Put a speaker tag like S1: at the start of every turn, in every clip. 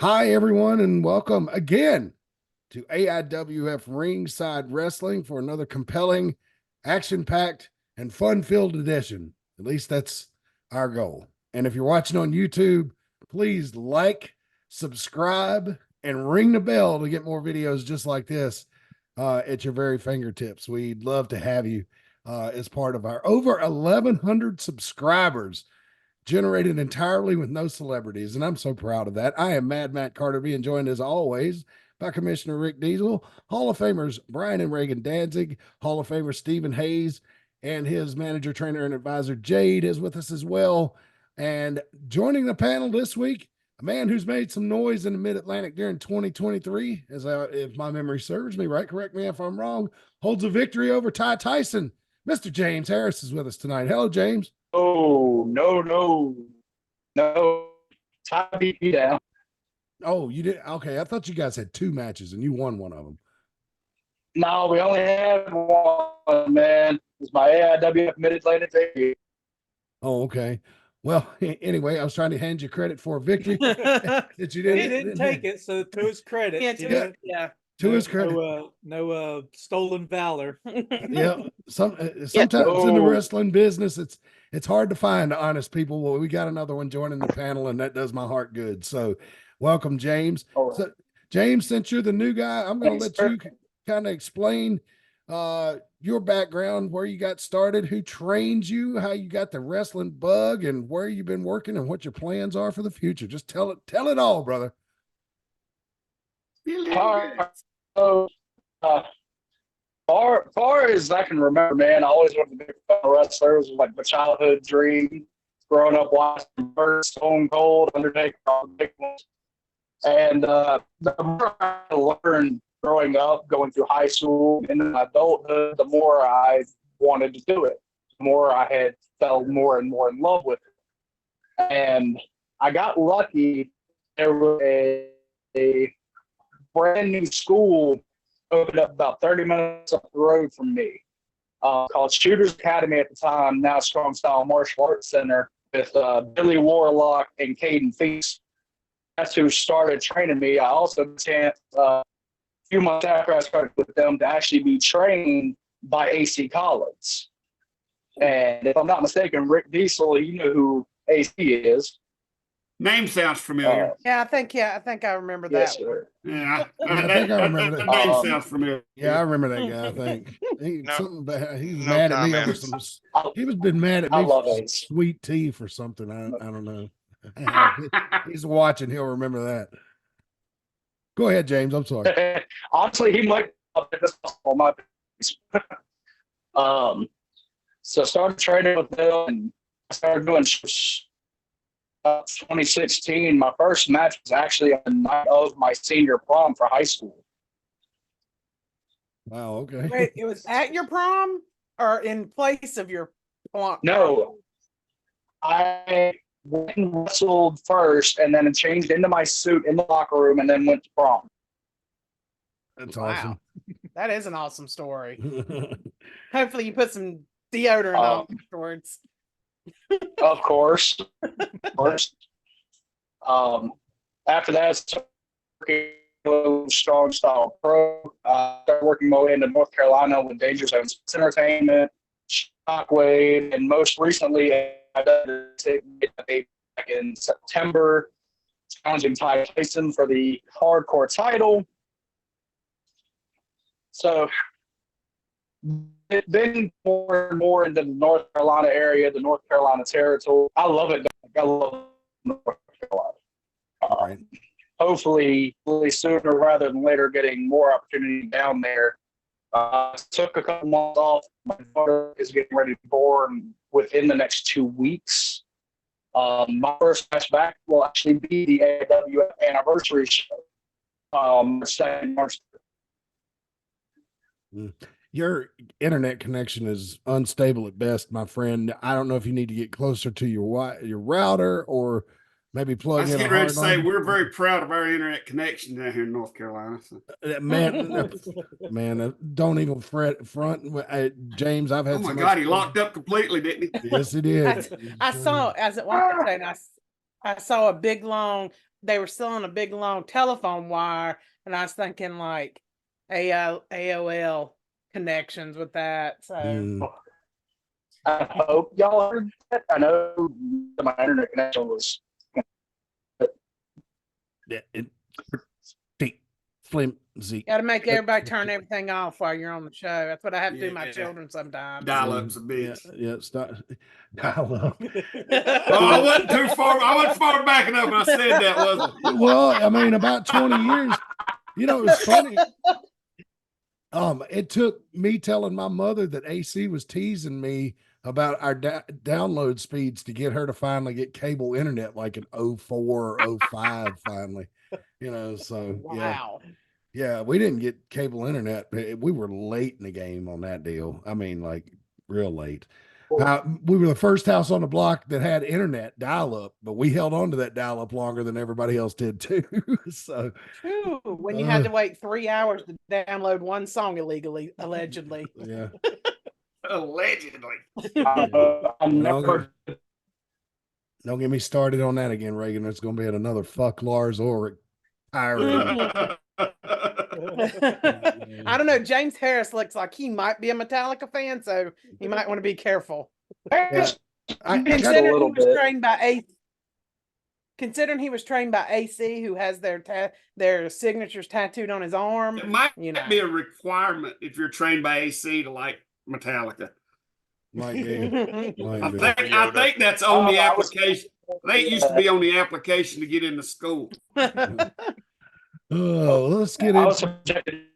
S1: Hi, everyone, and welcome again to AIWF Ringside Wrestling for another compelling, action-packed, and fun-filled edition. At least that's our goal. And if you're watching on YouTube, please like, subscribe, and ring the bell to get more videos just like this at your very fingertips. We'd love to have you as part of our over 1,100 subscribers generated entirely with no celebrities. And I'm so proud of that. I am Mad Matt Carter, being joined as always by Commissioner Rick Diesel, Hall of Famers Brian and Reagan Danzig, Hall of Famer Stephen Hayes, and his manager, trainer, and advisor Jade is with us as well. And joining the panel this week, a man who's made some noise in the Mid Atlantic during 2023, if my memory serves me right, correct me if I'm wrong, holds a victory over Ty Tyson. Mr. James Harris is with us tonight. Hello, James.
S2: Oh, no. Ty beat me down.
S1: Oh, you did? Okay. I thought you guys had two matches and you won one of them.
S2: No, we only had one, man. It's my AIWF Mid Atlantic debut.
S1: Oh, okay. Well, anyway, I was trying to hand you credit for a victory that you didn't.
S3: He didn't take it, so to his credit.
S1: Yeah. To his credit.
S3: No stolen valor.
S1: Yeah. Sometimes in the wrestling business, it's hard to find honest people. Well, we got another one joining the panel, and that does my heart good. So welcome, James.
S2: Right.
S1: So, James, since you're the new guy, I'm going to let you kind of explain your background, where you got started, who trained you, how you got the wrestling bug, and where you've been working, and what your plans are for the future. Just tell it all, brother.
S2: Far as I can remember, man, I always wanted to be a wrestler. It was like my childhood dream. Growing up watching first Stone Cold, Undertaker, all the big ones. And the more I learned growing up, going through high school and in adulthood, the more I wanted to do it. The more I had fell more and more in love with it. And I got lucky. There was a brand new school opened up about 30 minutes up the road from me, called Shooters Academy at the time, now Strong Style Martial Arts Center, with Billy Warlock and Caden Feast. That's who started training me. I also had a chance, a few months after I started with them, to actually be trained by AC Collins. And if I'm not mistaken, Rick Diesel, you know who AC is.
S4: Name sounds familiar.
S5: I think I remember that.
S2: Yes, sir.
S4: Yeah,
S1: I think I remember that.
S4: Name sounds familiar.
S1: Yeah, I remember that guy. I think he was
S6: No
S1: mad at me
S6: comment.
S1: over some. He was been mad at
S2: I
S1: me
S2: love
S1: for
S2: Ace.
S1: sweet tea for something. I don't know. He's watching. He'll remember that. Go ahead, James. I'm sorry.
S2: Honestly, he might have this on my face. So I started training with them, and I started doing 2016. My first match was actually on the night of my senior prom for high school.
S1: Wow. Okay.
S5: Wait, it was at your prom or in place of your prom?
S2: No, I went and wrestled first, and then changed into my suit in the locker room, and then went to prom.
S1: That's
S5: Wow.
S1: awesome.
S5: That is an awesome story. Hopefully you put some deodorant on afterwards.
S2: Of course. After that, Strong Style Pro. Started working my way into North Carolina with Danger Zone Sports Entertainment, Shockwave, and most recently, I did back in September, challenging Ty Tyson for the hardcore title. So, been more and more into the North Carolina area, the North Carolina territory. I love it. I love North Carolina.
S1: Right.
S2: Hopefully, sooner rather than later, getting more opportunity down there. Took a couple months off. My daughter is getting ready to be born within the next 2 weeks. My first match back will actually be the AIWF anniversary show. March.
S1: Your internet connection is unstable at best, my friend. I don't know if you need to get closer to your router or maybe plug
S4: I was
S1: in.
S4: getting ready to say we're very proud of our internet connection down here in North Carolina. So.
S1: Man, don't even front. James, I've had.
S4: Oh my God, he locked up completely, didn't he?
S1: Yes, he did.
S5: I saw as it one day, and I saw a big long they were still on a big long telephone wire, and I was thinking like AOL connections with that. So
S1: Mm.
S2: I hope y'all heard that. I know my internet connection was.
S1: Yeah, pretty flimsy.
S5: got to make everybody turn everything off while you're on the show. That's what I have to do to my
S4: Yeah.
S5: children sometimes.
S4: Dial-up's a bitch.
S1: Yeah, stop. Dial up.
S4: Oh, I wasn't too far. I wasn't far back enough when I said that, was it?
S1: Well, I mean, about 20 years. You know, it was funny. It took me telling my mother that AC was teasing me about our download speeds to get her to finally get cable internet like in 04 or 05 finally. You know, so
S5: Wow.
S1: yeah, we didn't get cable internet. We were late in the game on that deal. I mean, like real late. We were the first house on the block that had internet dial up, but we held on to that dial up longer than everybody else did too. So
S5: True. When you had to wait 3 hours to download one song illegally, allegedly.
S1: yeah.
S4: Allegedly.
S2: I'm never.
S1: Don't get me started on that again, Reagan. It's going to be at another fuck Lars Ulrich tirade.
S5: I don't know. James Harris looks like he might be a Metallica fan, so you might want to be careful.
S1: Yeah.
S5: Considering he was trained by considering he was trained by AC, who has their signatures tattooed on his arm.
S4: It might
S5: you know.
S4: be a requirement if you're trained by AC to like Metallica.
S1: Might be.
S4: I think that's on the application. They used to be on the application to get into school.
S1: Oh, let's get
S2: I was
S1: into
S2: subjected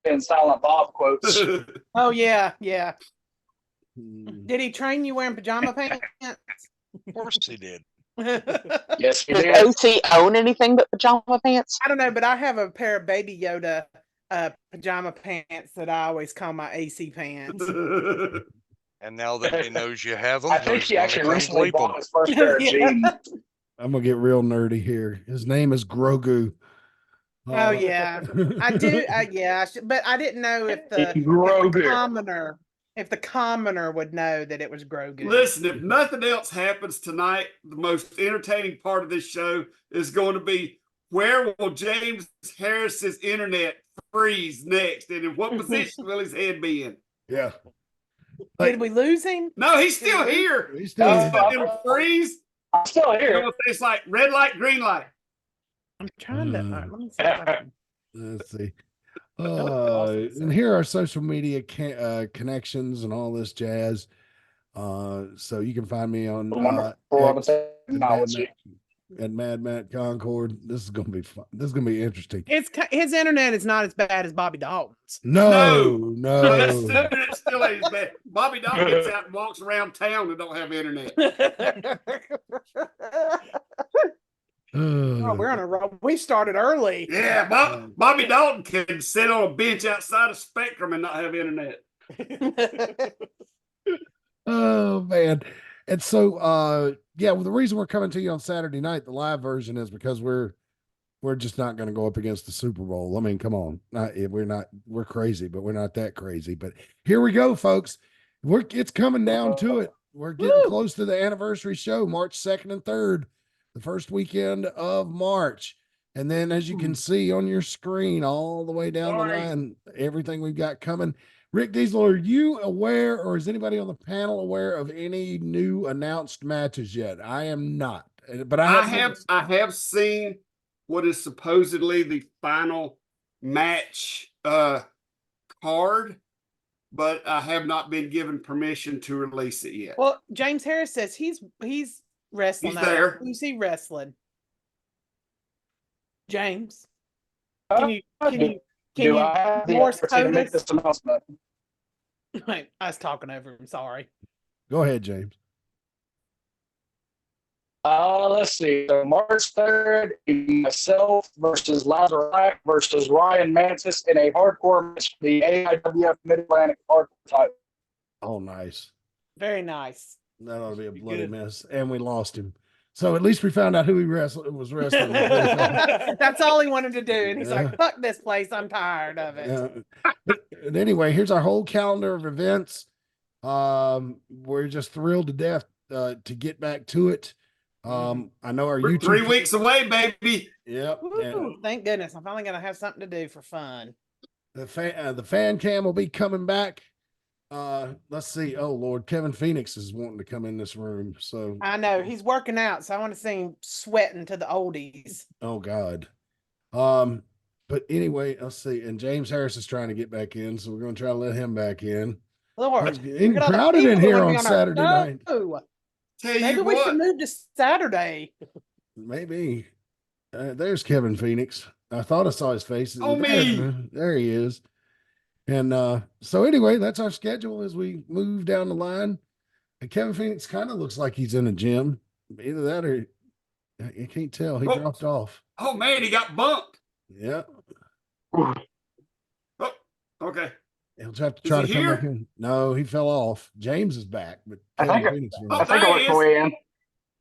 S2: in Silent Bob quotes.
S5: Oh yeah. Did he train you wearing pajama pants?
S6: Of course he did.
S2: Yes, he
S7: Does
S2: did.
S7: OC own anything but pajama pants?
S5: I don't know, but I have a pair of Baby Yoda pajama pants that I always call my AC pants.
S6: And now that he knows you have them,
S2: I think
S6: he's
S2: he
S6: gonna
S2: actually
S6: come
S2: recently
S6: bleep 'em.
S2: bought his first pair of jeans.
S1: I'm gonna get real nerdy here. His name is Grogu.
S5: Oh yeah, I do. Yeah, but I didn't know if the commoner would know that it was Grogu.
S4: Listen, if nothing else happens tonight, the most entertaining part of this show is going to be where will James Harris's internet freeze next, and in what position will his head be in?
S1: Yeah.
S5: Did we lose him?
S4: No, he's still here.
S1: He's still
S4: It'll freeze.
S2: I'm still here.
S4: It's like red light, green light.
S5: I'm trying to. Let me see. If I can...
S1: Let's see. And here are social media connections and all this jazz. So you can find me on at Mad Matt Concord. This is gonna be fun. This is gonna be interesting.
S5: His internet is not as bad as Bobby Dalton's.
S1: No.
S4: It still ain't as bad. Bobby Dalton gets out and walks around town and don't have internet.
S5: Oh, we're on a roll. We started early.
S4: Yeah, Bobby Dalton can sit on a bench outside of Spectrum and not have internet.
S1: Oh man. And so yeah, well, the reason we're coming to you on Saturday night, the live version, is because we're just not going to go up against the Super Bowl. I mean, come on. We're crazy, but we're not that crazy. But here we go, folks. It's coming down to it. We're getting close to the anniversary show, March 2nd and 3rd, the first weekend of March. And then as you can see on your screen, all the way down the line, everything we've got coming. Rick Diesel, are you aware, or is anybody on the panel aware of any new announced matches yet? I am not, but I
S4: have seen what is supposedly the final match card, but I have not been given permission to release it yet.
S5: Well, James Harris says he's wrestling.
S4: He's there.
S5: Who's he wrestling? James, can you
S2: I have the
S5: Morse
S2: opportunity to make
S5: code
S2: this announcement?
S5: Wait, I was talking over him. Sorry.
S1: Go ahead, James.
S2: Let's see. So March 3rd, myself versus Lazarus versus Ryan Mantis in a hardcore match, the AIWF Mid Atlantic hardcore title.
S1: Oh, nice.
S5: Very nice.
S1: That ought to be a bloody mess. And we lost him. So at least we found out who he was wrestling.
S5: That's all he wanted to do. And he's like, fuck this place. I'm tired of it.
S1: But anyway, here's our whole calendar of events. We're just thrilled to death to get back to it. I know our
S4: We're
S1: YouTube
S4: 3 weeks away, baby.
S1: Yep. And
S5: Woo, thank goodness. I'm finally gonna have something to do for fun.
S1: the fan cam will be coming back. Let's see. Oh Lord, Kevin Phoenix is wanting to come in this room. So
S5: I know he's working out, so I want to see him sweating to the oldies.
S1: oh God. But anyway, let's see. And James Harris is trying to get back in, so we're gonna try to let him back in.
S5: Lord,
S1: It's getting
S5: look at all the
S1: crowded in
S5: people
S1: here
S5: that
S1: on
S5: wanna be
S1: Saturday
S5: our
S1: night.
S5: show.
S4: Tell
S5: Maybe
S4: you
S5: we
S4: what,
S5: should move to Saturday.
S1: Maybe. There's Kevin Phoenix. I thought I saw his face.
S4: Oh, me.
S1: There he is. And so anyway, that's our schedule as we move down the line. And Kevin Phoenix kind of looks like he's in a gym. Either that or you can't tell. He dropped off.
S4: oh man, he got bumped.
S1: Yeah.
S4: Oh, okay.
S1: He'll have to
S4: Is
S1: try
S4: he
S1: to come back
S4: here?
S1: in. No, he fell off. James is back, but
S2: I
S1: Kevin
S2: think-
S1: Phoenix.
S4: Oh,
S2: I think I
S4: there
S2: worked
S4: he
S2: my
S4: is.
S2: way in.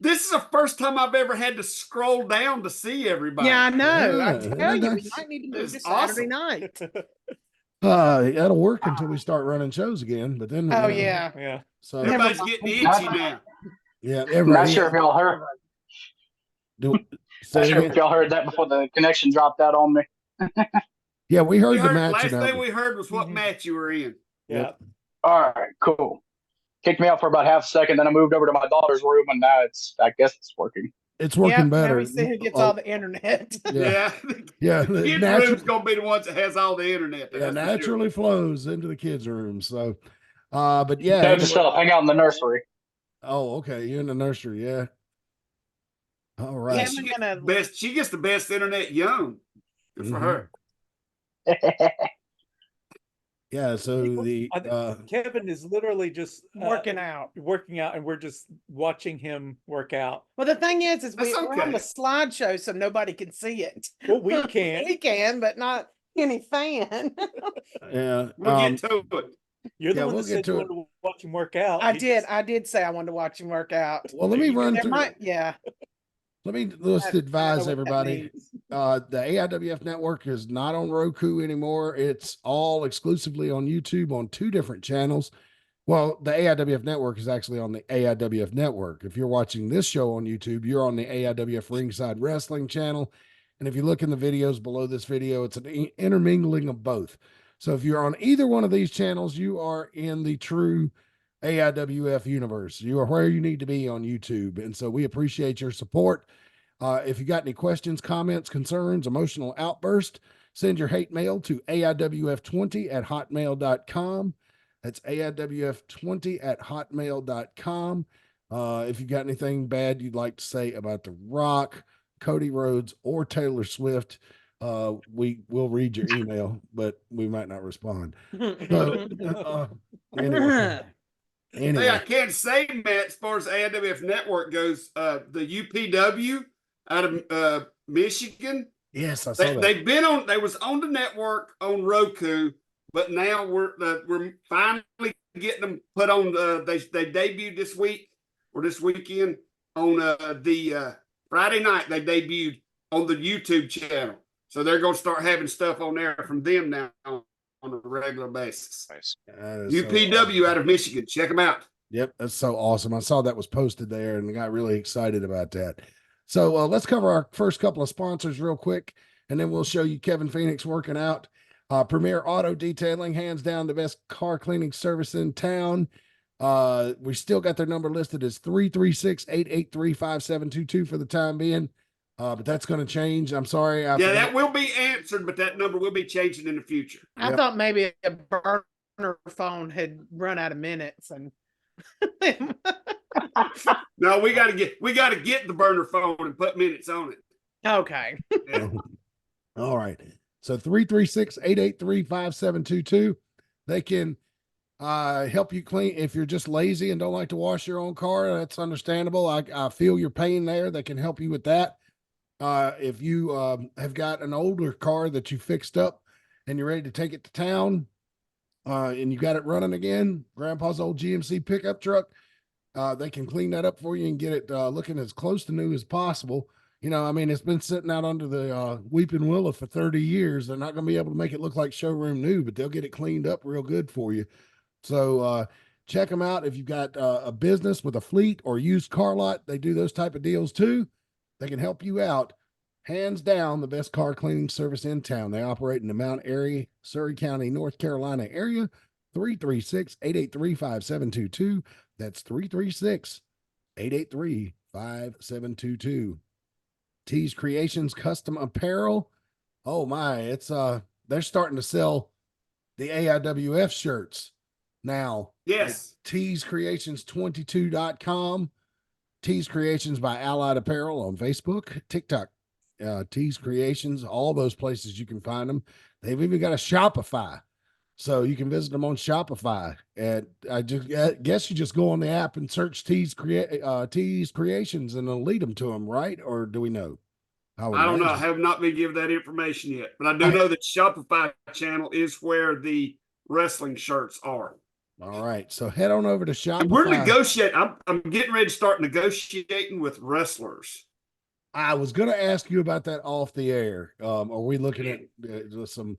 S4: This is the first time I've ever had to scroll down to see everybody.
S5: Yeah, I know.
S1: Yeah,
S5: I tell you, we
S1: that's-
S5: might need to move to
S4: it's
S5: Saturday
S4: awesome.
S5: night.
S1: That'll work until we start running shows again. But then
S5: Oh yeah.
S3: Yeah.
S1: So
S4: Everybody's
S5: Never
S4: getting
S5: mind.
S4: itchy now.
S1: yeah,
S2: Not
S1: everybody.
S2: sure if y'all heard.
S1: Say
S2: Not
S1: it
S2: sure
S1: again.
S2: if y'all heard that before the connection dropped out on me.
S1: Yeah, we heard
S4: We
S1: the
S4: heard,
S1: match
S4: last thing
S1: announcement.
S4: we heard was what
S5: Mhm.
S4: match you were in.
S3: Yeah.
S2: All right, cool. Kicked me out for about half a second, then I moved over to my daughter's room, and now I guess it's working.
S1: It's working
S5: Yep,
S1: better.
S5: Now we see who gets
S1: Oh,
S5: all the internet.
S1: Yeah.
S4: Yeah.
S1: Yeah,
S4: The
S1: the
S4: kids'
S1: natural-
S4: room's gonna be the ones that has all the internet.
S1: Yeah,
S4: That's for sure.
S1: naturally flows into the kids' room. So, but yeah.
S2: No,
S1: anyway-
S2: just hang out in the nursery.
S1: Oh, okay. You're in the nursery, yeah. All right.
S5: Yeah,
S4: She
S5: I'm
S4: gets,
S5: gonna-
S4: the best, she gets the best internet young. Good for
S1: Mhm.
S4: her.
S1: Yeah. So the
S3: Kevin is literally just
S5: working out.
S3: working out, and we're just watching him work out.
S5: Well, the thing is
S4: That's
S5: we're on
S4: okay.
S5: the slideshow, so nobody can see it.
S3: Well, we can.
S5: We can, but not any fan.
S1: yeah.
S4: We'll get to it.
S3: You're the
S1: Yeah,
S3: one
S1: we'll
S3: that
S1: get
S3: said
S1: to
S3: you
S1: it.
S3: wanted to watch him work out.
S5: I
S3: You
S5: did.
S3: just-
S5: I did say I wanted to watch him work out.
S1: Well, let me run
S5: There
S1: through.
S5: might, yeah.
S1: Let's
S5: I don't know
S1: advise
S5: what that
S1: everybody.
S5: means.
S1: The AIWF network is not on Roku anymore. It's all exclusively on YouTube on 2 different channels. Well, the AIWF network is actually on the AIWF network. If you're watching this show on YouTube, you're on the AIWF Ringside Wrestling channel. And if you look in the videos below this video, it's an intermingling of both. So if you're on either one of these channels, you are in the true AIWF universe. You are where you need to be on YouTube. And so we appreciate your support. If you got any questions, comments, concerns, emotional outburst, send your hate mail to AIWF20@hotmail.com. That's AIWF20@hotmail.com. If you got anything bad you'd like to say about The Rock, Cody Rhodes, or Taylor Swift, we will read your email, but we might not respond. So, anyway.
S4: Hey, I can't say, Matt, as far as AIWF Network goes, the UPW out of Michigan,
S1: Yes, I saw that.
S4: they've been on. They was on the network on Roku, but now we're finally getting them put on. They debuted this week or this weekend on the Friday night. They debuted on the YouTube channel, so they're going to start having stuff on there from them now on a regular basis.
S6: Nice.
S1: That is so
S4: UPW
S1: awesome.
S4: out of Michigan, check them out.
S1: Yep, that's so awesome. I saw that was posted there and got really excited about that. So let's cover our first couple of sponsors real quick, and then we'll show you Kevin Phoenix working out. Premier Auto Detailing, hands down the best car cleaning service in town. We still got their number listed as 336-883-5722 for the time being, but that's going to change. I'm sorry.
S4: Yeah, that will be answered, but that number will be changing in the future.
S5: I
S1: Yep.
S5: thought maybe a burner phone had run out of minutes and
S4: No, we got to get the burner phone and put minutes on it.
S5: okay.
S1: All right. So 336-883-5722. They can help you clean. If you're just lazy and don't like to wash your own car, that's understandable. I feel your pain there. They can help you with that. If you have got an older car that you fixed up and you're ready to take it to town, and you got it running again, Grandpa's old GMC pickup truck, they can clean that up for you and get it looking as close to new as possible. You know, I mean, it's been sitting out under the Weeping Willow for 30 years. They're not going to be able to make it look like showroom new, but they'll get it cleaned up real good for you. So check them out. If you've got a business with a fleet or used car lot, they do those type of deals too. They can help you out. Hands down, the best car cleaning service in town. They operate in the Mount Airy, Surry County, North Carolina area. 336-883-5722. That's 336-883-5722. Tees Creations Custom Apparel. Oh my, it's they're starting to sell the AIWF shirts now.
S4: Yes.
S1: teescreations22.com. Tees Creations by Allied Apparel on Facebook, TikTok, Tees Creations, all those places you can find them. They've even got a Shopify, so you can visit them on Shopify. And I guess you just go on the app and search Tees Creations, and it'll lead them to them, right? Or do we know?
S4: I don't know. I have not been given that information yet, but I do know that Shopify channel is where the wrestling shirts are.
S1: All right, so head on over to Shopify.
S4: And we're negotiating. I'm getting ready to start negotiating with wrestlers.
S1: I was going to ask you about that off the air. Are we looking at some?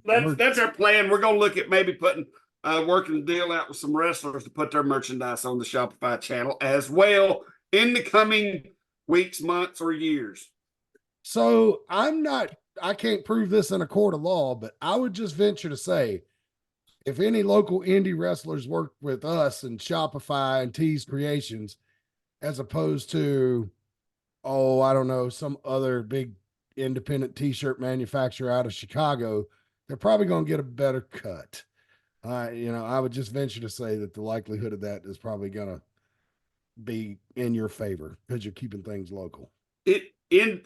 S4: That's our plan. We're going to look at maybe putting working the deal out with some wrestlers to put their merchandise on the Shopify channel as well in the coming weeks, months, or years.
S1: So I can't prove this in a court of law, but I would just venture to say, if any local indie wrestlers work with us and Shopify and Tees Creations, as opposed to, I don't know, some other big independent t-shirt manufacturer out of Chicago, they're probably going to get a better cut. I would just venture to say that the likelihood of that is probably going to be in your favor because you're keeping things local.
S4: In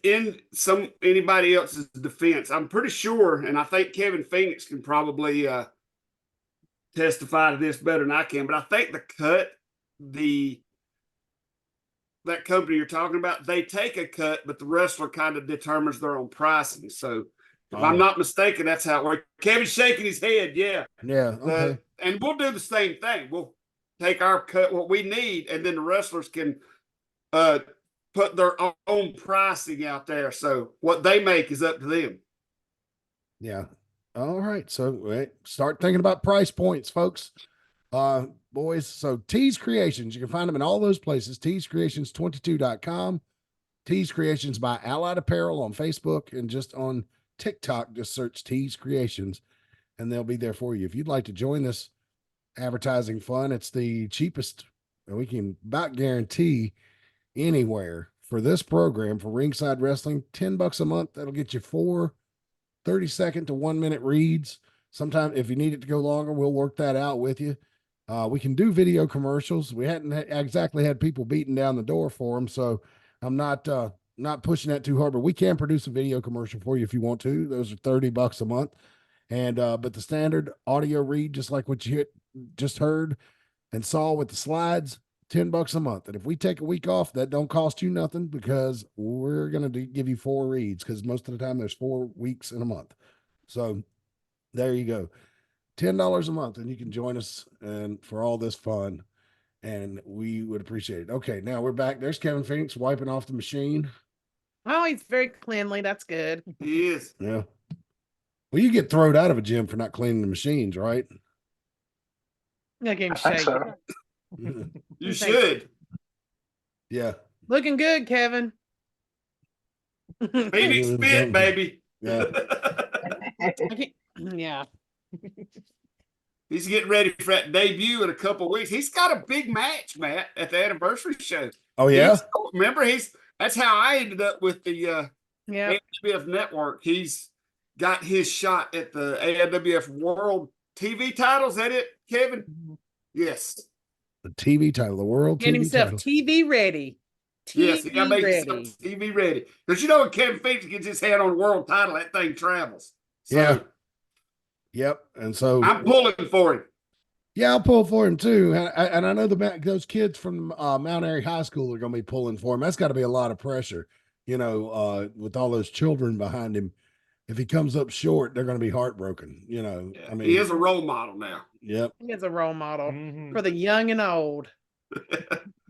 S4: anybody else's defense, I'm pretty sure, and I think Kevin Phoenix can probably testify to this better than I can, but I think the cut, that company you're talking about, they take a cut, but the wrestler kind of determines their own pricing. So if I'm not mistaken, that's how it works. Kevin's shaking his head. Yeah.
S1: Yeah. Okay.
S4: And we'll do the same thing. We'll take our cut, what we need, and then the wrestlers can put their own pricing out there. So what they make is up to them.
S1: Yeah. All right. So start thinking about price points, folks. Boys. So Tees Creations, you can find them in all those places. teescreations22.com. Tees Creations by Allied Apparel on Facebook, and just on TikTok, just search Tees Creations and they'll be there for you. If you'd like to join this advertising fun, it's the cheapest we can about guarantee anywhere for this program for Ringside Wrestling. $10 a month. That'll get you 4 30-second to 1-minute reads. Sometimes if you need it to go longer, we'll work that out with you. We can do video commercials. We hadn't exactly had people beating down the door for them, so I'm not pushing that too hard, but we can produce a video commercial for you if you want to. Those are $30 a month. And but the standard audio read, just like what you just heard and saw with the slides, $10 a month. And if we take a week off, that don't cost you nothing, because we're going to give you 4 reads, because most of the time there's 4 weeks in a month. So there you go. $10 a month, and you can join us and for all this fun, and we would appreciate it. Okay, now we're back. There's Kevin Phoenix wiping off the machine.
S5: Oh, he's very cleanly. That's good.
S4: He is.
S1: Yeah. Well, you get thrown out of a gym for not cleaning the machines, right?
S5: I
S2: think so.
S4: You should.
S1: Yeah.
S5: Looking good, Kevin.
S4: Phoenix fit, baby.
S1: Yeah.
S5: Yeah.
S4: He's getting ready for that debut in a couple of weeks. He's got a big match, Matt, at the anniversary show.
S1: Oh, yeah?
S4: That's how I ended up with the AIWF Network. He's got his shot at the AIWF World TV title. Is that it, Kevin? Yes.
S1: The TV title, the World
S5: Getting
S1: TV
S5: himself
S1: title.
S5: TV ready.
S4: Yes, he got to make himself TV ready. Because you know when Kevin Phoenix gets his hand on the world title, that thing travels. So,
S1: yeah. Yep. And so
S4: I'm pulling for him.
S1: Yeah, I'll pull for him too. And I know those kids from Mount Airy High School are going to be pulling for him. That's got to be a lot of pressure, with all those children behind him. If he comes up short, they're going to be heartbroken.
S4: Yeah, I mean, he is a role model now.
S1: Yep.
S5: He is a role model for the young and old.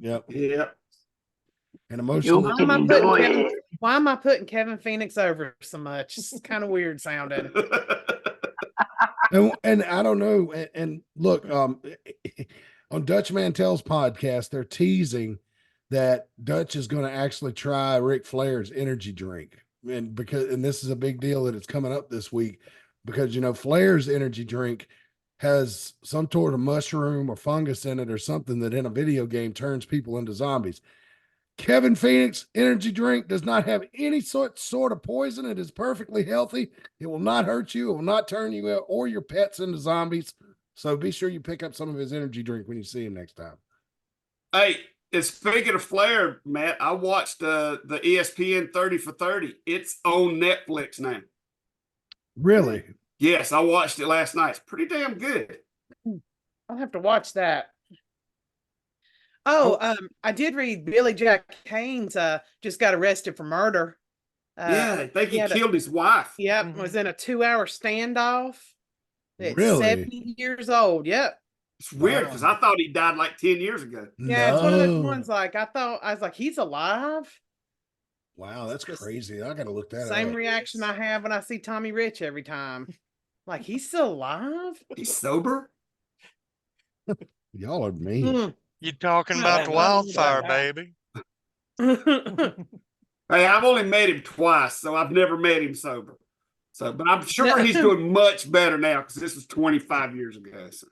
S1: Yep.
S4: Yep.
S1: And emotional.
S5: Why am I putting Kevin Phoenix over so much? It's kind of weird sounding.
S1: And I don't know. And look, on Dutch Mantel's podcast, they're teasing that Dutch is going to actually try Ric Flair's energy drink. And this is a big deal that it's coming up this week because, Flair's energy drink has some sort of mushroom or fungus in it or something that in a video game turns people into zombies. Kevin Phoenix energy drink does not have any sort of poison. It is perfectly healthy. It will not hurt you. It will not turn you or your pets into zombies. So be sure you pick up some of his energy drink when you see him next time.
S4: Hey, and speaking of Flair, Matt, I watched the ESPN 30 for 30. It's on Netflix now.
S1: Really?
S4: Yes, I watched it last night. It's pretty damn good.
S5: I'll have to watch that. Oh, I did read Billy Jack Haynes just got arrested for murder.
S4: Yeah, they think he killed his wife.
S5: Yep, was in a 2-hour standoff. At
S1: Really?
S5: 70 years old. Yep.
S4: It's weird because I thought he died like 10 years ago.
S5: Yeah, it's one of those ones like I was like, he's alive.
S1: Wow, that's crazy. I gotta look that up.
S5: Same reaction I have when I see Tommy Rich every time. Like, he's still alive?
S4: He's sober?
S1: Y'all are mean.
S6: You talking about the wildfire, baby?
S4: Hey, I've only met him twice, so I've never met him sober. So, but I'm sure he's doing much better now because this was 25 years ago. So.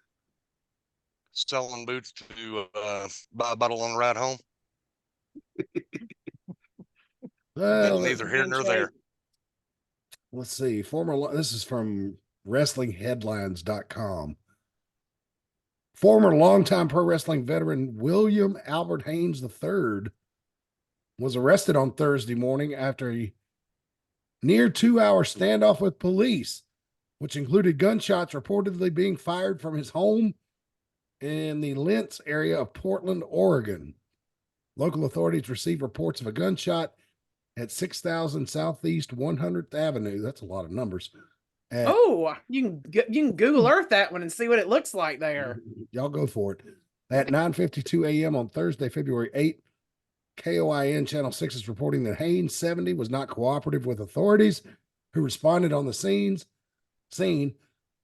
S6: Selling boots to buy a bottle on the ride home.
S1: Well,
S6: neither here nor there.
S1: Let's see. This is from WrestlingHeadlines.com. Former longtime pro wrestling veteran William Albert Haynes III was arrested on Thursday morning after a near 2-hour standoff with police, which included gunshots reportedly being fired from his home in the Lentz area of Portland, Oregon. Local authorities received reports of a gunshot at 6000 Southeast 100th Avenue. That's a lot of numbers.
S5: You can Google Earth that one and see what it looks like there.
S1: Y'all go for it. At 9:52 a.m. on Thursday, February 8th, KOIN Channel 6 is reporting that Haynes, 70, was not cooperative with authorities who responded on the scene,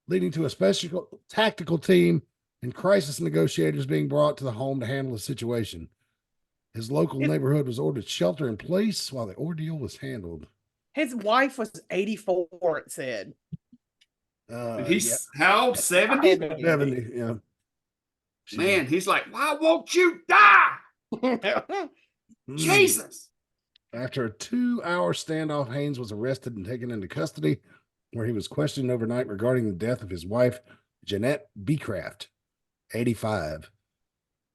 S1: leading to a special tactical team and crisis negotiators being brought to the home to handle the situation. His local neighborhood was ordered shelter in place while the ordeal was handled.
S5: His wife was 84, it said.
S4: He's how old? 70?
S1: 70, yeah.
S4: Man, he's like, why won't you die? Jesus.
S1: After a 2-hour standoff, Haynes was arrested and taken into custody, where he was questioned overnight regarding the death of his wife, Jeanette Beecraft, 85.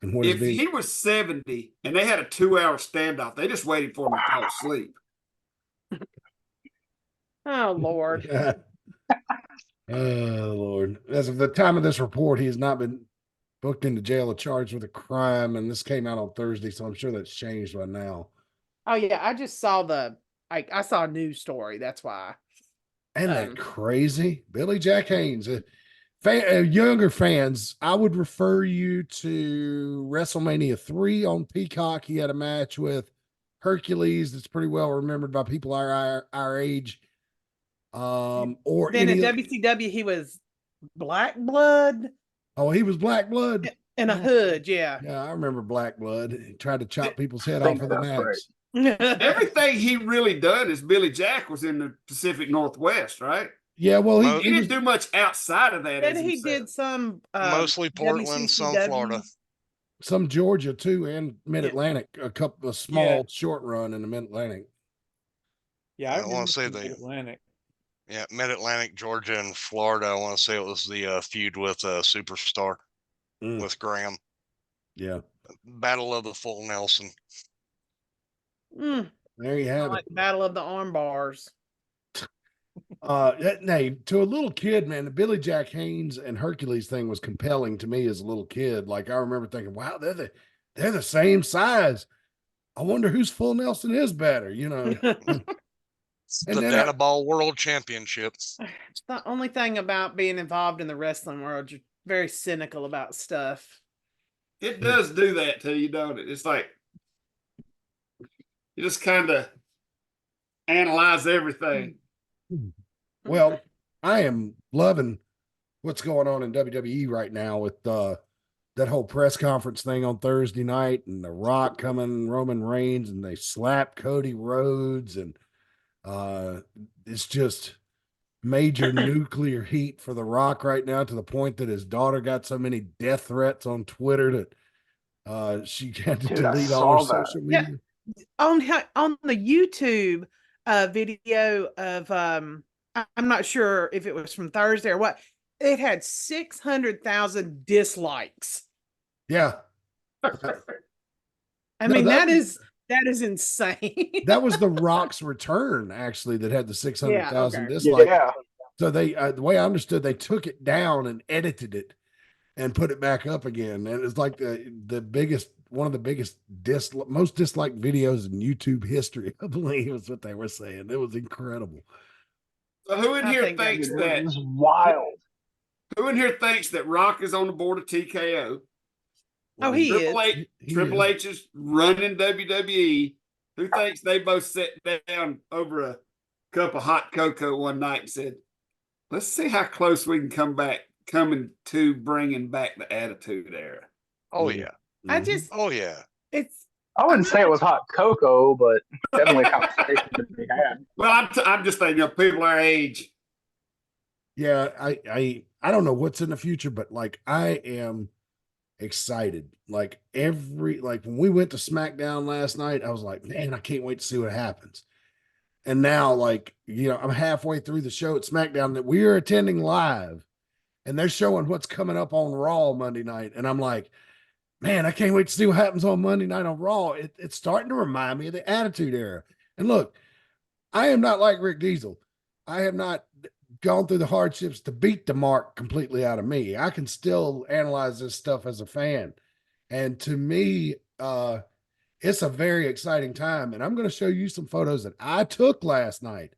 S1: And
S4: if he was 70 and they had a 2-hour standoff, they just waited for him to fall asleep.
S5: Oh, Lord.
S1: Oh, Lord. As of the time of this report, he has not been booked into jail or charged with a crime, and this came out on Thursday, so I'm sure that's changed by now.
S5: Oh, yeah, I just saw I saw a news story, that's why.
S1: Isn't that crazy? Billy Jack Haynes. Younger fans, I would refer you to WrestleMania 3 on Peacock. He had a match with Hercules that's pretty well remembered by people our age. Or
S5: then in WCW, he was Black Blood.
S1: Oh, he was Black Blood
S5: in a hood. Yeah.
S1: Yeah, I remember Black Blood. He tried to chop people's head off for the match.
S4: Right. Everything he really done is Billy Jack was in the Pacific Northwest, right?
S1: Yeah, well,
S4: he didn't do much outside of that.
S5: And he did some
S6: mostly Portland, some Florida,
S1: some Georgia too, and Mid Atlantic. A small short run in the Mid Atlantic.
S3: Yeah,
S6: I want to say
S3: Mid Atlantic.
S6: Yeah, Mid Atlantic, Georgia, and Florida. I want to say it was the feud with Superstar with Graham.
S1: Yeah,
S6: Battle of the Full Nelson.
S1: There you have it.
S5: Battle of the Arm Bars.
S1: To a little kid, man, the Billy Jack Haynes and Hercules thing was compelling to me as a little kid. Like, I remember thinking, wow, they're the same size. I wonder whose Full Nelson is better, you know.
S6: The Data Ball World Championships.
S5: It's the only thing about being involved in the wrestling world. You're very cynical about stuff.
S4: It does do that to you, don't it? It's like you just kind of analyze everything.
S1: Well, I am loving what's going on in WWE right now with that whole press conference thing on Thursday night, and The Rock coming, Roman Reigns, and they slap Cody Rhodes, and it's just major nuclear heat for The Rock right now, to the point that his daughter got so many death threats on Twitter that she had to
S2: Dude, I
S1: delete all her
S2: saw that.
S1: social media.
S5: On the YouTube video of I'm not sure if it was from Thursday or what. It had 600,000 dislikes.
S1: Yeah.
S5: I
S1: No,
S5: mean,
S1: that
S5: that is insane.
S1: That was The Rock's return, actually, that had the 600,000 dislikes.
S2: Yeah.
S1: So they, the way I understood, they took it down and edited it and put it back up again. And it's like the biggest, one of the biggest most disliked videos in YouTube history, I believe is what they were saying. It was incredible.
S4: So who in here
S5: think
S4: thinks that
S2: It was wild.
S4: who in here thinks that Rock is on the board of TKO?
S5: Oh, he
S4: Triple
S5: is.
S4: H,
S1: He
S4: Triple
S1: is.
S4: H is running WWE. Who thinks they both sat down over a cup of hot cocoa one night and said, "Let's see how close we can coming to bringing back the Attitude Era."
S6: Oh
S1: Mhm.
S6: yeah.
S5: I just,
S6: Oh yeah.
S5: it's,
S2: I wouldn't say it was hot cocoa, but definitely a conversation to be had.
S4: Well, I'm just thinking of people our age.
S1: Yeah, I don't know what's in the future, but like I am excited. Like when we went to SmackDown last night, I was like, man, I can't wait to see what happens. And now, like, I'm halfway through the show at SmackDown that we are attending live, and they're showing what's coming up on Raw Monday night. And I'm like, man, I can't wait to see what happens on Monday night on Raw. It's starting to remind me of the Attitude Era. And look, I am not like Rick Diesel. I have not gone through the hardships to beat the mark completely out of me. I can still analyze this stuff as a fan. And to me, it's a very exciting time. And I'm going to show you some photos that I took last night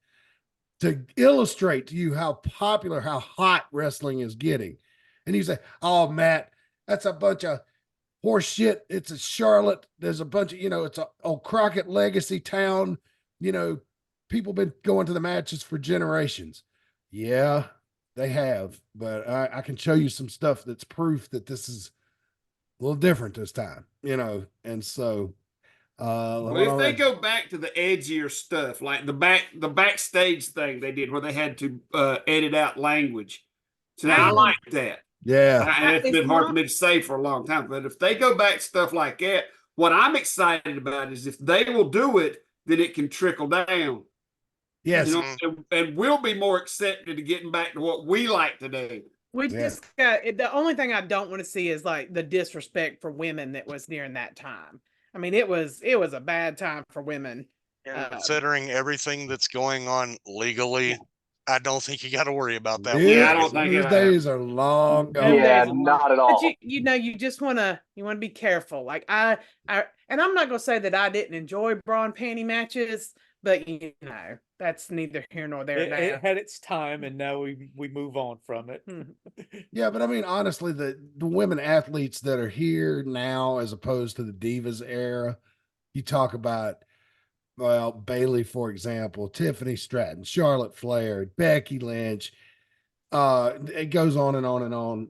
S1: to illustrate to you how popular, how hot wrestling is getting. And you say, oh, Matt, that's a bunch of horse shit. It's a Charlotte. There's a bunch of, it's a old Crockett legacy town. People been going to the matches for generations. Yeah, they have. But I can show you some stuff that's proof that this is a little different this time, and so
S4: Well, if they go back to the edgier stuff, like the backstage thing they did where they had to edit out language. So now I like that.
S1: Yeah.
S4: And it's been hard for me to say for a long time. But if they go back to stuff like that, what I'm excited about is if they will do it, then it can trickle down.
S1: Yes.
S4: And we'll be more accepted to getting back to what we like to do.
S5: we just got, the only thing I don't want to see is like the disrespect for women that was during that time. I mean, it was a bad time for women.
S6: Considering everything that's going on legally, I don't think you got to worry about that.
S4: Yeah, I don't think
S1: those days are long gone.
S2: Yeah, not at all.
S5: But you just want to be careful. Like and I'm not gonna say that I didn't enjoy bra and panty matches, but that's neither here nor there.
S3: It had its time, and now we move on from it.
S1: Yeah, but I mean, honestly, the women athletes that are here now, as opposed to the Divas era, you talk about, well, Bailey, for example, Tiffany Stratton, Charlotte Flair, Becky Lynch. It goes on and on and on.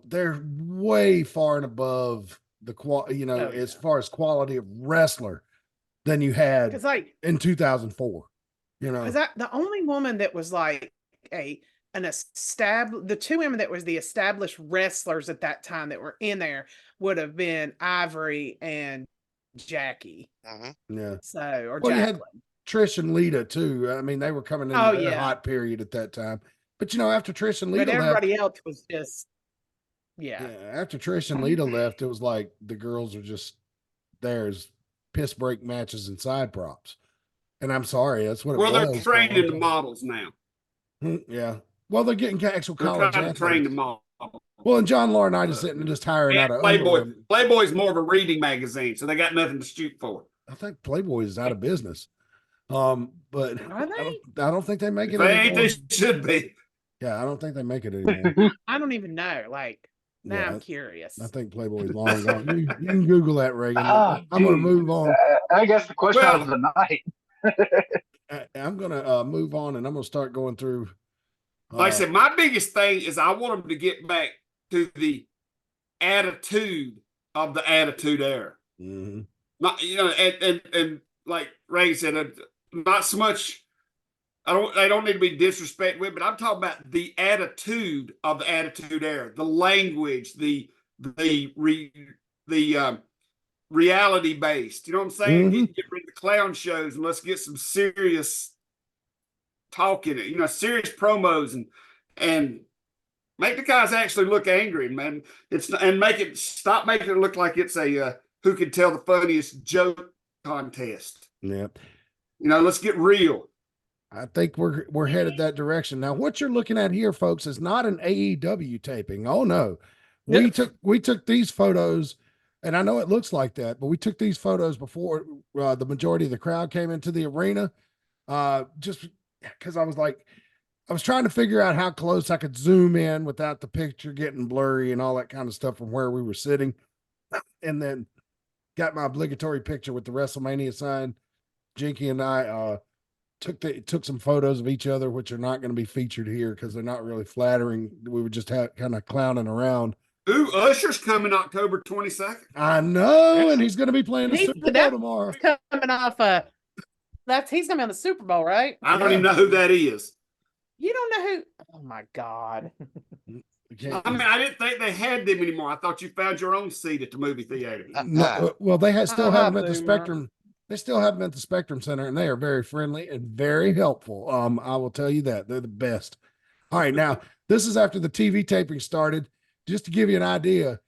S1: They're way far and above the as far as quality of wrestler than you had in 2004.
S5: Because the only woman that was like the two women that was the established wrestlers at that time that were in there would have been Ivory and Jackie.
S1: Yeah.
S5: So,
S1: you had Trish and Lita too. I mean, they were coming in their hot period at that time. But after Trish and Lita
S5: left, everybody else was just
S1: after Trish and Lita left, it was like the girls are just there's piss break matches and side props. And I'm sorry, that's what it was.
S4: Well, they're training the models now.
S1: Yeah. Well, they're getting actual college
S4: trying to train the models.
S1: Well, and John Laurinaitis sitting and just hiring out of
S4: Playboy. Playboy's more of a reading magazine, so they got nothing to shoot for.
S1: I think Playboy is out of business. But
S5: are they?
S1: I don't think they make it
S4: anymore. They should be.
S1: Yeah, I don't think they make it anymore.
S5: I don't even know. Like, now I'm curious.
S1: I think Playboy's long gone. You can Google that, Reagan. I'm going to move on.
S2: I guess the question of the night.
S1: I'm going to move on, and I'm going to start going through.
S4: Like I said, my biggest thing is I want them to get back to the attitude of the Attitude Era.
S1: Mm-hmm.
S4: Not, and like Ray said, not so much. I don't need to be disrespectful with, but I'm talking about the attitude of the Attitude Era, the language, the reality based. You know what I'm saying?
S1: Mm-hmm.
S4: Get rid of the clown shows and let's get some serious talking. Serious promos and make the guys actually look angry, man. Stop making it look like it's a who can tell the funniest joke contest.
S1: Yeah.
S4: Let's get real.
S1: I think we're headed that direction. Now, what you're looking at here, folks, is not an AEW taping. Oh no. We took these photos, and I know it looks like that, but we took these photos before the majority of the crowd came into the arena. Just because I was trying to figure out how close I could zoom in without the picture getting blurry and all that kind of stuff from where we were sitting. And then got my obligatory picture with the WrestleMania sign. Jinky and I took some photos of each other, which are not going to be featured here because they're not really flattering. We were just kind of clowning around.
S4: Ooh, Usher's coming October 22nd.
S1: I know, and he's going to be playing the Super Bowl tomorrow.
S5: Coming off he's gonna be on the Super Bowl, right?
S4: I don't even know who that is.
S5: You don't know who? Oh my God.
S4: I mean, I didn't think they had them anymore. I thought you found your own seat at the movie theater.
S1: No, well, they still have them at the Spectrum. They still have them at the Spectrum Center, and they are very friendly and very helpful. I will tell you that they're the best. All right, now this is after the TV taping started. Just to give you an idea,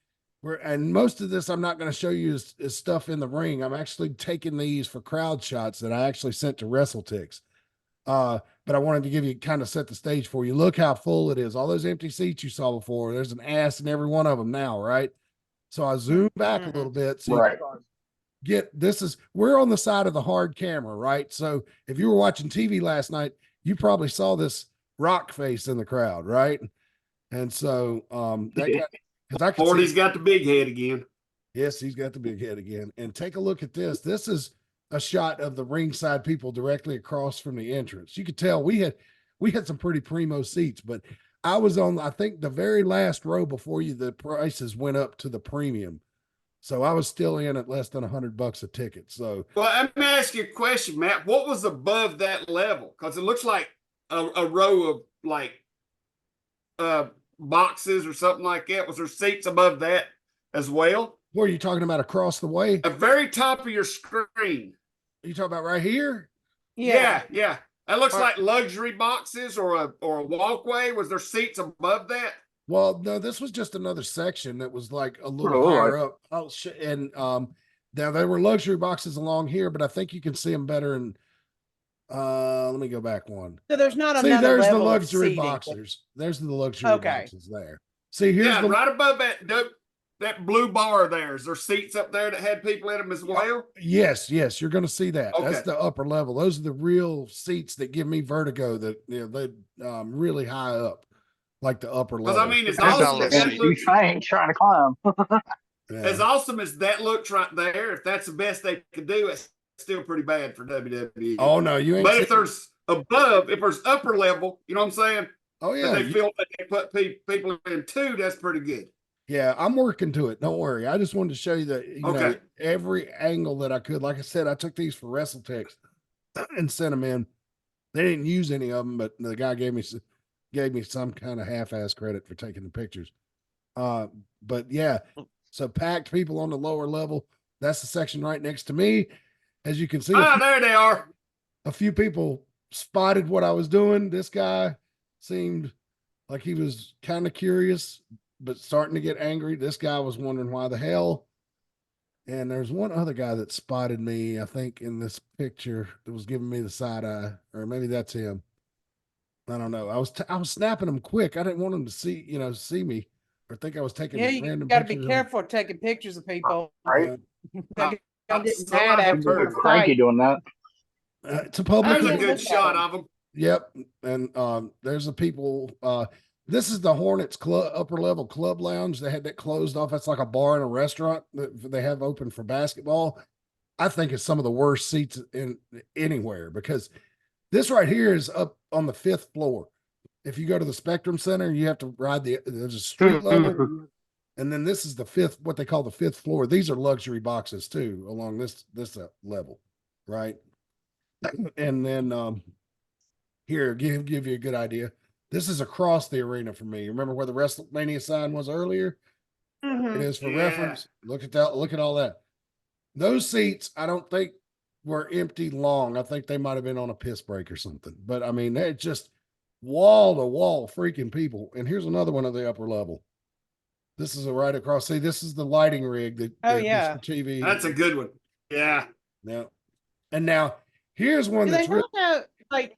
S1: and most of this I'm not going to show you is stuff in the ring. I'm actually taking these for crowd shots that I actually sent to WrestleTix. But I wanted to give you kind of set the stage for you. Look how full it is. All those empty seats you saw before. There's an ass in every one of them now, right? So I zoomed back a little bit. So
S2: Right.
S1: We're on the side of the hard camera, right? So if you were watching TV last night, you probably saw this rock face in the crowd, right? And so because I can
S4: Forty's got the big head again.
S1: Yes, he's got the big head again. And take a look at this. This is a shot of the ringside people directly across from the entrance. You could tell we had some pretty primo seats, but I was on, I think, the very last row before the prices went up to the premium. So I was still in at less than $100 a ticket. So,
S4: well, let me ask you a question, Matt. What was above that level? Because it looks like a row of like boxes or something like that. Was there seats above that as well?
S1: what are you talking about across the way?
S4: The very top of your screen.
S1: Are you talking about right here?
S4: Yeah. That looks like luxury boxes or a walkway. Was there seats above that?
S1: Well, no, this was just another section that was like a little higher up. Oh, and now there were luxury boxes along here, but I think you can see them better. And let me go back one.
S5: So there's not
S1: See,
S5: another
S1: there's the
S5: level of
S1: luxury
S5: seating.
S1: boxes. There's the luxury boxes there. See, here's
S4: Yeah, right above that blue bar there. Is there seats up there that had people in them as well?
S1: Yes, you're going to see that.
S4: Okay.
S1: That's the upper level. Those are the real seats that give me vertigo. That they really high up, like the upper level.
S4: Because I mean,
S2: I ain't trying to climb.
S4: As awesome as that looks right there, if that's the best they could do, it's still pretty bad for WWE.
S1: Oh no, you ain't.
S4: But if there's upper level, you know what I'm saying?
S1: Oh yeah,
S4: they feel that they put people in too. That's pretty good.
S1: Yeah, I'm working to it. Don't worry. I just wanted to show you that know, every angle that I could. Like I said, I took these for WrestleTix and sent them in. They didn't use any of them, but the guy gave me some kind of half-ass credit for taking the pictures. But yeah, so packed people on the lower level. That's the section right next to me. As you can see,
S4: there they are.
S1: A few people spotted what I was doing. This guy seemed like he was kind of curious, but starting to get angry. This guy was wondering why the hell. And there's one other guy that spotted me, I think, in this picture that was giving me the side eye, or maybe that's him. I don't know. I was snapping him quick. I didn't want him to see me or think I was taking random
S5: you got to be
S1: pictures
S5: careful taking pictures of people.
S2: Right?
S5: I'll get mad after
S2: Frankie doing that.
S1: It's a public.
S4: There's a good shot of them.
S1: Yep. And there's the people. This is the Hornets Club, upper level club lounge. They had that closed off. That's like a bar and a restaurant that they have open for basketball. I think it's some of the worst seats in anywhere because this right here is up on the 5th floor. If you go to the Spectrum Center, you have to ride there's a street level. And then this is the fifth, what they call the fifth floor. These are luxury boxes too, along this level, right? And then here, give you a good idea. This is across the arena for me. Remember where the WrestleMania sign was earlier? It is for reference. Look at that. Look at all that. Those seats, I don't think were empty long. I think they might have been on a piss break or something. But I mean, they're just wall to wall freaking people. And here's another one of the upper level. This is a right across. See, this is the lighting rig that
S5: yeah,
S1: TV.
S4: That's a good one. Yeah.
S1: Now, and now here's one
S5: do
S1: that's
S5: they not have, like,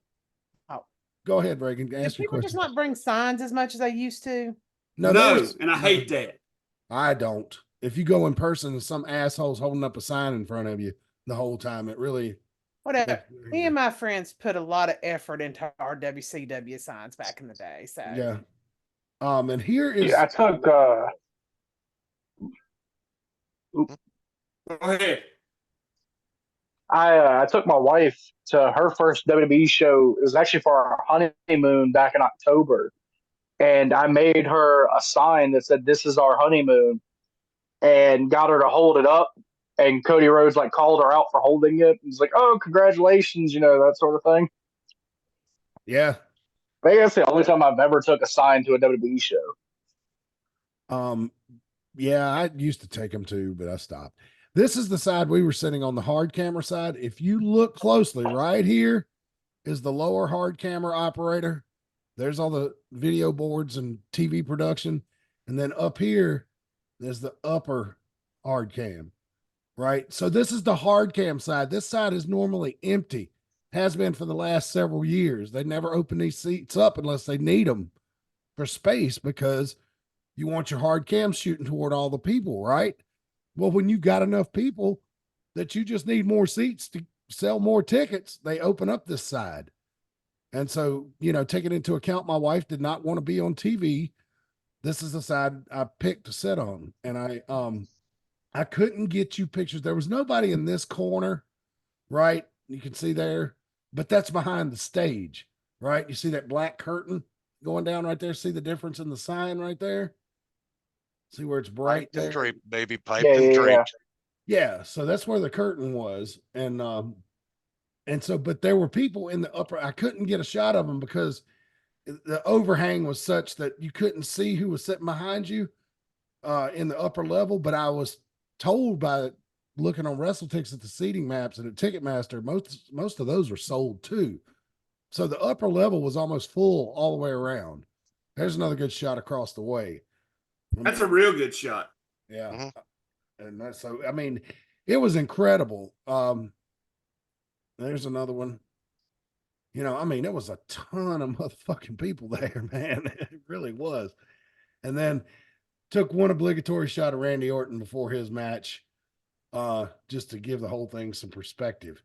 S1: go ahead, Reagan.
S5: do
S1: Ask your
S5: people just
S1: question.
S5: not bring signs as much as they used to?
S4: No, and I hate that.
S1: I don't. If you go in person and some asshole's holding up a sign in front of you the whole time, it really.
S5: Whatever. Me and my friends put a lot of effort into our WCW signs back in the day. So
S1: Yeah. And here is.
S2: Yeah, I took.
S4: Go ahead.
S2: I took my wife to her first WWE show. It was actually for our honeymoon back in October, and I made her a sign that said, "This is our honeymoon," and got her to hold it up. And Cody Rhodes like called her out for holding it. He's like, "Oh, congratulations," that sort of thing.
S1: Yeah.
S2: I think that's the only time I've ever took a sign to a WWE show.
S1: Yeah, I used to take them too, but I stopped. This is the side we were sitting on, the hard camera side. If you look closely, right here is the lower hard camera operator. There's all the video boards and TV production. And then up here, there's the upper hard cam, right? So this is the hard cam side. This side is normally empty, has been for the last several years. They never open these seats up unless they need them for space, because you want your hard cam shooting toward all the people, right? Well, when you got enough people that you just need more seats to sell more tickets, they open up this side. And so, taking into account my wife did not want to be on TV, this is the side I picked to sit on. And I couldn't get you pictures. There was nobody in this corner, right? You can see there, but that's behind the stage, right? You see that black curtain going down right there? See the difference in the sign right there? See where it's bright there?
S6: Draped, baby, piped and draped.
S1: Yeah, so that's where the curtain was. And so, but there were people in the upper, I couldn't get a shot of them because the overhang was such that you couldn't see who was sitting behind you in the upper level. But I was told by looking on WrestleTix at the seating maps and at Ticketmaster, most of those were sold too. So the upper level was almost full all the way around. There's another good shot across the way.
S4: That's a real good shot.
S1: Yeah.
S6: Mm-hmm.
S1: And that's so, I mean, it was incredible. There's another one. I mean, it was a ton of motherfucking people there, man. It really was. And then took one obligatory shot of Randy Orton before his match, just to give the whole thing some perspective.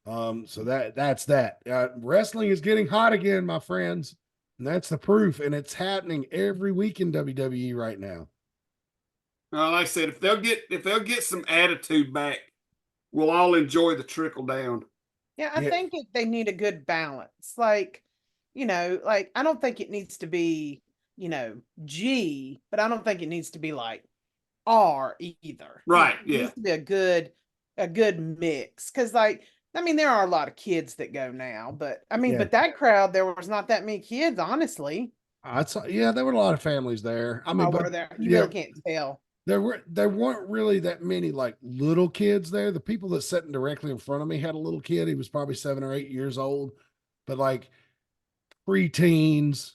S1: So that's that. Wrestling is getting hot again, my friends. And that's the proof. And it's happening every week in WWE right now.
S4: Like I said, if they'll get some attitude back, we'll all enjoy the trickle down.
S5: Yeah, I think they need a good balance. Like, I don't think it needs to be, G, but I don't think it needs to be like R either.
S4: Right.
S5: It needs to be a good mix. Cause there are a lot of kids that go now, but but that crowd, there was not that many kids, honestly.
S1: There were a lot of families there.
S5: Were there? You really can't tell.
S1: There weren't really that many like little kids there. The people that sitting directly in front of me had a little kid. He was probably 7 or 8 years old, but like preteens,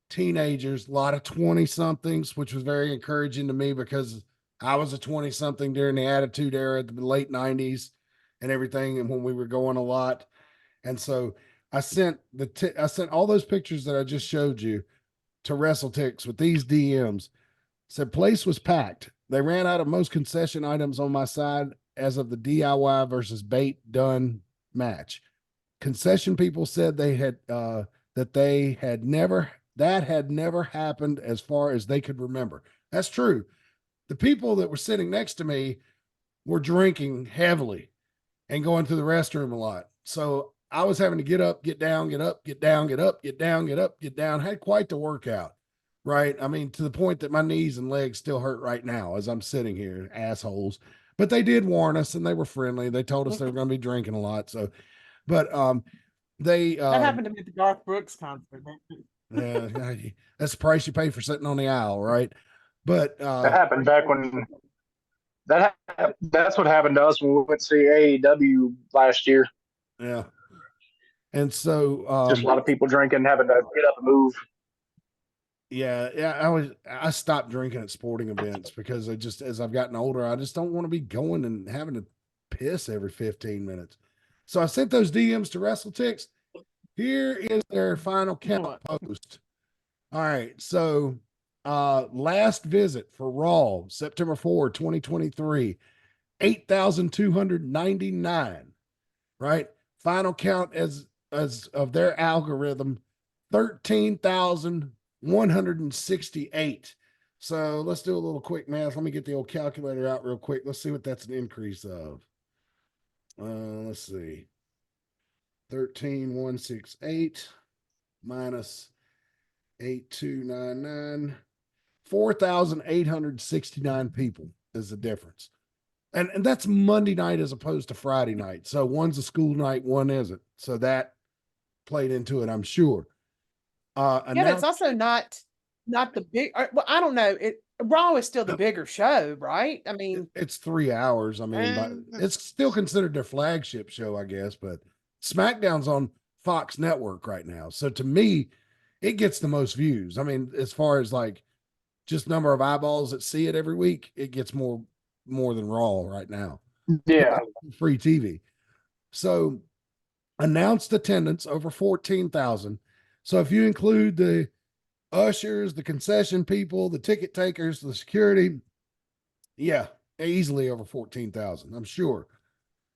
S1: teenagers, a lot of 20 somethings, which was very encouraging to me because I was a 20 something during the Attitude Era, the late 90s and everything. And when we were going a lot. And so I sent all those pictures that I just showed you to WrestleTix with these DMs. Said place was packed. They ran out of most concession items on my side as of the DIY versus Bait Dunn match. Concession people said they had that had never happened as far as they could remember. That's true. The people that were sitting next to me were drinking heavily and going to the restroom a lot. So I was having to get up, get down, get up, get down, get up, get down, get up, get down. Had quite the workout. right? I mean, to the point that my knees and legs still hurt right now as I'm sitting here, assholes. But they did warn us and they were friendly. They told us they were going to be drinking a lot. So, but they
S5: That happened to me at the Garth Brooks concert.
S1: that's the price you pay for sitting on the aisle, right? But
S2: That happened back when that's what happened to us when we went to see AEW last year.
S1: yeah. And so
S2: Just a lot of people drinking, having to get up and move.
S1: Yeah, I stopped drinking at sporting events because as I've gotten older, I just don't want to be going and having to piss every 15 minutes. So I sent those DMs to WrestleTix. Here is their final count post. All right, so last visit for Raw, September 4, 2023, 8,299. Right? Final count as of their algorithm, 13,168. So let's do a little quick math. Let me get the old calculator out real quick. Let's see what that's an increase of. Let's see. 13,168 minus 8,299. 4,869 people is the difference. And that's Monday night as opposed to Friday night. So one's a school night, one isn't. So that played into it, I'm sure.
S5: Yeah, but it's also not the big. Well, I don't know. Raw is still the bigger show, right? I mean,
S1: it's 3 hours. I mean, but it's still considered their flagship show, I guess. But SmackDown's on Fox Network right now, so to me, it gets the most views. I mean, as far as like just number of eyeballs that see it every week, it gets more than Raw right now.
S2: Yeah,
S1: free TV. So announced attendance over 14,000. So if you include the ushers, the concession people, the ticket takers, the security, yeah, easily over 14,000, I'm sure.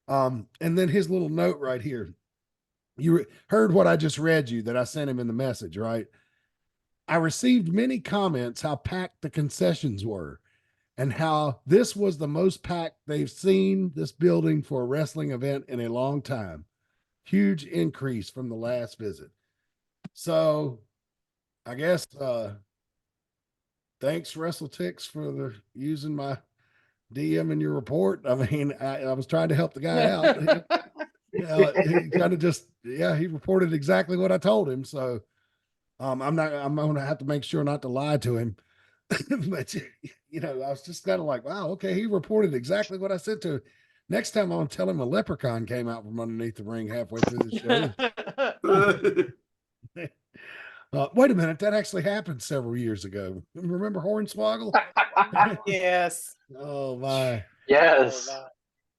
S1: And then his little note right here. You heard what I just read you that I sent him in the message, right? I received many comments how packed the concessions were and how this was the most packed they've seen this building for a wrestling event in a long time. Huge increase from the last visit. So I guess thanks WrestleTix for using my DM in your report. I mean, I was trying to help the guy out. He kind of just, he reported exactly what I told him. So I'm going to have to make sure not to lie to him. But, I was just kind of like, wow, okay, he reported exactly what I said to him. Next time I'm going to tell him a leprechaun came out from underneath the ring halfway through the show. Wait a minute, that actually happened several years ago. Remember Hornswoggle?
S5: yes.
S1: Oh my.
S2: Yes.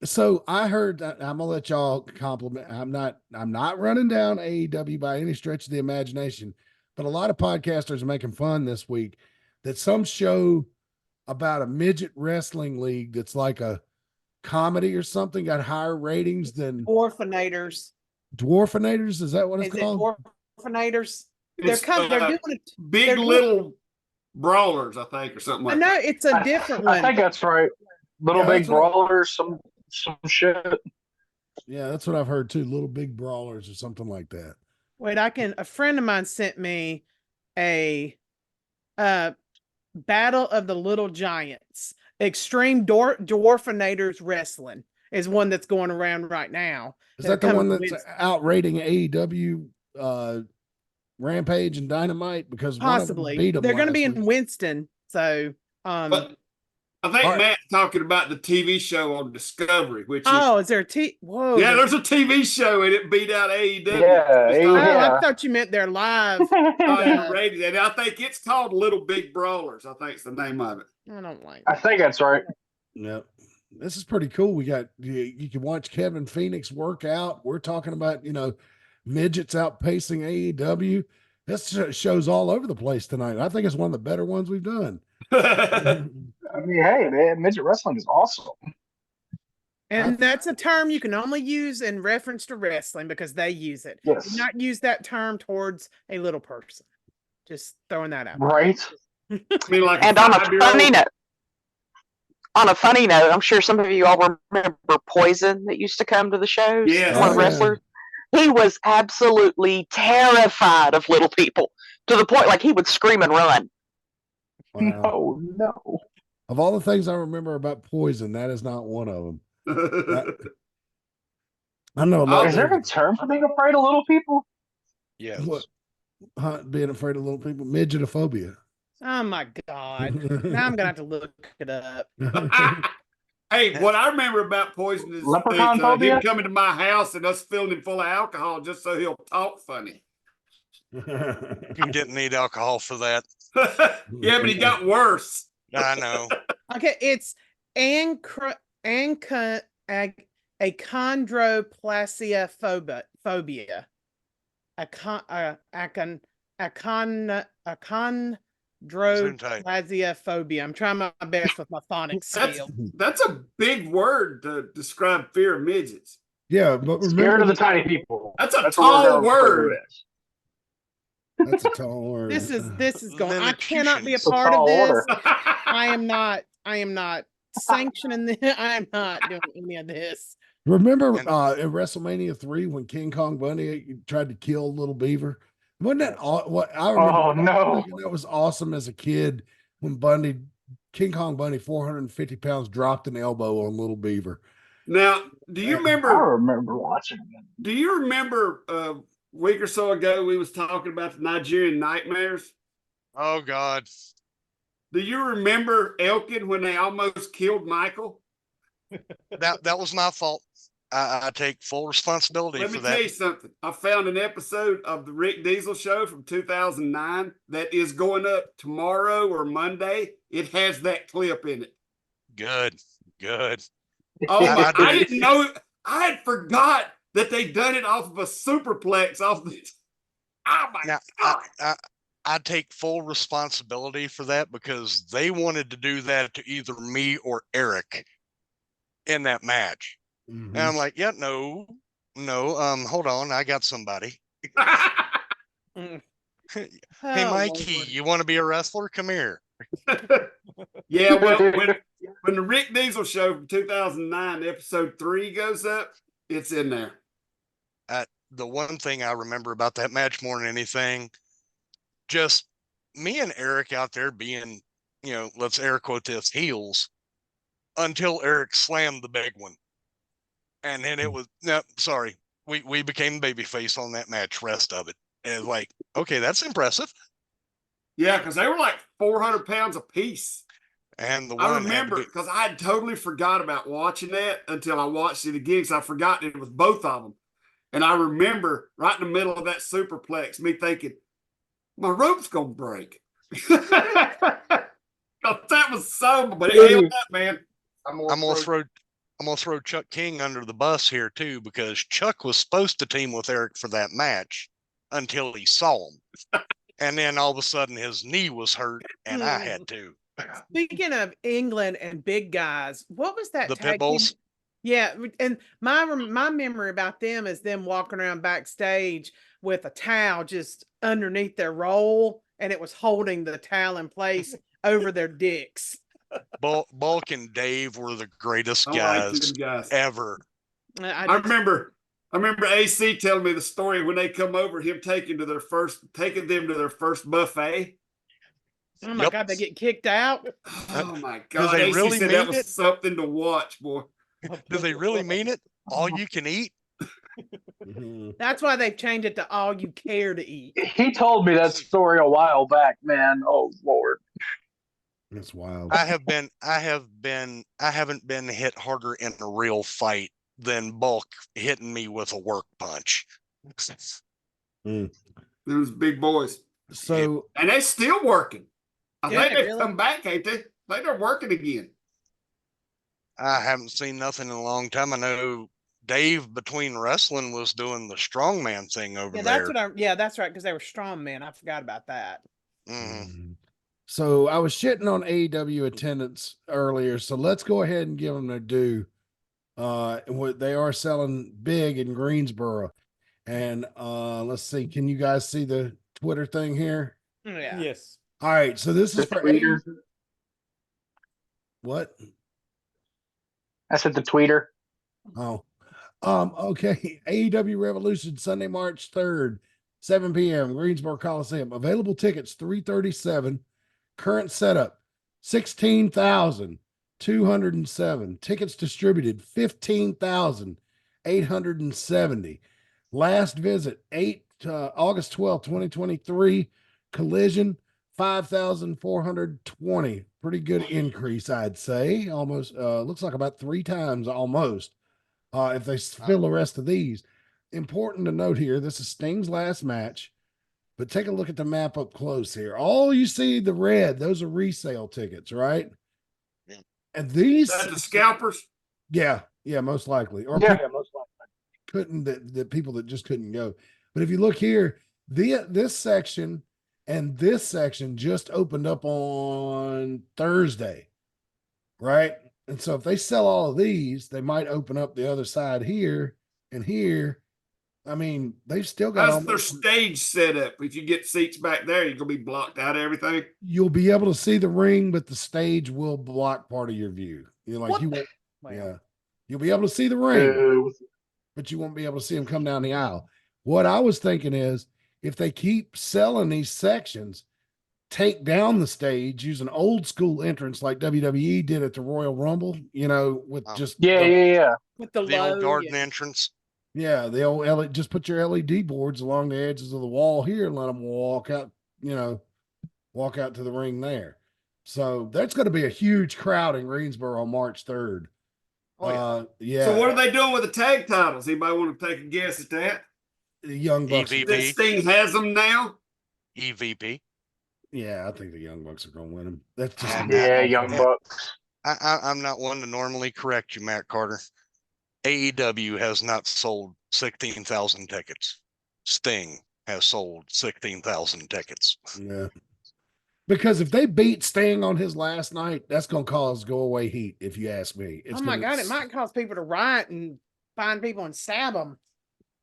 S1: So I heard that, I'm gonna let y'all compliment. I'm not running down AEW by any stretch of the imagination, but a lot of podcasters are making fun this week that some show about a midget wrestling league that's like a comedy or something got higher ratings than
S5: Dwarfinators.
S1: Dwarfinators. Is that what it's called?
S5: Dwarfinators.
S4: It's,
S5: they're doing it.
S4: Big Little Brawlers, I think, or something like
S5: I know
S4: that.
S5: it's a different one.
S2: I think that's right. Little Big Brawlers, some shit.
S1: Yeah, that's what I've heard too. Little Big Brawlers or something like that.
S5: Wait, a friend of mine sent me a Battle of the Little Giants. Extreme Dwarfinators Wrestling is one that's going around right now.
S1: Is that the one that's outrating AEW Rampage and Dynamite? Because
S5: possibly they're going to be in Winston. So
S4: but I think Matt's talking about the TV show on Discovery, which
S5: is there a whoa?
S4: Yeah, there's a TV show and it beat out AEW.
S5: I thought you meant they're live.
S4: Rated, and I think it's called Little Big Brawlers. I think it's the name of it.
S5: I don't like
S2: I think that's right.
S1: Yep. This is pretty cool. We got you can watch Kevin Phoenix work out. We're talking about, midgets outpacing AEW. This shows all over the place tonight. I think it's one of the better ones we've done.
S2: I mean, hey, man, midget wrestling is awesome.
S5: And that's a term you can only use in reference to wrestling because they use it.
S2: Yes.
S5: Do not use that term towards a little person. Just throwing that out.
S2: Right.
S4: I mean, like
S7: And on a funny note, I'm sure some of you all remember Poison that used to come to the shows.
S4: Yes.
S7: One wrestler. He was absolutely terrified of little people to the point like he would scream and run.
S1: Wow.
S8: No.
S1: Of all the things I remember about Poison, that is not one of them. I know a lot.
S8: Is there a term for being afraid of little people?
S6: Yes.
S1: What? Being afraid of little people, midgetophobia.
S5: Oh my God. Now I'm gonna have to look it up.
S4: Hey, what I remember about Poison is
S8: Leprechaun
S4: him
S8: phobia?
S4: coming to my house and us filling him full of alcohol just so he'll talk funny.
S6: You didn't need alcohol for that.
S4: Yeah, but he got worse.
S6: I know.
S5: Okay, it's achondroplasia phobia. Achondroplasia phobia. I'm trying my best with my phonics skill.
S4: That's a big word to describe fear of midgets.
S1: Yeah, but
S8: Scared
S1: remember,
S8: of the tiny people.
S4: That's a
S8: what
S4: tall
S8: we're gonna refer to
S4: word.
S8: it as.
S1: that's a tall word.
S5: This is going. I cannot be a
S6: Lilliputians.
S5: part of
S8: Tall
S5: this.
S8: order.
S5: I am not sanctioning this. I am not doing any of this.
S1: Remember
S6: And-
S1: in WrestleMania 3 when King Kong Bundy tried to kill Little Beaver? Wasn't that what I remember?
S8: Oh, no.
S1: That was awesome as a kid when King Kong Bundy, 450 pounds, dropped an elbow on Little Beaver.
S4: Now, do you
S8: I
S4: remember?
S8: remember watching it.
S4: Do you remember a week or so ago we was talking about the Nigerian nightmares?
S6: Oh God.
S4: Do you remember Elkin when they almost killed Michael?
S6: That was my fault. I take full responsibility
S4: Let
S6: for
S4: me
S6: that.
S4: tell you something. I found an episode of the Rick Diesel show from 2009 that is going up tomorrow or Monday. It has that clip in it.
S6: Good.
S4: Oh my! I
S6: I-
S4: didn't know. I had forgot that they done it off of a superplex off this. Oh my
S6: Now,
S4: God!
S6: I take full responsibility for that because they wanted to do that to either me or Eric in that match.
S1: Mhm.
S6: And I'm like, yeah, no, hold on, I got somebody.
S5: Mm.
S6: Hey,
S5: Oh,
S6: Mikey,
S5: Lord.
S6: you want to be a wrestler? Come here.
S4: Yeah, well, when the Rick Diesel show from 2009, episode 3 goes up, it's in there.
S6: The one thing I remember about that match more than anything, just me and Eric out there being, let's air quote this, heels, until Eric slammed the big one. And then it was, no, sorry, we became babyface on that match, rest of it. And like, okay, that's impressive.
S4: Yeah, because they were like 400 pounds apiece.
S6: And the
S4: I
S6: one
S4: remember because I had totally forgot about watching that until I watched it again because I forgot it was both of them. And I remember right in the middle of that superplex, me thinking, my rope's going to break. That was so, but it held up, man.
S6: I'm gonna throw Chuck King under the bus here too, because Chuck was supposed to team with Eric for that match until he saw him. And then all of a sudden his knee was hurt and I had to.
S5: Speaking of England and big guys, what was that
S6: The
S5: tag
S6: Pitbulls?
S5: team? Yeah, and my memory about them is them walking around backstage with a towel just underneath their roll, and it was holding the towel in place over their dicks.
S6: Bulk and Dave were the greatest
S4: I like them guys
S6: ever.
S4: I remember AC telling me the story when they come over, him taking them to their first buffet.
S5: Oh my God, they get kicked out.
S4: Oh my God.
S6: they
S4: AC
S6: really
S4: said
S6: mean
S4: that was
S6: it?
S4: something to watch, boy.
S6: Do they really mean it? All you can eat?
S1: Mhm.
S5: That's why they've changed it to all you care to eat.
S8: He told me that story a while back, man. Oh Lord.
S1: That's wild.
S6: I haven't been hit harder in a real fight than Bulk hitting me with a work punch.
S4: Those big boys.
S1: So
S4: And they're still working. I
S5: Yeah,
S4: think they've
S5: really?
S4: come back, ain't they? They're working again.
S6: I haven't seen nothing in a long time. I know Dave between wrestling was doing the strongman thing over
S5: Yeah,
S6: there.
S5: that's right, because they were strong men. I forgot about that.
S6: Mhm.
S1: So I was shitting on AEW attendance earlier, so let's go ahead and give them their due. What they are selling big in Greensboro, and let's see. Can you guys see the Twitter thing here?
S5: Yeah.
S3: Yes.
S1: All right, so this is
S8: The
S1: for
S8: tweeter.
S1: what?
S8: I said the tweeter.
S1: Oh, okay. AEW Revolution Sunday, March 3rd, 7 p.m. Greensboro Coliseum. Available tickets 337. Current setup 16,207. Tickets distributed 15,870. Last visit August 12th, 2023. Collision 5,420. Pretty good increase, I'd say. Almost looks like about 3 times almost. If they fill the rest of these. Important to note here, this is Sting's last match. But take a look at the map up close here. All you see, the red, those are resale tickets, right?
S6: Yeah.
S1: And these,
S4: That's the scalpers.
S1: yeah, most likely, or
S8: Yeah,
S1: people couldn't the people that just couldn't go. But if you look here, this section and this section just opened up on Thursday, right? And so if they sell all of these, they might open up the other side here and here. I mean, they've still got
S4: How's their
S1: almost.
S4: stage set up? If you get seats back there, you're gonna be blocked out of everything.
S1: You'll be able to see the ring, but the stage will block part of your view. You're like,
S5: What
S1: you
S5: the-
S1: won't,
S5: Well,
S1: yeah. You'll be able to see the ring,
S8: boo.
S1: but you won't be able to see him come down the aisle. What I was thinking is if they keep selling these sections, take down the stage, use an old school entrance like WWE did at the Royal Rumble, with
S6: Oh.
S1: just
S8: Yeah.
S5: with the
S6: The old
S5: low,
S6: garden
S5: yeah.
S6: entrance.
S1: yeah, the old just put your LED boards along the edges of the wall here and let them walk out, walk out to the ring there. So that's going to be a huge crowd in Greensboro on March 3rd.
S5: Oh, yeah.
S1: Yeah.
S4: So what are they doing with the tag titles? Anybody want to take a guess at that?
S1: The Young Bucks.
S6: EVP.
S4: That Sting has them now.
S6: EVP.
S1: Yeah, I think the Young Bucks are going to win them. That's just
S8: Yeah, Young Bucks.
S6: I'm not one to normally correct you, Matt Carter. AEW has not sold 16,000 tickets. Sting has sold 16,000 tickets.
S1: Yeah. Because if they beat Sting on his last night, that's going to cause go away heat, if you ask me.
S5: Oh my God, it might cause people to riot and find people and stab them.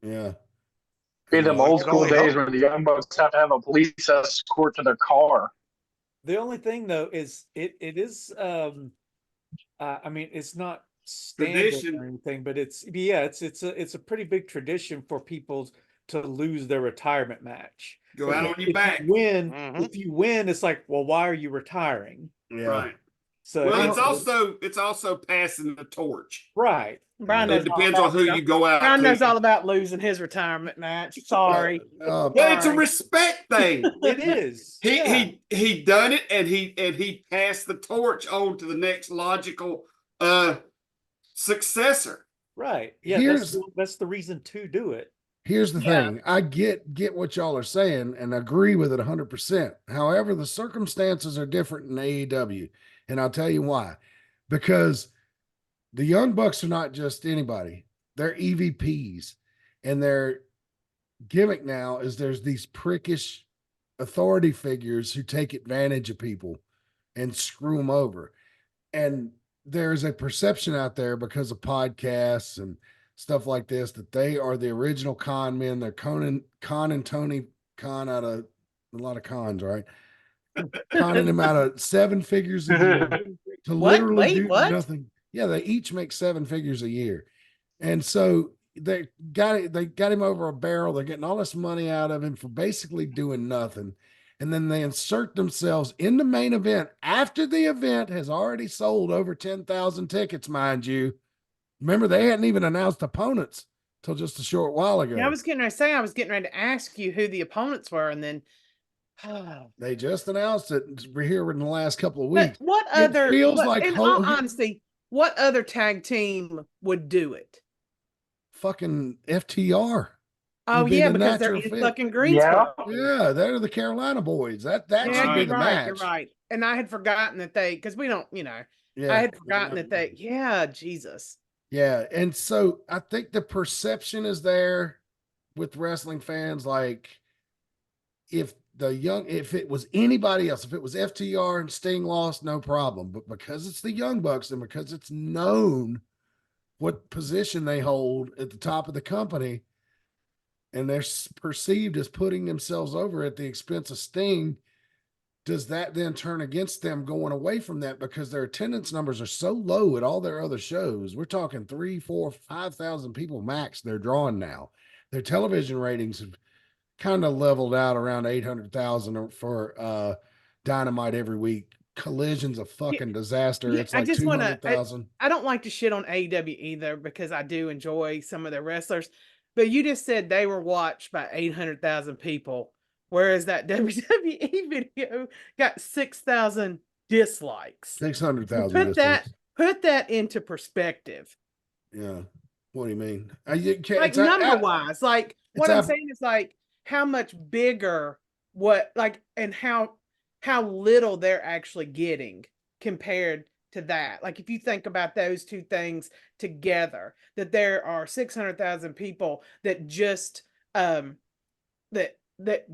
S1: Yeah.
S8: Be them
S6: Well,
S8: old
S6: you can
S8: school
S6: only
S8: days
S6: hope.
S8: where the Young Bucks have to have a police escort to their car.
S3: The only thing though is it is I mean it's not standard
S4: Tradition.
S3: or anything, but it's a pretty big tradition for people to lose their retirement match.
S4: Go out on your
S3: If
S4: back.
S3: you win,
S6: Mhm.
S3: if you win, it's like, well, why are you retiring?
S1: Yeah.
S4: Right.
S3: So
S4: Well,
S3: it's
S4: it's also passing the torch.
S3: right.
S5: Brian
S4: So
S5: knows
S4: it
S5: all
S4: depends
S5: about
S4: on who
S5: it.
S4: you go out
S5: Brian knows
S4: to.
S5: all about losing his retirement match. Sorry.
S1: Uh,
S4: Well, it's a
S5: Sorry.
S4: respect thing.
S3: It is.
S4: He
S3: yeah.
S4: he done it, and he passed the torch on to the next logical successor.
S3: Right. Yeah, that's the reason to do it.
S1: Here's the
S5: Yeah.
S1: thing. I get what y'all are saying and agree with it 100%. However, the circumstances are different in AEW, and I'll tell you why. Because the Young Bucks are not just anybody. They're EVPs, and their gimmick now is there's these prickish authority figures who take advantage of people and screw them over. And there's a perception out there because of podcasts and stuff like this that they are the original con men. They're Con and Tony Khan out of a lot of cons, right? Conning them out of 7 figures a year to
S5: What?
S1: literally
S5: Wait,
S1: do
S5: what?
S1: nothing. Yeah, they each make 7 figures a year. And so they got him over a barrel. They're getting all this money out of him for basically doing nothing. And then they insert themselves in the main event after the event has already sold over 10,000 tickets, mind you. Remember, they hadn't even announced opponents till just a short while ago.
S5: Yeah, I was getting ready to ask you who the opponents were, and then
S1: They just announced it. We're here in the last couple of
S5: but
S1: weeks.
S5: what
S1: It
S5: other
S1: feels
S5: what-
S1: like
S5: in all honesty, what other tag team would do it?
S1: fucking FTR.
S5: Oh
S1: would be
S5: yeah,
S1: the
S5: because they're
S1: natural
S5: in
S1: fit.
S5: fucking Greensboro.
S1: Yeah, they're the Carolina boys. That
S5: Yeah,
S1: should be
S5: you're
S1: the
S5: right.
S1: match.
S5: You're right. And I had forgotten that because we don't,
S1: Yeah,
S5: I had forgotten that yeah, Jesus.
S1: Yeah, and so I think the perception is there with wrestling fans. Like, if it was anybody else, if it was FTR and Sting lost, no problem. But because it's the Young Bucks and because it's known what position they hold at the top of the company, and they're perceived as putting themselves over at the expense of Sting, does that then turn against them going away from that because their attendance numbers are so low at all their other shows? We're talking 3, 4, 5,000 people max they're drawing now. Their television ratings have kind of leveled out around 800,000 for Dynamite every week. Collision's a fucking disaster.
S5: Yeah,
S1: It's
S5: I
S1: like
S5: just want to.
S1: 200,000.
S5: I don't like to shit on AEW either because I do enjoy some of their wrestlers. But you just said they were watched by 800,000 people, whereas that WWE video got 6,000 dislikes.
S1: 600,000
S5: Put that
S1: dislikes.
S5: into perspective.
S1: Yeah. What do you mean? You can't,
S5: Like number wise, like what
S1: it's
S5: I'm saying is like how much bigger and how little they're actually getting compared to that. Like if you think about those two things together, that there are 600,000 people that just that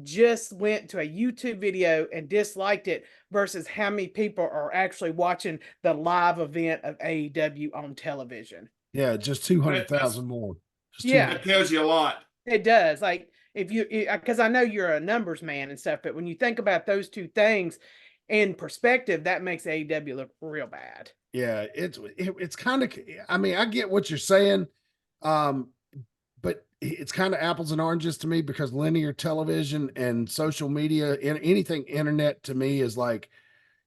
S5: just went to a YouTube video and disliked it versus how many people are actually watching the live event of AEW on television.
S1: Yeah, just 200,000 more. Just
S5: Yeah.
S4: That tells you a lot.
S5: It does. Like if you, because I know you're a numbers man and stuff, but when you think about those two things in perspective, that makes AEW look real bad.
S1: Yeah, it's kind of. I mean, I get what you're saying, but it's kind of apples and oranges to me because linear television and social media and anything internet to me is like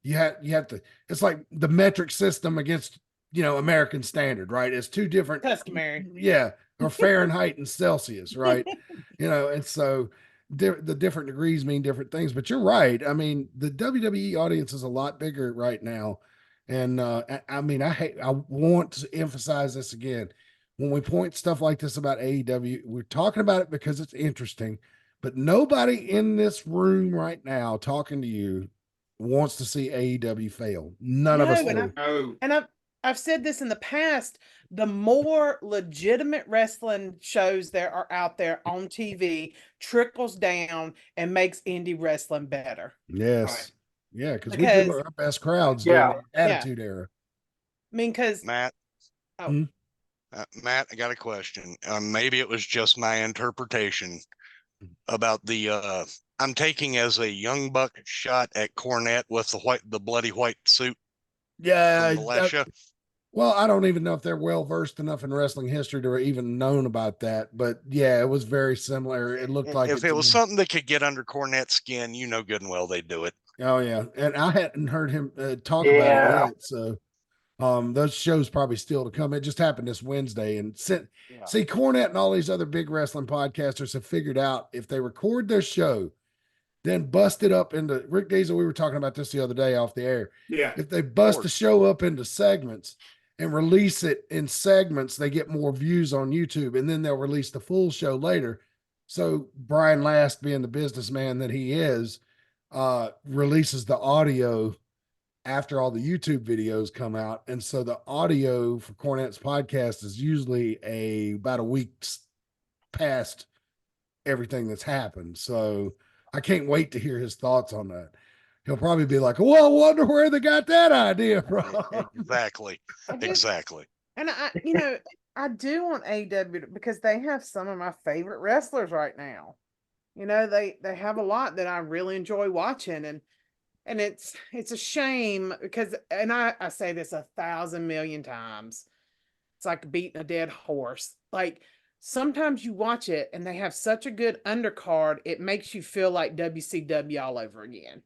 S1: you have to. It's like the metric system against American standard, right? It's two different
S5: Customary.
S1: Yeah, or Fahrenheit and Celsius, right? And so the different degrees mean different things. But you're right. I mean, the WWE audience is a lot bigger right now. And I mean, I want to emphasize this again. When we point stuff like this about AEW, we're talking about it because it's interesting, but nobody in this room right now talking to you wants to see AEW fail. None of us do.
S5: And I've said this in the past, the more legitimate wrestling shows there are out there on TV trickles down and makes indie wrestling better.
S1: Yes.
S4: Right.
S1: Yeah, because we did our best crowds during the Attitude Era.
S5: I mean, because
S6: Matt. Matt, I got a question. Maybe it was just my interpretation about the I'm taking as a young buck shot at Cornette with the bloody white suit.
S1: Yeah.
S6: Militia.
S1: Well, I don't even know if they're well versed enough in wrestling history to even known about that, but yeah, it was very similar. It looked like
S6: if it was something that could get under Cornette's skin, good and well they'd do it.
S1: Oh yeah, and I hadn't heard him talk about it yet, so those shows probably still to come. It just happened this Wednesday, and see, Cornette and all these other big wrestling podcasters have figured out if they record their show, then bust it up into Rick Diesel. We were talking about this the other day off the air.
S4: Yeah,
S1: if they bust the show up into segments and release it in segments, they get more views on YouTube, and then they'll release the full show later. So Brian Last, being the businessman that he is, releases the audio after all the YouTube videos come out. And so the audio for Cornette's podcast is usually about a week past everything that's happened. So I can't wait to hear his thoughts on that. He'll probably be like, well, I wonder where they got that idea from.
S6: Exactly.
S5: And I do want AEW because they have some of my favorite wrestlers right now. They have a lot that I really enjoy watching, and it's a shame because, and I say this 1,000 million times, it's like beating a dead horse. Like sometimes you watch it and they have such a good undercard, it makes you feel like WCW all over again.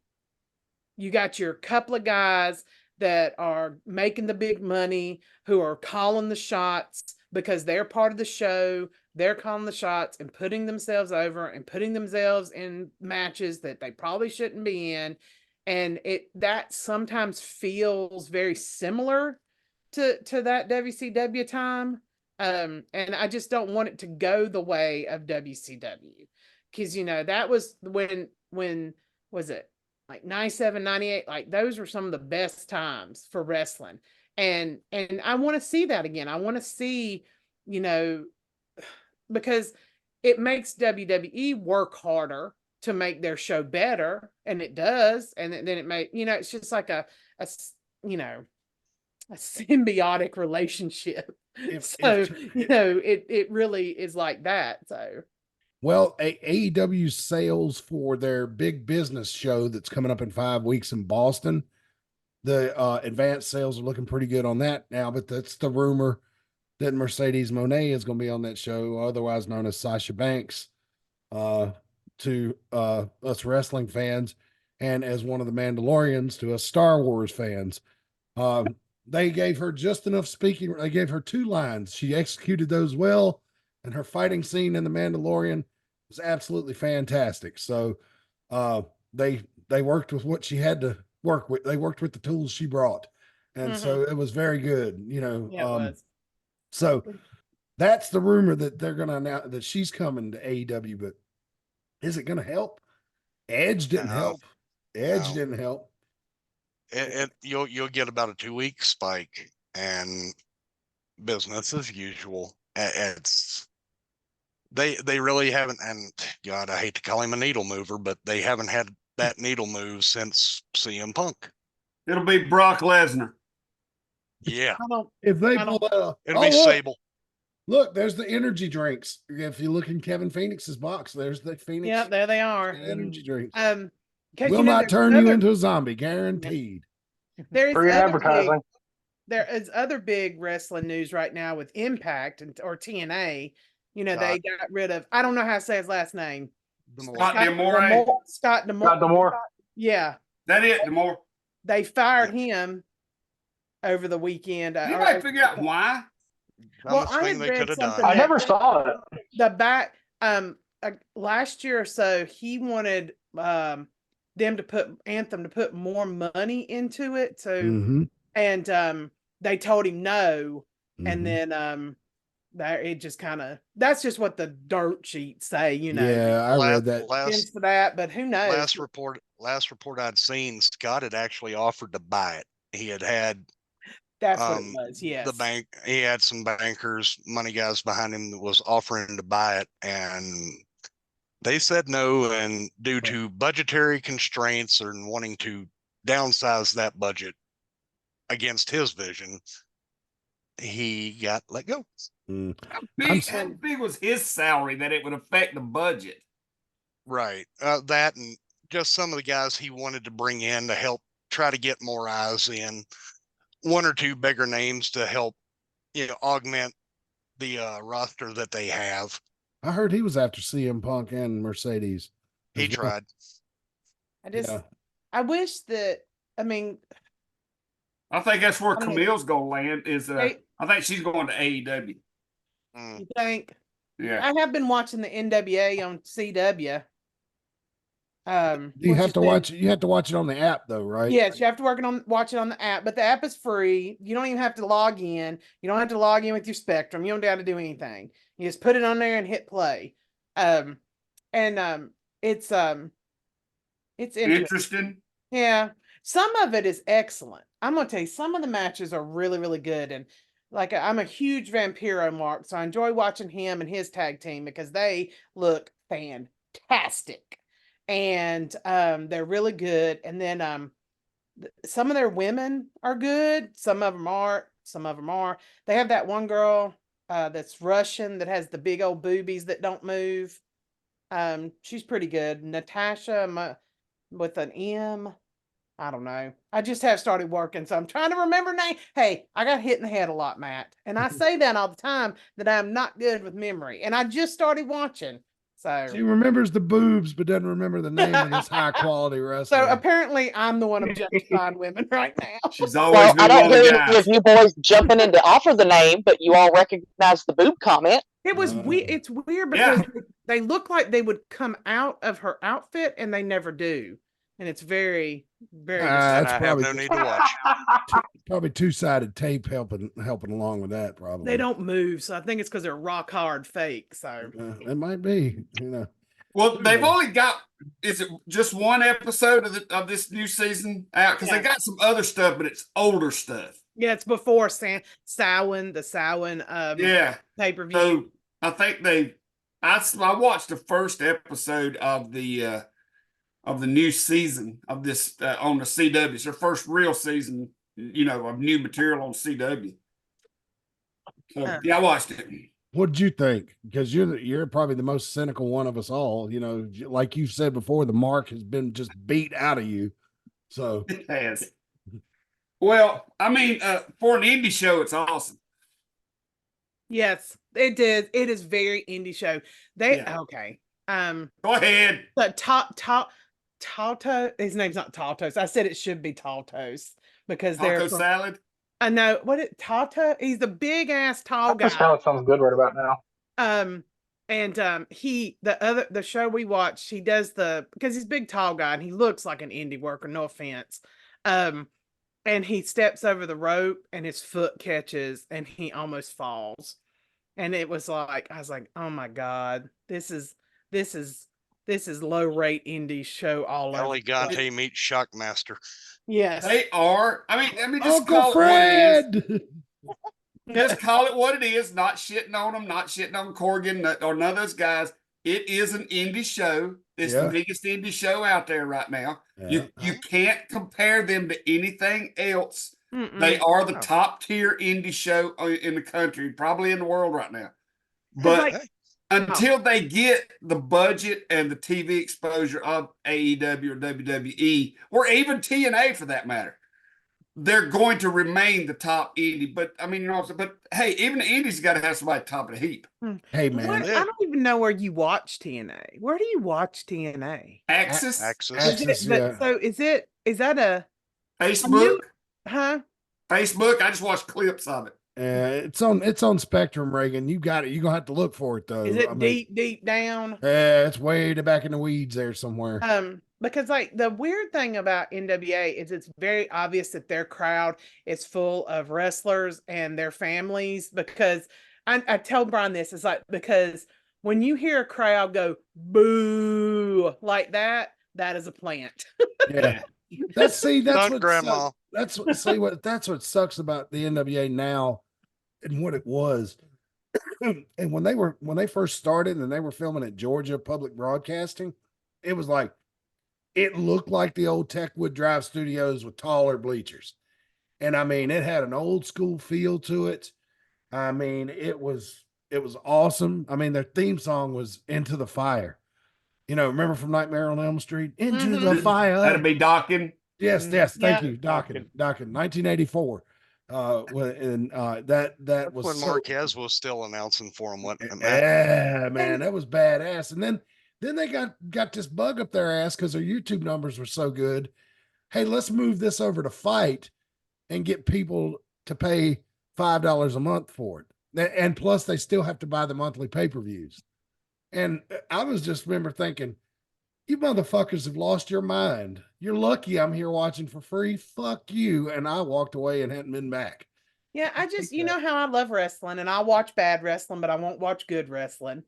S5: You got your couple of guys that are making the big money, who are calling the shots because they're part of the show. They're calling the shots and putting themselves over and putting themselves in matches that they probably shouldn't be in. And that sometimes feels very similar to that WCW time. And I just don't want it to go the way of WCW. Because, that was when was it? Like 97, 98, like those were some of the best times for wrestling. And I want to see that again. I want to see, because it makes WWE work harder to make their show better, and it does. And then it may, it's just like a symbiotic relationship. It really is like that. So
S1: well, AEW sales for their big business show that's coming up in 5 weeks in Boston, the advanced sales are looking pretty good on that now, but that's the rumor that Mercedes Moné is going to be on that show, otherwise known as Sasha Banks, to us wrestling fans. and as one of the Mandalorians to us Star Wars fans. They gave her just enough speaking. They gave her 2 lines. She executed those well, and her fighting scene in the Mandalorian was absolutely fantastic. So they worked with what she had to work with. They worked with the tools she brought, and so it was very good.
S5: Yeah, it was.
S1: So that's the rumor that they're going to announce that she's coming to AEW. But is it going to help? Edge didn't
S6: No.
S1: help. Edge
S6: No.
S1: didn't help.
S6: You'll get about a 2-week spike and business as usual. It's they really haven't, and God, I hate to call him a needle mover, but they haven't had that needle move since CM Punk.
S4: It'll be Brock Lesnar.
S6: Yeah,
S1: If they
S5: I
S1: pull
S5: don't-
S1: that off,
S6: it'll be
S1: look,
S6: Sable.
S1: look, there's the energy drinks. If you look in Kevin Phoenix's box, there's the Phoenix
S5: Yeah, there they are.
S1: energy drinks.
S5: 'Cause
S1: Will
S5: you know,
S1: not
S5: there's
S1: turn you
S5: other-
S1: into a zombie, guaranteed.
S5: There is
S8: Free
S5: other
S8: advertising.
S5: there is other big wrestling news right now with Impact or TNA. You know, they got rid of, I don't know how to say his last name.
S4: Scott D'Amore.
S5: Scott D'Amore.
S8: Got the more.
S5: Yeah,
S4: That it, D'Amore.
S5: they fired him over the weekend.
S4: Anybody figure out why?
S5: Well,
S6: Dumbest
S5: I
S6: thing
S5: had
S6: they
S5: read
S6: could have
S5: something
S6: done.
S8: I never saw it.
S5: the back last year or so he wanted them to put Anthem to put more money into it. So
S1: Mhm.
S5: and they told him no, and
S1: Mhm.
S5: then that it just kind of, that's just what the dirt sheets say, you know.
S1: Yeah, I read that.
S5: Into that, but who knows?
S6: Last report I'd seen, Scott had actually offered to buy it. He had
S5: That's what it was. Yes.
S6: the bank. He had some bankers, money guys behind him that was offering to buy it, and they said no. And due to budgetary constraints and wanting to downsize that budget against his vision, he got let go.
S4: How big was his salary that it would affect the budget?
S6: Right. That and just some of the guys he wanted to bring in to help try to get more eyes in. 1 or 2 bigger names to help, augment the roster that they have.
S1: I heard he was after CM Punk and Mercedes.
S6: He tried.
S5: I wish that, I mean,
S4: I think that's where
S5: I mean,
S4: Camille's gonna land.
S5: Hey.
S4: I think she's going to AEW.
S5: you think?
S4: Yeah.
S5: I have been watching the NWA on CW.
S1: You have to watch. You have to watch it on the app, though, right?
S5: Yes, you have to watch it on the app, but the app is free. You don't even have to log in. You don't have to log in with your Spectrum. You don't have to do anything. You just put it on there and hit play. It's
S4: Interesting.
S5: Yeah, some of it is excellent. I'm gonna tell you, some of the matches are really, really good. And like, I'm a huge Vampiro mark, so I enjoy watching him and his tag team because they look fantastic. And they're really good. And then some of their women are good. Some of them aren't. Some of them are. They have that one girl that's Russian that has the big old boobies that don't move. She's pretty good. Natasha with an M. I don't know. I just have started working, so I'm trying to remember name. Hey, I got hit in the head a lot, Matt. And I say that all the time that I'm not good with memory. And I just started watching. So
S1: She remembers the boobs, but doesn't remember the name of this high quality wrestler.
S5: So apparently I'm the one objectifying women right now.
S4: She's always been
S7: I don't
S4: one of
S7: hear
S4: the
S7: any
S4: guys.
S7: of you boys jumping in to offer the name, but you all recognize the boob comment.
S5: It was weird. It's weird because they look like they would come out of her outfit and they never do. And it's very, very
S1: That's
S6: I have
S1: probably
S6: no need to watch.
S1: probably 2-sided tape helping along with that. Probably
S5: they don't move, so I think it's because they're rock hard fake. So
S1: it might be,
S4: Well, they've only got, is it just one episode of this new season out? Because they got some other stuff, but it's older stuff.
S5: yeah, it's before Samhain, the Samhain pay-per-view.
S4: So I think I watched the first episode of the new season of this on the CW. It's their first real season, of new material on CW. So yeah, I watched it.
S1: What did you think? Because you're probably the most cynical one of us all. Like you've said before, the mark has been just beat out of you. So
S4: it has. Well, I mean, for an indie show, it's awesome.
S5: Yes, it did. It is very indie show.
S4: Okay.
S5: Go
S4: ahead.
S5: The top Talto. His name's not Taltos. I said it should be Taltos because they're
S4: Taco
S5: from,
S4: salad.
S5: I know what it Talto. He's the big ass tall
S8: Taco
S5: guy.
S8: salad sounds good right about now.
S5: He the show we watched, he does because he's a big tall guy and he looks like an indie worker, no offense. And he steps over the rope and his foot catches and he almost falls. And it was like, I was like, oh my God, this is low rate indie show all over.
S6: Elegante meets Shockmaster.
S5: Yes.
S4: They are. I mean, just
S1: Uncle
S4: call it what it is.
S1: Fred.
S4: Just call it what it is. Not shitting on them. Not shitting on Corgan or none of those guys. It is an indie show. It's
S1: Yeah.
S4: the biggest indie show out there right now.
S1: Yeah.
S4: You can't compare them to anything else.
S5: Mm-mm.
S4: They are the
S6: No.
S4: top tier indie show in the country, probably in the world right now. But
S5: like-
S4: until they get the budget and the TV exposure of AEW or WWE, or even TNA for that matter, they're going to remain the top indie. But I mean, but hey, even the indies got to have somebody top of the heap.
S1: Hey
S5: What?
S1: man,
S5: I don't even know where you watch TNA. Where do you watch TNA?
S4: Axis,
S6: Axis.
S1: Axis, yeah.
S5: So is that a
S4: Facebook,
S5: huh?
S4: Facebook. I just watched clips of it.
S1: it's on Spectrum, Reagan. You got it. You're gonna have to look for it though.
S5: Is it
S1: I mean,
S5: deep down?
S1: Yeah, it's way back in the weeds there somewhere.
S5: Because like the weird thing about NWA is it's very obvious that their crowd is full of wrestlers and their families. Because I tell Brian this, it's like, because when you hear a crowd go boo like that, that is a plant.
S1: Yeah. That's
S6: Not
S1: what
S6: grandma.
S1: that's what sucks about the NWA now and what it was. And when they first started and they were filming at Georgia Public Broadcasting, it was like it looked like the old Techwood Drive studios with taller bleachers. And I mean, it had an old school feel to it. I mean, it was awesome. I mean, their theme song was Into the Fire. You know, remember from Nightmare on Elm Street? Into
S5: Mhm.
S1: the fire.
S4: That'd be Docking.
S1: Yes, thank
S5: Yeah.
S1: you, Dockin, 1984. That
S6: That's
S1: was
S6: when
S1: so-
S6: Marquez was still announcing for him, wasn't it, Matt?
S1: Yeah, man, that was badass. And then they got this bug up their ass because their YouTube numbers were so good. Hey, let's move this over to Fight and get people to pay $5 a month for it. And plus, they still have to buy the monthly pay-per-views. And I was just remember thinking, you motherfuckers have lost your mind. You're lucky I'm here watching for free. Fuck you. And I walked away and hadn't been back.
S5: Yeah, I just, you know how I love wrestling and I watch bad wrestling, but I won't watch good wrestling.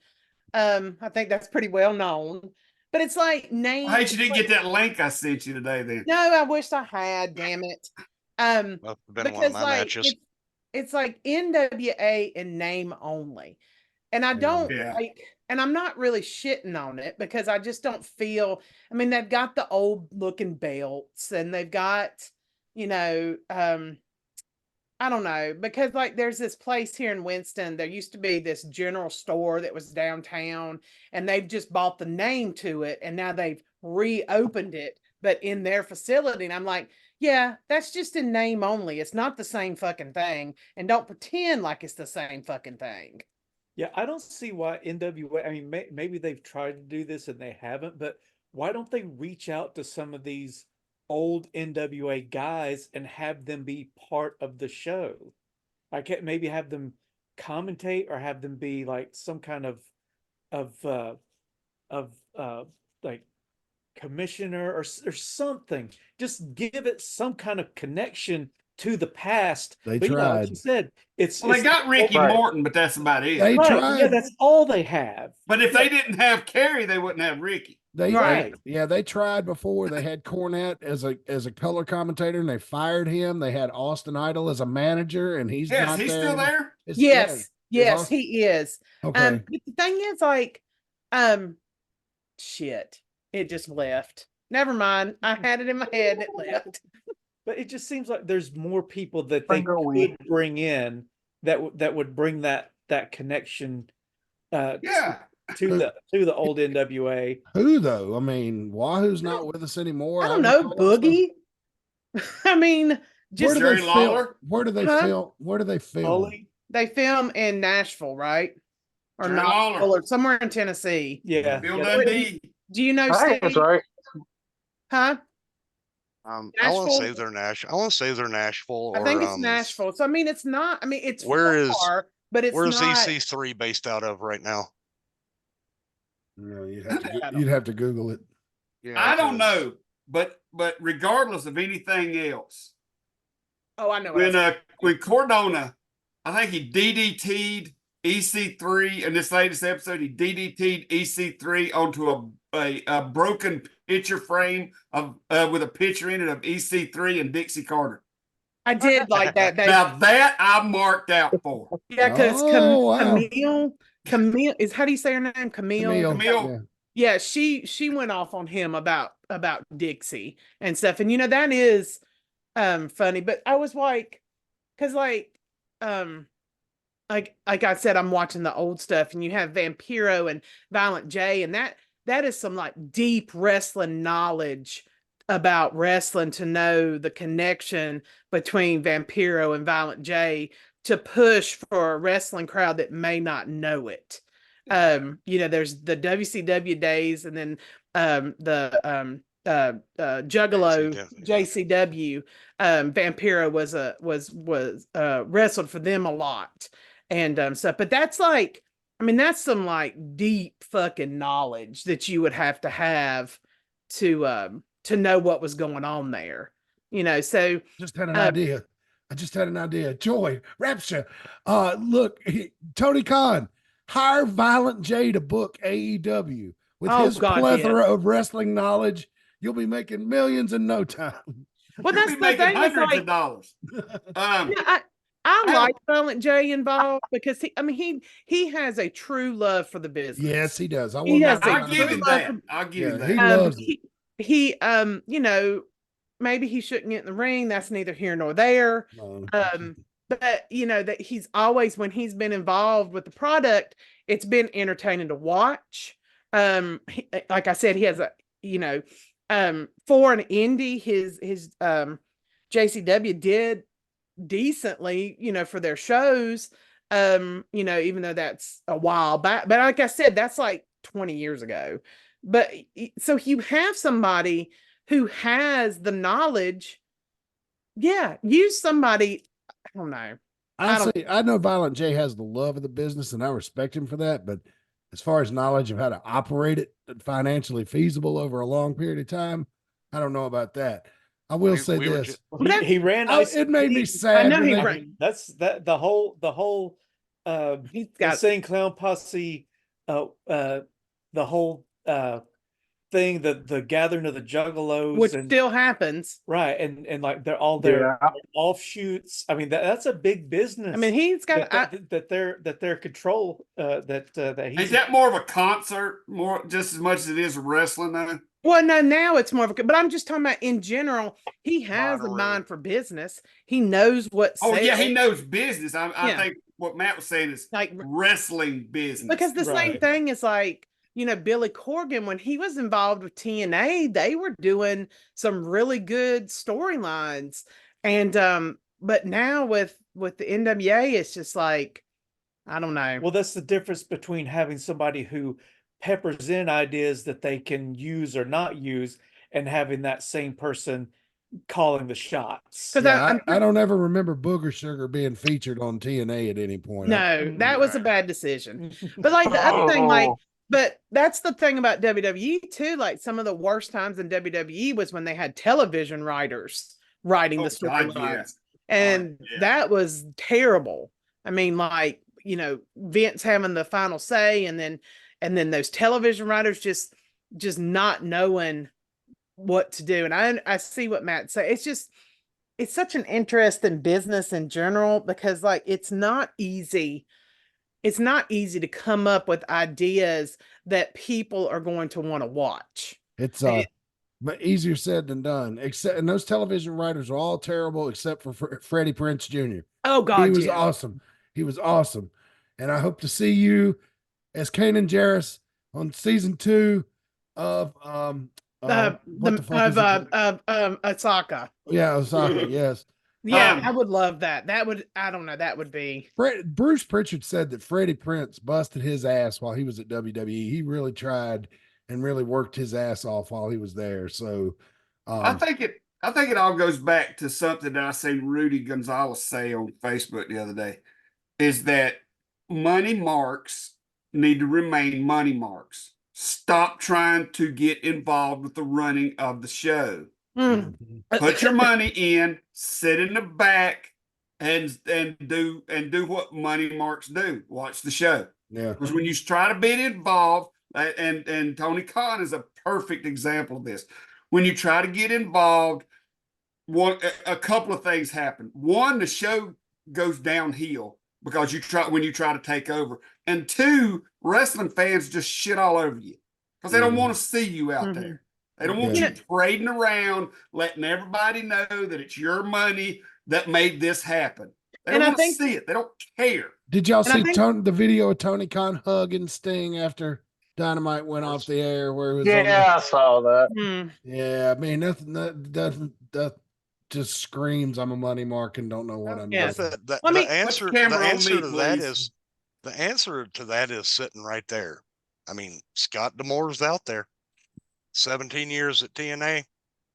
S5: I think that's pretty well known. But it's like name.
S4: I hate you didn't get that link I sent you today. Then
S5: No, I wish I had. Damn it.
S6: Must have been one of my matches.
S5: It's like NWA in name only, and I don't
S4: Yeah.
S5: like. And I'm not really shitting on it because I just don't feel. I mean, they've got the old looking belts, and they've got, you know, I don't know, because like there's this place here in Winston. There used to be this general store that was downtown, and they've just bought the name to it, and now they've reopened it, but in their facility. And I'm like, yeah, that's just in name only. It's not the same fucking thing, and don't pretend like it's the same fucking thing.
S3: Yeah, I don't see why NWA. I mean, maybe they've tried to do this and they haven't, but why don't they reach out to some of these old NWA guys and have them be part of the show? I can't maybe have them commentate or have them be like some kind of like commissioner or something. Just give it some kind of connection to the past.
S1: They
S3: But, you know, like
S1: tried.
S3: you said, it's
S4: well, they
S3: it's-
S4: got Ricky
S8: Right.
S4: Morton, but that's about it.
S1: They
S3: right,
S1: tried.
S3: yeah, that's all they have.
S4: But if they didn't have Kerry, they wouldn't have Ricky.
S5: Right.
S1: They tried before. They had Cornette as a color commentator, and they fired him. They had Austin Idol as a manager, and he's
S4: Yes,
S1: not
S4: he's
S1: there
S4: still
S1: anymore.
S4: there.
S5: Yes, yes,
S1: Austin-
S5: he is.
S1: Okay.
S5: But the thing is, like, shit, it just left. Never mind. I had it in my head and it left.
S3: But it just seems like there's more people that they
S8: Finger weed.
S3: could bring in that would bring that connection
S4: Yeah.
S3: to the old NWA.
S1: Who though? I mean, Wahoo's not with us anymore.
S5: I don't know, Boogie. I mean,
S1: Where
S5: just
S1: do
S4: Jerry
S1: they film?
S4: Lawler?
S1: Where do they
S5: Huh?
S1: film? Where do they film?
S3: Ollie?
S5: they film in Nashville, right? Or
S4: Jerry
S5: not,
S4: Lawler.
S5: or somewhere in Tennessee.
S3: Yeah.
S4: Bill
S3: yeah.
S4: Dundee.
S5: Do you know
S8: I think
S5: Steve?
S8: that's right.
S5: Huh?
S6: I want to
S5: Nashville?
S6: say they're Nashville. I want to say they're Nashville.
S5: I think it's Nashville. So I mean, it's not. I mean, it's
S6: Where is
S5: far, but it's
S6: where's
S5: not.
S6: EC3 based out of right now?
S1: No,
S5: I don't
S1: you'd have to Google it.
S6: Yeah,
S4: I don't
S6: 'cause
S4: know, but regardless of anything else,
S5: Oh, I know. What
S4: when Cordona, I think he DDT'd EC3 in this latest episode. He DDT'd EC3 onto a broken picture frame of with a picture in it of EC3 and Dixie Carter.
S5: I did like that.
S4: Now that I marked out for.
S5: Yeah, because
S1: Oh, wow.
S5: Camille is, how do you say her name? Camille.
S4: Camille.
S5: Yeah, she went off on him about Dixie and stuff, and that is funny. But I was like, because like I said, I'm watching the old stuff, and you have Vampiro and Violent J, and that is some like deep wrestling knowledge about wrestling to know the connection between Vampiro and Violent J to push for a wrestling crowd that may not know it. There's the WCW days, and then the Juggalo JCW. Vampiro was wrestled for them a lot and stuff. But that's like, I mean, that's some like deep fucking knowledge that you would have to know what was going on there. So
S1: Just had an idea. I just had an idea. Joy, rapture. Look, Tony Khan, hire Violent J to book AEW. With his plethora of wrestling knowledge, you'll be making millions in no time.
S5: Well, that's the thing.
S4: Hundreds of dollars.
S5: I like Violent J involved because he has a true love for the business.
S1: Yes, he does.
S4: I'll give him that. I'll give him that.
S1: He loves it.
S5: He maybe he shouldn't get in the ring. That's neither here nor there.
S1: No.
S5: But that he's always, when he's been involved with the product, it's been entertaining to watch. Like I said, he has a for an indie, his JCW did decently, for their shows. Even though that's a while back, but like I said, that's like 20 years ago. But so you have somebody who has the knowledge. Yeah, use somebody. I don't know.
S1: Honestly, I know Violent J has the love of the business, and I respect him for that. But as far as knowledge of how to operate it financially feasible over a long period of time, I don't know about that. I will say this:
S3: he ran.
S1: It made me sad.
S5: I know he ran.
S3: That's the whole.
S5: He's got
S3: Insane Clown Posse. The whole thing, the gathering of the Juggalos,
S5: which still happens,
S3: right? And like they're all their offshoots. I mean, that's a big business.
S5: I mean, he's got
S3: that their control. That he's,
S4: is that more of a concert, more just as much as it is wrestling though?
S5: Well, no, now it's more of a, but I'm just talking about in general. He has a mind for business. He knows what.
S4: Oh yeah, he knows business. I think what Matt was saying is like wrestling business.
S5: Because the same thing is like, Billy Corgan, when he was involved with TNA, they were doing some really good storylines. And but now with the NWA, it's just like, I don't know.
S3: Well, that's the difference between having somebody who peppers in ideas that they can use or not use, and having that same person calling the shots.
S1: Because I don't ever remember Booger Sugar being featured on TNA at any point.
S5: No, that was a bad decision. But like the other thing, like, but that's the thing about WWE too. Like some of the worst times in WWE was when they had television writers writing the storylines, and that was terrible. I mean, like, Vince having the final say, and then those television writers just not knowing what to do. And I see what Matt said. It's such an interesting business in general, because like it's not easy to come up with ideas that people are going to want to watch.
S1: It's but easier said than done. And those television writers are all terrible except for Freddie Prinze Jr.
S5: Oh God,
S1: he was awesome. He was awesome, and I hope to see you as Kanan Jarrus on season 2 of
S5: Osaka.
S1: Yeah, Osaka. Yes.
S5: Yeah, I would love that. That would be.
S1: Bruce Pritchard said that Freddie Prinze busted his ass while he was at WWE. He really tried and really worked his ass off while he was there. So
S4: I think it all goes back to something that I seen Rudy Gonzalez say on Facebook the other day, is that money marks need to remain money marks. Stop trying to get involved with the running of the show.
S5: Mm.
S4: Put your money in, sit in the back, and do what money marks do. Watch the show.
S1: Yeah.
S4: Because when you try to be involved, and Tony Khan is a perfect example of this. When you try to get involved, a couple of things happen. One, the show goes downhill because when you try to take over, and two, wrestling fans just shit all over you because they don't want to see you out there. They don't want you trading around, letting everybody know that it's your money that made this happen. They don't want to see it. They don't care.
S1: Did y'all see the video of Tony Khan hugging Sting after Dynamite went off the air? Where it was
S8: I saw that.
S1: Yeah, I mean that just screams I'm a money mark and don't know what I'm doing.
S6: The answer to that is sitting right there. I mean, Scott D'Amore's out there. 17 years at TNA.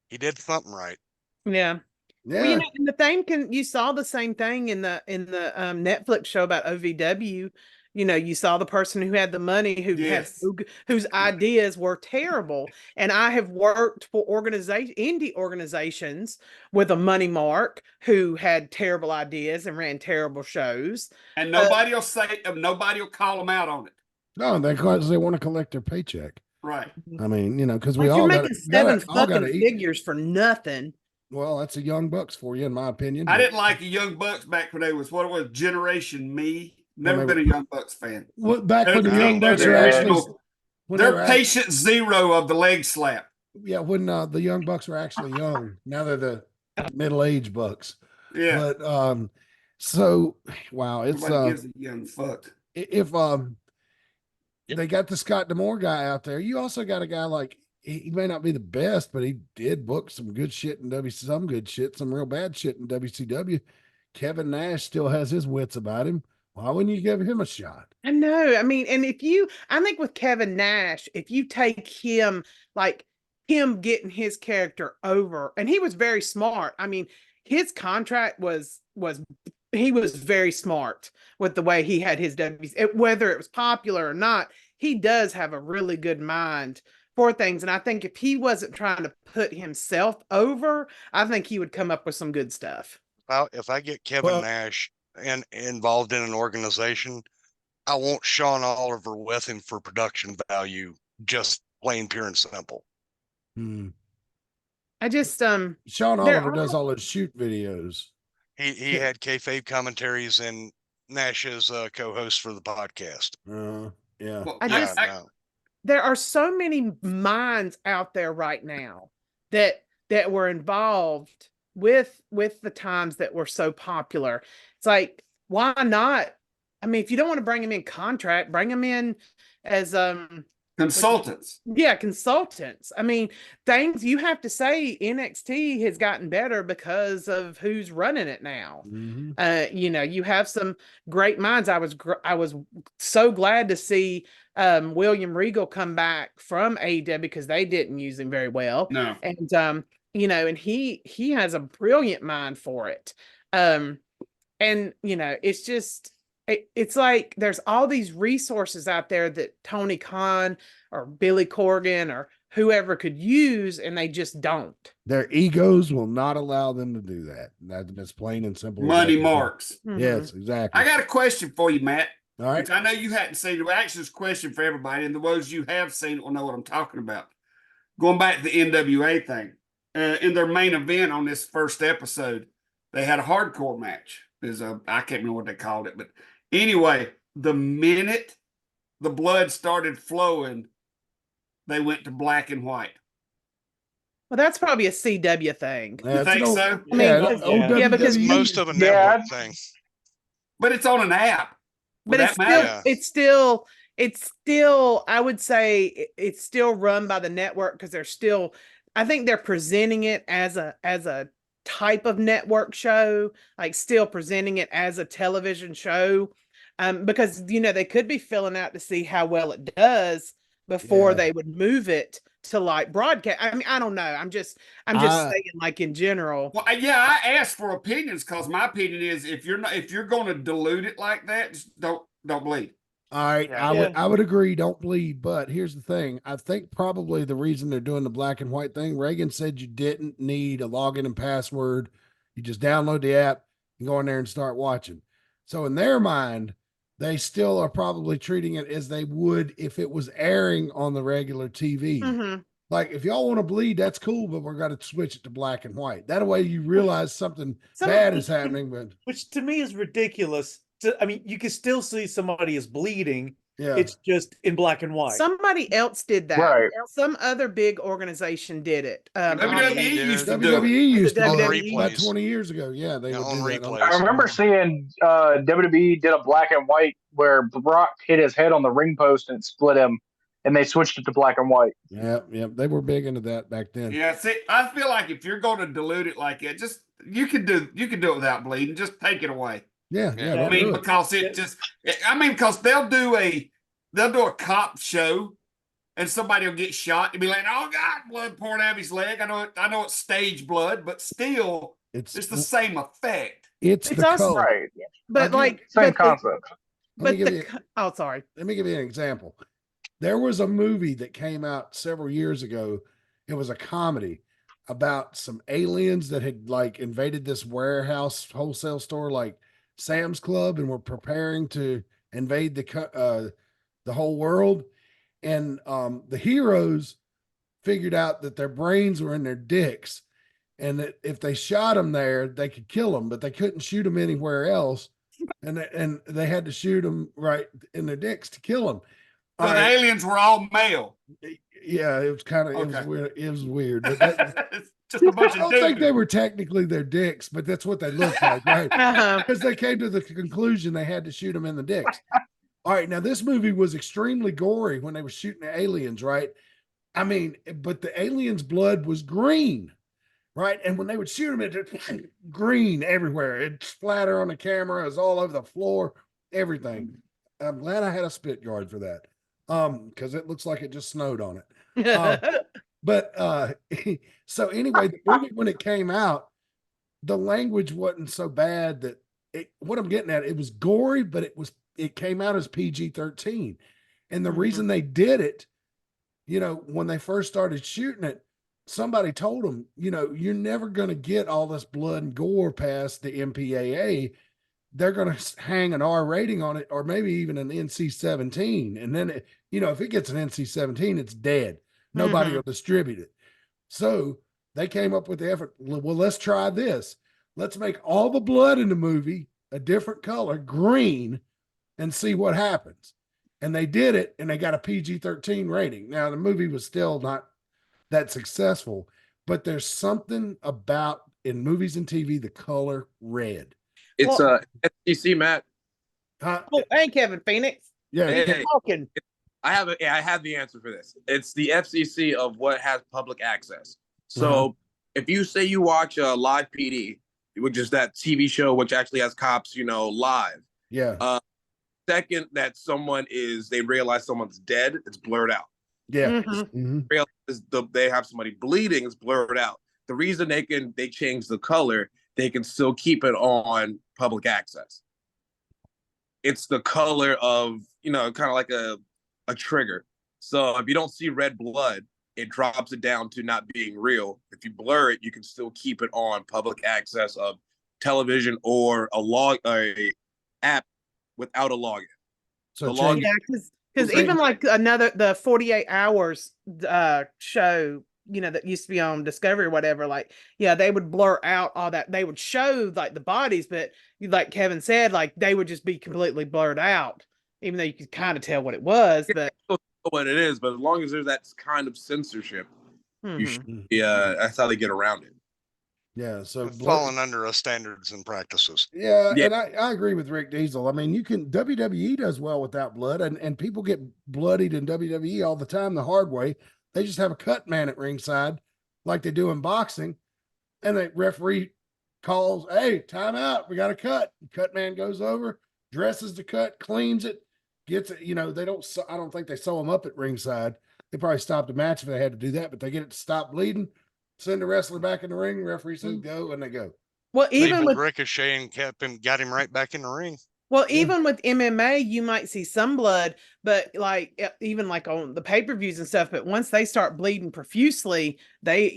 S6: He did something right.
S5: Yeah. Yeah. Well, and the thing you saw the same thing in the Netflix show about OVW. You saw the person who had the money, whose ideas were terrible. And I have worked for indie organizations with a money mark who had terrible ideas and ran terrible shows.
S4: And nobody will call them out on it.
S1: No, because they want to collect their paycheck.
S4: Right.
S1: I mean, because we
S5: you're
S1: all
S5: making seven fucking figures for nothing.
S1: Well, that's a Young Bucks for you, in my opinion.
S4: I didn't like the Young Bucks back when they was Generation Me. Never been a Young Bucks fan.
S1: Back when the Young Bucks were actually,
S4: they're patient zero of the leg slap.
S1: Yeah, when the Young Bucks were actually young. Now they're the middle-aged Bucks.
S4: Yeah.
S1: But so wow, it's
S4: gives a young fuck.
S1: If they got the Scott D'Amore guy out there, you also got a guy like, he may not be the best, but he did book some good shit in some good shit, some real bad shit in WCW. Kevin Nash still has his wits about him. Why wouldn't you give him a shot?
S5: I know. I mean, and I think with Kevin Nash, if you take him, like him getting his character over, and he was very smart. I mean, his contract he was very smart with the way he had his whether it was popular or not, he does have a really good mind for things. And I think if he wasn't trying to put himself over, I think he would come up with some good stuff.
S6: Well, if I get Kevin Nash involved in an organization, I want Sean Oliver with him for production value, just plain, pure, and simple.
S5: I just
S1: Sean Oliver does all his shoot videos.
S6: He had kayfabe commentaries and Nash is co-host for the podcast.
S1: Yeah.
S5: Well, there are so many minds out there right now that were involved with the times that were so popular. It's like, why not? I mean, if you don't want to bring them in contract, bring them in as
S4: consultants.
S5: Yeah, consultants. I mean, things you have to say NXT has gotten better because of who's running it now. You have some great minds. I was so glad to see William Regal come back from AEW because they didn't use him very well.
S4: No.
S5: And and he has a brilliant mind for it. It's just it's like there's all these resources out there that Tony Khan or Billy Corgan or whoever could use, and they just don't.
S1: Their egos will not allow them to do that. That's plain and simple.
S4: Money marks.
S1: Yes, exactly.
S4: I got a question for you, Matt.
S1: All right.
S4: Which I know you hadn't seen. Actually, this question for everybody, and the ones you have seen will know what I'm talking about. Going back to the NWA thing, in their main event on this first episode, they had a hardcore match. I can't remember what they called it, but anyway, the minute the blood started flowing, they went to black and white.
S5: Well, that's probably a CW thing.
S4: You think so?
S5: I mean, because
S6: most of a network thing.
S4: But it's on an app.
S5: But it's still, I would say it's still run by the network because I think they're presenting it as a type of network show, like still presenting it as a television show. Because they could be filling out to see how well it does before they would move it to like broadcast. I mean, I don't know. I'm just
S1: I-
S5: saying, like in general.
S4: Well, yeah, I asked for opinions because my opinion is if you're going to dilute it like that, just don't bleed.
S1: All right,
S7: Yeah.
S1: I would agree. Don't bleed, but here's the thing. I think probably the reason they're doing the black and white thing. Reagan said you didn't need a login and password. You just download the app and go in there and start watching. So in their mind, they still are probably treating it as they would if it was airing on the regular TV.
S5: Mm-hmm.
S1: Like if y'all want to bleed, that's cool, but we're going to switch it to black and white. That way you realize something bad is happening. But
S3: which to me is ridiculous. I mean, you can still see somebody is bleeding.
S1: yeah,
S3: It's just in black and white.
S5: Somebody else did that.
S8: Right.
S5: Some other big organization did it.
S4: WWE
S6: did.
S4: used to do it.
S1: WWE used to do
S5: WWE.
S1: it about
S6: Replays.
S1: 20 years ago. Yeah, they
S6: Yeah,
S1: would
S6: on
S1: do that.
S6: replays.
S8: I remember seeing WWE did a black and white where Brock hit his head on the ring post and it split him, and they switched it to black and white.
S1: Yeah, they were big into that back then.
S4: Yeah, see, I feel like if you're going to dilute it like that, just you can do it without bleeding. Just take it away.
S1: Yeah,
S6: Yeah.
S1: don't
S4: I mean,
S1: do it.
S4: because because they'll do a cop show, and somebody will get shot and be like, "Oh God, blood pouring out of his leg." I know it's stage blood, but still, it's the same effect.
S1: It's
S5: It's
S1: the
S5: also-
S1: color.
S8: Right.
S5: But like,
S8: Same
S5: but
S8: concept.
S1: Let me
S5: but
S1: give you-
S5: oh, sorry.
S1: Let me give you an example. There was a movie that came out several years ago. It was a comedy about some aliens that had like invaded this warehouse wholesale store like Sam's Club and were preparing to invade the whole world. And the heroes figured out that their brains were in their dicks and that if they shot them there, they could kill them, but they couldn't shoot them anywhere else. And they had to shoot them right in their dicks to kill them.
S4: So the aliens were all male.
S1: Yeah, it was kind of it was
S4: Okay.
S1: weird. It was weird. But that,
S4: It's just a bunch
S1: I
S4: of
S1: don't
S4: dudes.
S1: think they were technically their dicks, but that's what they looked like, right?
S5: Uh-huh.
S1: Because they came to the conclusion they had to shoot them in the dicks. All right, now this movie was extremely gory when they were shooting the aliens, right? I mean, but the aliens' blood was green, right? And when they would shoot them, it green everywhere. It'd splatter on the camera, it was all over the floor, everything. I'm glad I had a spit guard for that. Because it looks like it just snowed on it. But so anyway, the movie when it came out, the language wasn't so bad that what I'm getting at, it was gory, but it came out as PG-13. And the reason they did it, when they first started shooting it, somebody told them, you're never going to get all this blood and gore past the MPAA. They're going to hang an R rating on it, or maybe even an NC-17. And then, if it gets an NC-17, it's dead. Nobody will distribute it. So they came up with the effort. Well, let's try this. Let's make all the blood in the movie a different color, green, and see what happens. And they did it, and they got a PG-13 rating. Now, the movie was still not that successful, but there's something about in movies and TV, the color red.
S9: It's FCC, Matt.
S1: Huh?
S5: Oh, hey, Kevin Phoenix.
S1: Yeah.
S9: Hey,
S5: Talking.
S9: I have the answer for this. It's the FCC of what has public access. So if you say you watch a live PD, which is that TV show which actually has cops, live.
S1: Yeah.
S9: Second that they realize someone's dead, it's blurred out.
S1: Yeah.
S5: Mhm.
S1: Mhm.
S9: They have somebody bleeding, it's blurred out. The reason they change the color, they can still keep it on public access. It's the color of, kind of like a trigger. So if you don't see red blood, it drops it down to not being real. If you blur it, you can still keep it on public access of television or a app without a login.
S1: So
S9: The login-
S5: Yeah, because even like the 48 hours show, that used to be on Discovery or whatever, like, yeah, they would blur out all that. They would show like the bodies, but like Kevin said, like they would just be completely blurred out, even though you could kind of tell what it was. But
S9: what it is, but as long as there's that kind of censorship, you should be, that's how they get around it.
S1: Yeah. So
S6: falling under standards and practices.
S1: Yeah,
S9: Yeah.
S1: and I agree with Rick Diesel. I mean, WWE does well without blood, and people get bloodied in WWE all the time the hard way. They just have a cut man at ringside, like they do in boxing, and the referee calls, "Hey, timeout! We got a cut." Cut man goes over, dresses the cut, cleans it, gets it. They don't. I don't think they sew them up at ringside. They probably stopped the match if they had to do that, but they get it to stop bleeding, send the wrestler back in the ring. Referee says go, and they go.
S5: Well,
S6: They
S5: even
S6: pulled
S5: with
S6: Ricochet and got him right back in the ring.
S5: Well, even with MMA, you might see some blood, but even like on the pay-per-views and stuff, but once they start bleeding profusely, they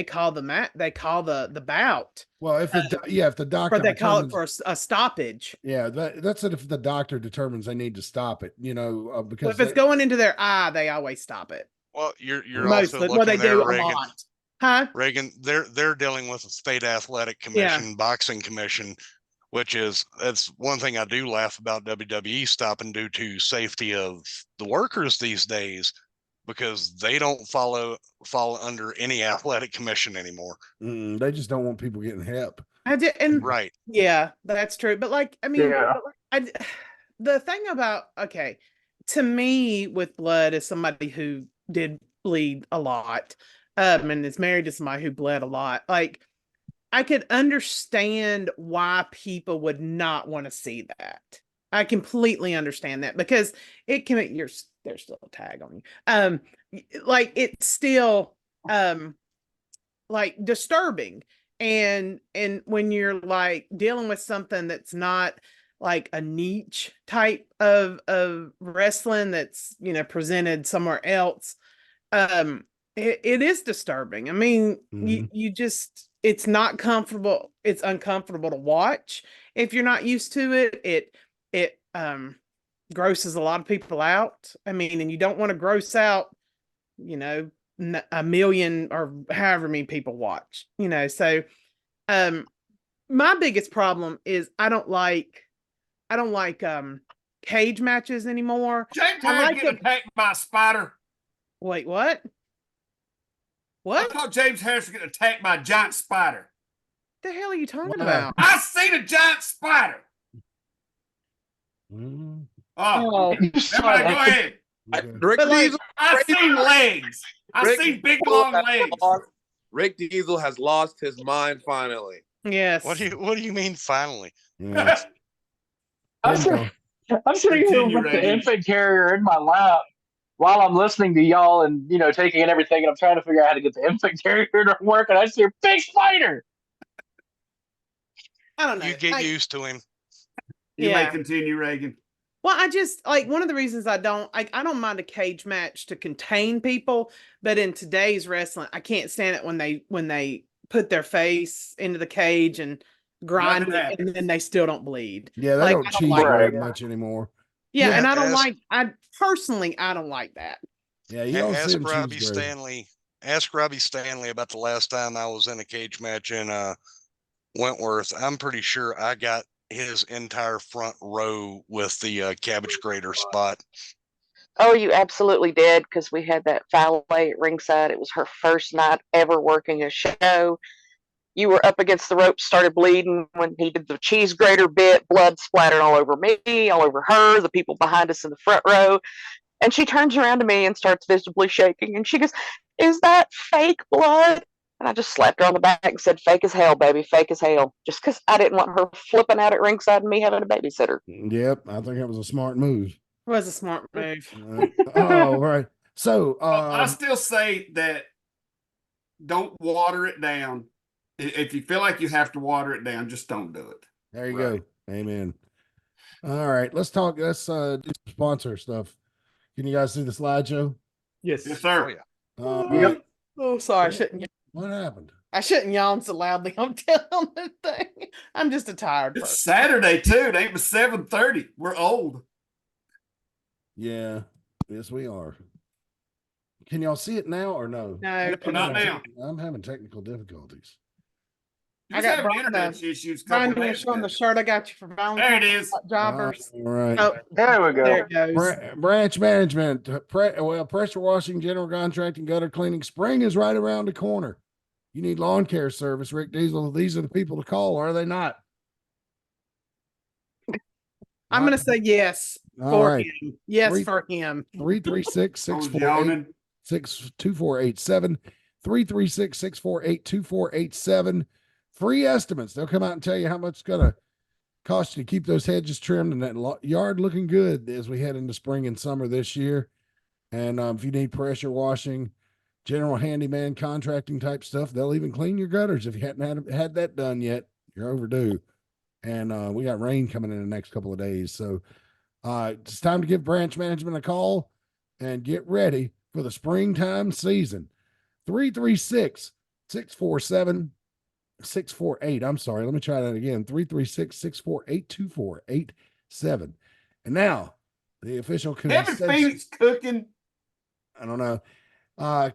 S5: call the bout.
S1: Well, if the doctor
S5: Or they call it
S1: determines-
S5: for a stoppage.
S1: Yeah, that's it. If the doctor determines they need to stop it, because
S5: Well, if it's going into their eye, they always stop it.
S6: Well, you're
S5: Mostly,
S6: also looking
S5: well, they
S6: there,
S5: do a
S6: Reagan.
S5: lot. Huh?
S6: Reagan, they're dealing with the state athletic commission, boxing commission, that's one thing I do laugh about WWE stopping due to safety of the workers these days, because they don't fall under any athletic commission anymore.
S1: They just don't want people getting help.
S6: Right.
S5: Yeah, that's true. But the thing about, to me with blood, as somebody who did bleed a lot, and is married to somebody who bled a lot, I could understand why people would not want to see that. I completely understand that, because it can there's still a tag on you. It's still disturbing. And when you're dealing with something that's not like a niche type of wrestling that's, presented somewhere else, it is disturbing. I mean, you just, it's not comfortable. It's uncomfortable to watch if you're not used to it. It grosses a lot of people out. I mean, and you don't want to gross out, a million or however many people watch, so my biggest problem is I don't like cage matches anymore.
S4: James Harris getting attacked by a spider.
S5: Wait, what?
S4: I thought James Harris was getting attacked by a giant spider.
S5: The hell are you talking about?
S4: I seen a giant spider. Oh, go ahead.
S9: Rick Diesel,
S4: I seen legs. I seen big long legs.
S9: Rick Diesel has lost his mind finally.
S5: Yes.
S6: What do you mean finally?
S1: Yeah.
S8: I'm sitting here with the infant carrier in my lap while I'm listening to y'all and taking in everything, and I'm trying to figure out how to get the infant carrier to work, and I see a big spider.
S5: I don't know.
S6: You get used to him.
S4: You may continue, Reagan.
S5: Well, I just one of the reasons I don't mind a cage match to contain people, but in today's wrestling, I can't stand it when they put their face into the cage and grind it, and then they still don't bleed.
S1: Yeah, they don't cheat very much anymore.
S5: Yeah, and I don't I don't like that.
S1: Yeah, you don't see
S6: Ask Robbie Stanley about the last time I was in a cage match in Wentworth. I'm pretty sure I got his entire front row with the cabbage grater spot.
S7: Oh, you absolutely did, because we had that valet at ringside. It was her first night ever working a show. You were up against the ropes, started bleeding when he did the cheese grater bit, blood splattered all over me, all over her, the people behind us in the front row. And she turns around to me and starts visibly shaking. And she goes, "Is that fake blood?" And I just slapped her on the back and said, "Fake as hell, baby, fake as hell." Just because I didn't want her flipping out at ringside and me having a babysitter.
S1: Yep, I think that was a smart move.
S5: It was a smart move.
S1: Oh, right. So
S4: I still say that don't water it down. If you feel like you have to water it down, just don't do it.
S1: There you go. Amen. All right, let's talk. Let's do some sponsor stuff. Can you guys see the slideshow?
S5: Yes,
S4: sir.
S6: Oh, yeah.
S1: Yep.
S5: Oh, sorry, I shouldn't.
S1: What happened?
S5: I shouldn't yawn so loudly. I'm telling the thing. I'm just a tired person.
S4: It's Saturday too. It ain't but 7:30. We're old.
S1: Yeah. Yes, we are. Can y'all see it now or no?
S5: No,
S4: not now.
S1: I'm having technical difficulties.
S4: I got internet issues.
S5: Brian, showing the shirt I got you for Valentine's.
S4: There it is.
S5: Jobbers.
S1: All right.
S5: Oh,
S8: there we go.
S5: There it goes.
S1: Branch management, pressure washing, general contracting, gutter cleaning. Spring is right around the corner. You need lawn care service, Rick Diesel. These are the people to call, are they not?
S5: I'm going to say yes for him. Yes for him.
S1: 336-648-2487. 336-648-2487. Free estimates. They'll come out and tell you how much it's going to cost you to keep those hedges trimmed and that yard looking good as we head into spring and summer this year. And if you need pressure washing, general handyman contracting type stuff, they'll even clean your gutters. If you hadn't had that done yet, you're overdue. And we got rain coming in the next couple of days. So it's time to give branch management a call and get ready for the springtime season. 336-647-648. I'm sorry. Let me try that again. 336-648-2487. And now the official
S4: Kevin Phoenix cooking.
S1: I don't know.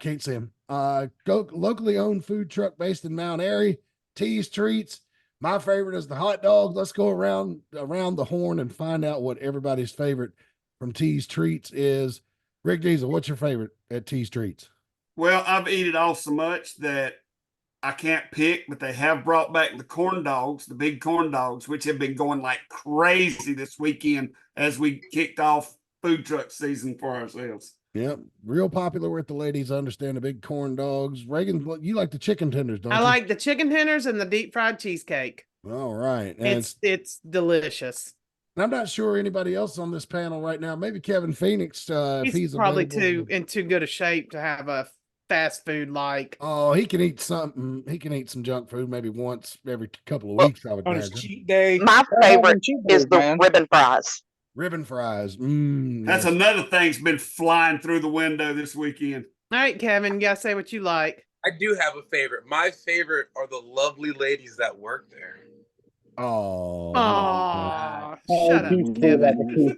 S1: Can't see him. Locally owned food truck based in Mount Airy. Teas Treats. My favorite is the hot dog. Let's go around the horn and find out what everybody's favorite from Teas Treats is. Rick Diesel, what's your favorite at Teas Treats?
S4: Well, I've eaten it all so much that I can't pick, but they have brought back the corn dogs, the big corn dogs, which have been going like crazy this weekend as we kicked off food truck season for ourselves.
S1: Yep, real popular with the ladies. I understand the big corn dogs. Reagan, you like the chicken tenders, don't you?
S5: I like the chicken tenders and the deep fried cheesecake.
S1: All right. And
S5: it's delicious.
S1: I'm not sure anybody else on this panel right now. Maybe Kevin Phoenix, if he's
S5: probably
S1: available.
S5: in too good a shape to have a fast food like.
S1: Oh, he can eat something. He can eat some junk food maybe once every couple of weeks, I would
S3: On his
S1: imagine.
S3: cheat day.
S7: My favorite is the ribbon fries.
S1: Ribbon fries.
S4: That's another thing's been flying through the window this weekend.
S5: All right, Kevin, you gotta say what you like.
S9: I do have a favorite. My favorite are the lovely ladies that work there.
S1: Oh,
S5: shut up, Kevin.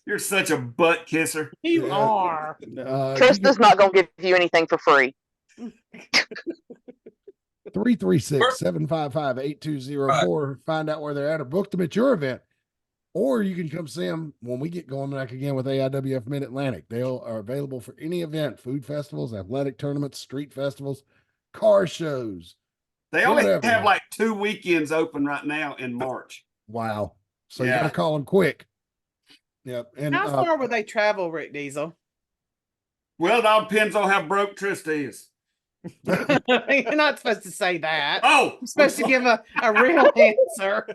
S4: You're such a butt kisser.
S5: You are.
S7: Trista's not going to give you anything for free.
S1: 336-755-8204. Find out where they're at or book them at your event. Or you can come see them when we get going back again with AIWF Mid Atlantic. They are available for any event, food festivals, athletic tournaments, street festivals, car shows.
S4: They only have like 2 weekends open right now in March.
S1: Wow. So you got to call them quick. Yep. And
S5: how far would they travel, Rick Diesel?
S4: Well, it all depends on how broke Trista is.
S5: You're not supposed to say that.
S4: Oh,
S5: you're supposed to give a real answer.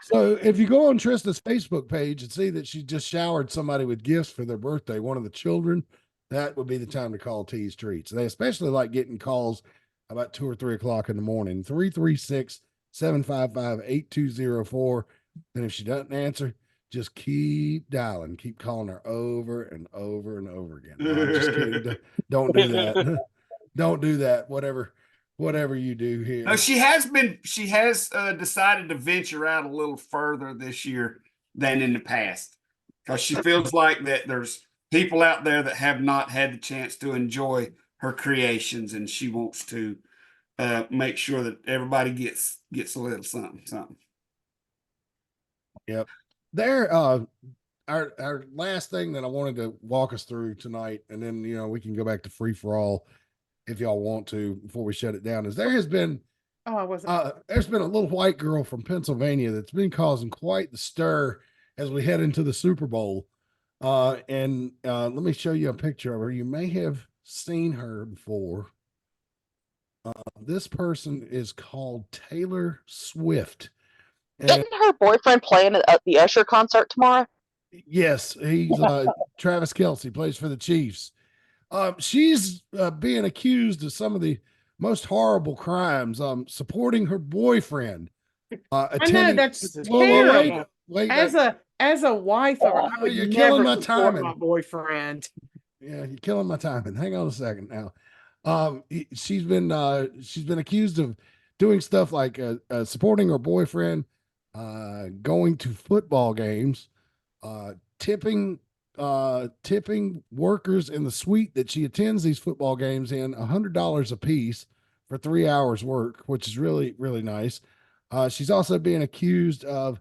S1: So if you go on Trista's Facebook page and see that she just showered somebody with gifts for their birthday, one of the children, that would be the time to call Teas Treats. They especially like getting calls about 2 or 3 o'clock in the morning. 336-755-8204. And if she doesn't answer, just keep dialing. Keep calling her over and over and over again. No, I'm just kidding. Don't do that. Don't do that. Whatever you do here.
S4: No, she has decided to venture out a little further this year than in the past because she feels like that there's people out there that have not had the chance to enjoy her creations, and she wants to make sure that everybody gets a little something.
S1: Yep. There, our last thing that I wanted to walk us through tonight, and then we can go back to free for all if y'all want to before we shut it down. Is there's been a little white girl from Pennsylvania that's been causing quite the stir as we head into the Super Bowl. And let me show you a picture of her. You may have seen her before. This person is called Taylor Swift.
S7: Isn't her boyfriend playing at the Usher concert tomorrow?
S1: Yes, he's Travis Kelce, plays for the Chiefs. She's being accused of some of the most horrible crimes. Supporting her boyfriend.
S5: I know that's terrible. Wait, as a wife, I would
S1: you're
S5: never
S1: killing my
S5: support
S1: timing.
S5: my boyfriend.
S1: Yeah, you're killing my timing. Hang on a second now. She's been accused of doing stuff like supporting her boyfriend, going to football games, tipping workers in the suite that she attends these football games in $100 a piece for 3 hours work, which is really, really nice. She's also being accused of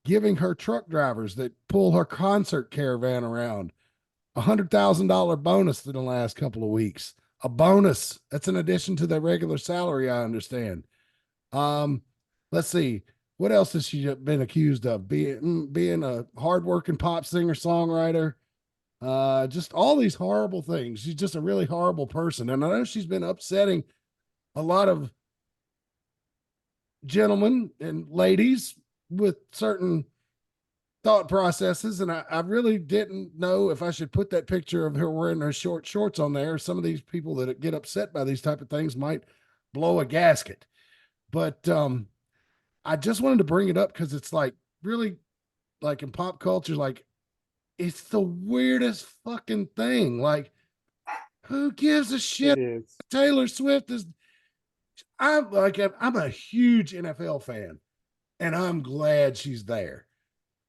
S1: giving her truck drivers that pull her concert caravan around $100,000 bonus in the last couple of weeks. A bonus. That's in addition to their regular salary, I understand. Let's see. What else has she been accused of? Being a hardworking pop singer, songwriter. Just all these horrible things. She's just a really horrible person. And I know she's been upsetting a lot of gentlemen and ladies with certain thought processes, and I really didn't know if I should put that picture of her wearing her short shorts on there. Some of these people that get upset by these type of things might blow a gasket. But I just wanted to bring it up because it's like really like in pop culture, like it's the weirdest fucking thing. Like, who gives a shit?
S3: It is.
S1: Taylor Swift is. I'm a huge NFL fan, and I'm glad she's there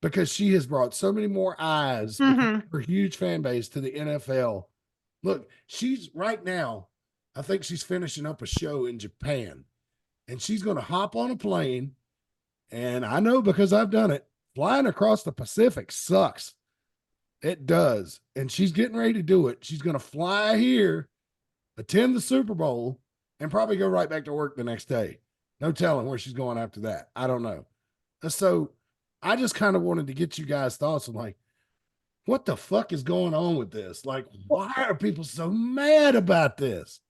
S1: because she has brought so many more eyes,
S5: Mhm.
S1: her huge fan base to the NFL. Look, she's right now, I think she's finishing up a show in Japan, and she's going to hop on a plane. And I know because I've done it. Flying across the Pacific sucks. It does. And she's getting ready to do it. She's going to fly here, attend the Super Bowl, and probably go right back to work the next day. No telling where she's going after that. I don't know. So I just kind of wanted to get you guys' thoughts on like, what the fuck is going on with this? Like, why are people so mad about this?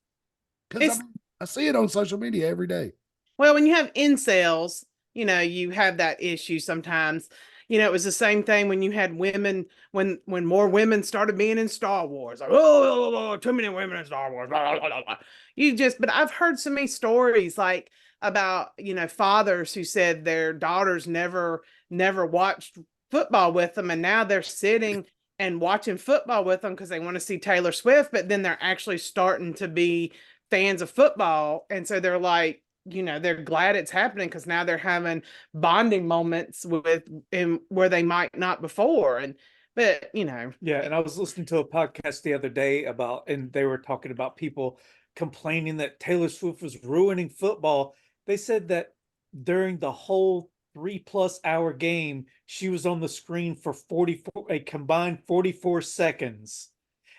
S1: Because I see it on social media every day.
S5: Well, when you have incels, you have that issue sometimes. It was the same thing when you had women, when more women started being in Star Wars. Like, oh, too many women in Star Wars. Blah, blah, blah, blah. But I've heard so many stories like about, fathers who said their daughters never watched football with them. And now they're sitting and watching football with them because they want to see Taylor Swift, but then they're actually starting to be fans of football. And so they're like, they're glad it's happening because now they're having bonding moments with him where they might not before. But
S3: Yeah, and I was listening to a podcast the other day and they were talking about people complaining that Taylor Swift was ruining football. They said that during the whole 3+ hour game, she was on the screen for a combined 44 seconds.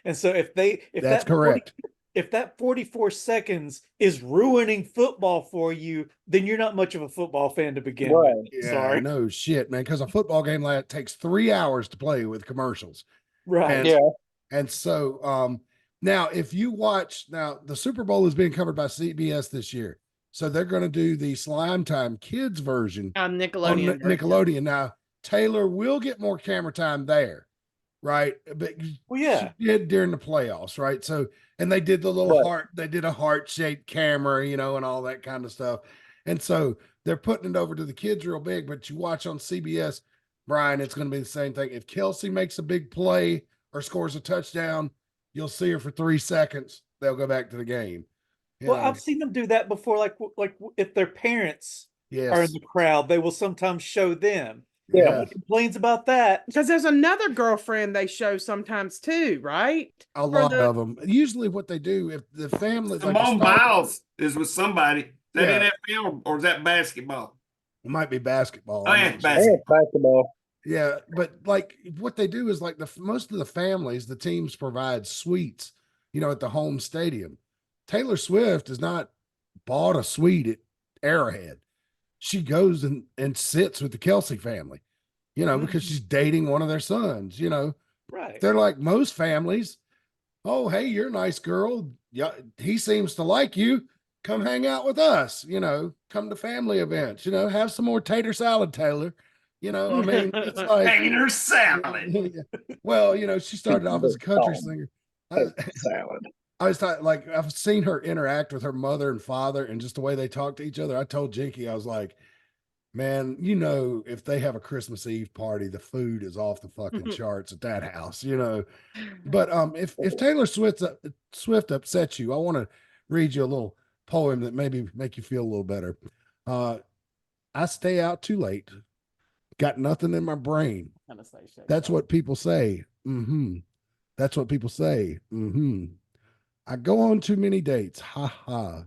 S3: And so if
S1: That's correct.
S3: If that 44 seconds is ruining football for you, then you're not much of a football fan to begin with.
S1: Yeah,
S3: Sorry.
S1: no shit, man. Because a football game like takes 3 hours to play with commercials.
S3: Right.
S1: And so now if you watch the Super Bowl is being covered by CBS this year. So they're going to do the Slime Time Kids version
S5: on Nickelodeon.
S1: On Nickelodeon. Now, Taylor will get more camera time there, right? But she did during the playoffs, right? So, and they did the little heart, they did a heart-shaped camera, and all that kind of stuff. And so they're putting it over to the kids real big, but you watch on CBS, Brian, it's going to be the same thing. If Kelsey makes a big play or scores a touchdown, you'll see her for 3 seconds. They'll go back to the game.
S3: Well, I've seen them do that before. Like if their parents are in the crowd, they will sometimes show them.
S1: Yeah.
S3: Nobody complains about that.
S5: Because there's another girlfriend they show sometimes too, right?
S1: A lot of them. Usually what they do, if the family...
S4: Simone Biles is with somebody. Is that NFL or is that basketball?
S1: It might be basketball.
S4: Oh, yeah,
S8: basketball.
S1: Yeah, but like what they do is like most of the families, the teams provide suites, at the home stadium. Taylor Swift has not bought a suite at Arrowhead. She goes and sits with the Kelsey family, because she's dating one of their sons,
S3: Right.
S1: They're like most families. Oh, hey, you're a nice girl. Yeah, he seems to like you. Come hang out with us, come to family events, have some more tater salad, Taylor. I mean, it's like
S4: tater salad.
S1: Well, she started off as a country singer.
S8: Salad.
S1: I was like, I've seen her interact with her mother and father and just the way they talk to each other. I told Jinky, I was like, man, if they have a Christmas Eve party, the food is off the fucking charts at that house, But if Taylor Swift upsets you, I want to read you a little poem that maybe make you feel a little better. I stay out too late. Got nothing in my brain. That's what people say. That's what people say. I go on too many dates, ha ha,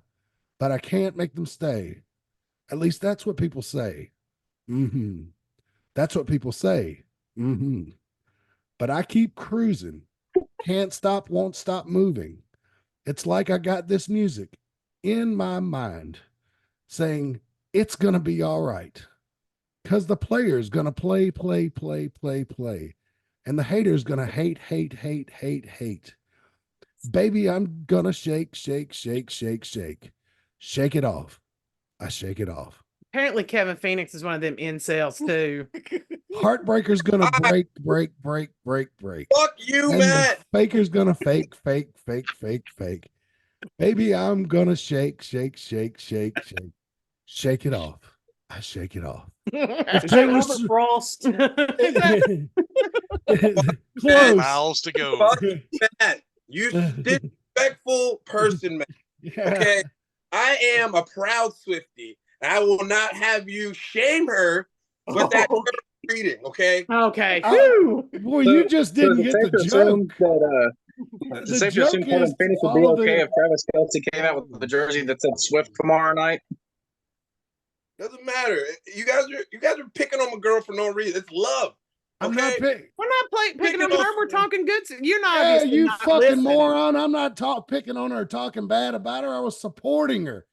S1: but I can't make them stay. At least that's what people say. That's what people say. But I keep cruising. Can't stop, won't stop moving. It's like I got this music in my mind saying it's going to be all right. Because the player's going to play. And the hater's going to hate. Baby, I'm gonna shake. Shake it off. I shake it off.
S5: Apparently, Kevin Phoenix is one of them incels too.
S1: Heartbreaker's gonna break.
S9: Fuck you,
S1: And
S9: Matt.
S1: the faker's gonna fake. Baby, I'm gonna shake it off. I shake it off.
S3: Is that
S1: Taylor
S3: Robert
S1: Swift-
S3: Frost?
S1: Close.
S6: Miles to go.
S9: Fuck Matt. You disrespectful person, man.
S1: Yeah.
S9: Okay. I am a proud Swiftie. And I will not have you shame her with that reading, okay?
S5: Okay.
S1: Boy, you just didn't get the joke.
S8: Is it safe to assume Kevin Phoenix would be okay if Travis Kelce came out with the jersey that said Swift tomorrow night?
S9: Doesn't matter. You guys are picking on my girl for no reason. It's love.
S1: I'm not
S9: Okay.
S5: We're not picking on her. We're talking good. You're not.
S1: Yeah,
S5: obviously
S1: you
S5: not
S1: fucking
S5: listening.
S1: moron. I'm not picking on her, talking bad about her. I was supporting her.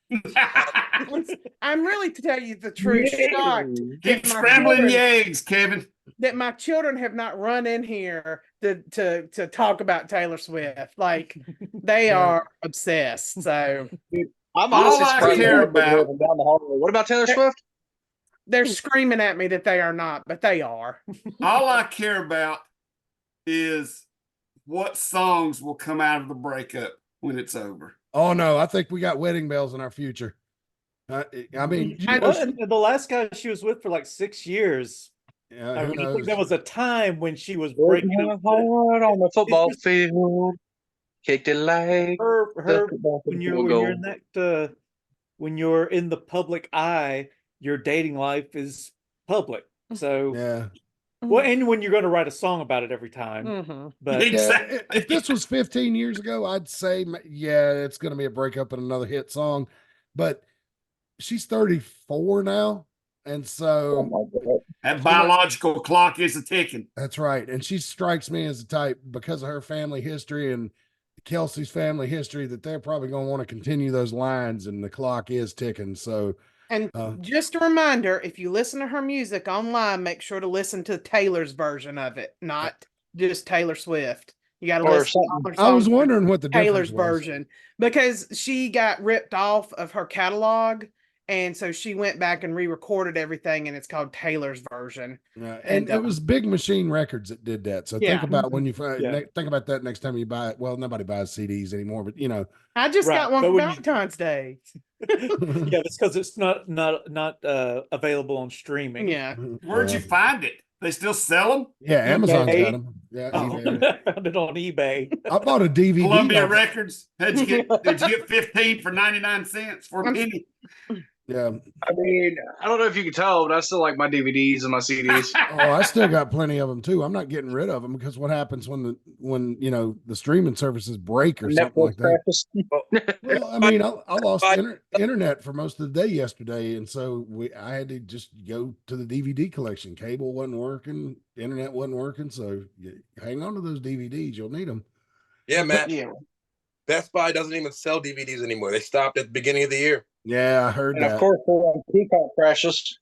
S5: I'm really, to tell you the truth, shocked
S2: Keep
S5: that my
S2: scrambling
S5: children-
S2: the eggs, Kevin.
S5: that my children have not run in here to talk about Taylor Swift. Like they are obsessed. So
S8: I'm
S2: All
S8: honestly
S2: I
S8: surprised
S2: care
S8: they're
S2: about-
S8: driving down the hallway. What about Taylor Swift?
S5: they're screaming at me that they are not, but they are.
S2: All I care about is what songs will come out of the breakup when it's over.
S1: Oh no, I think we got wedding bells in our future. I mean, you know,
S3: Well, and the last guy she was with for like 6 years.
S1: yeah,
S3: I
S1: who
S3: mean, I think
S1: knows?
S3: there was a time when she was
S8: Breaking
S3: breaking
S8: my
S3: up.
S8: heart on the football
S3: just-
S8: field. Kicked it like
S3: Her
S8: the football
S3: when
S8: field
S3: you're in
S8: goal.
S3: that when you're in the public eye, your dating life is public. So
S1: Yeah.
S3: well, and when you're going to write a song about it every time.
S5: Mhm.
S3: But
S2: Exactly.
S1: If this was 15 years ago, I'd say, yeah, it's going to be a breakup and another hit song. But she's 34 now. And
S8: Oh
S1: so
S8: my God.
S2: That biological clock is a ticking.
S1: that's right. And she strikes me as the type, because of her family history and Kelsey's family history, that they're probably going to want to continue those lines, and the clock is ticking. So,
S5: And
S1: Uh,
S5: just a reminder, if you listen to her music online, make sure to listen to Taylor's version of it, not just Taylor Swift. You got to
S8: Or
S5: listen to all her
S1: I was
S5: songs,
S1: wondering what the
S5: Taylor's
S1: difference was.
S5: version, because she got ripped off of her catalog. And so she went back and re-recorded everything, and it's called Taylor's version.
S1: Yeah,
S5: And,
S1: and it was Big Machine Records that did that. So
S5: Yeah.
S1: think about when you
S3: Yeah.
S1: think about that next time you buy it. Well, nobody buys CDs anymore, but you know,
S5: I just
S3: Right,
S5: got one
S3: but
S5: for
S3: when you-
S5: Valentine's Day.
S3: yeah, that's because it's not available on streaming.
S5: Yeah.
S2: Where'd you find it? They still sell them?
S1: Yeah, Amazon's
S3: eBay?
S1: got them. Yeah,
S3: Oh,
S1: eBay.
S3: I found it on eBay.
S1: I bought a DVD.
S2: Columbia
S1: off-
S2: Records. Did you get 15 for 99 cents for a penny?
S1: Yeah.
S8: I mean, I don't know if you can tell, but I still like my DVDs and my CDs.
S1: Oh, I still got plenty of them too. I'm not getting rid of them, because what happens when you know the streaming services break or something like that?
S8: crashes.
S1: Well, I mean, I lost internet for most of the day yesterday, and so I had to just go to the DVD collection. Cable wasn't working, internet wasn't working, so hang on to those DVDs. You'll need them.
S9: Yeah, Matt.
S8: Yeah.
S9: Best Buy doesn't even sell DVDs anymore. They stopped at the beginning of the year.
S1: Yeah, I heard
S8: And
S1: that.
S8: of course, Peacock crashes.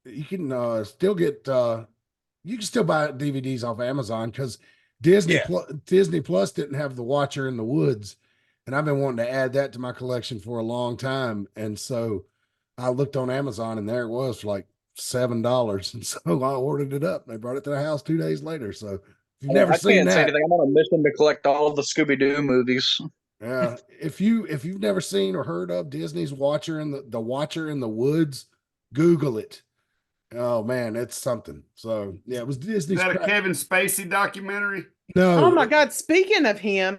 S1: You can still get you can still buy DVDs off Amazon, because Disney
S9: Yeah.
S1: Disney Plus didn't have The Watcher in the Woods, and I've been wanting to add that to my collection for a long time. And so I looked on Amazon, and there it was for like $7, and so I ordered it up. They brought it to the house 2 days later. So if you've never
S8: I
S1: seen
S8: can't say
S1: that,
S8: anything. I'm on a mission to collect all of the Scooby Doo movies.
S1: yeah, if you've never seen or heard of Disney's Watcher in the Watcher in the Woods, Google it. Oh man, it's something. So yeah, it was
S2: Is
S1: Disney's.
S2: that a Kevin Spacey documentary?
S1: No,
S5: Oh my God! Speaking of him,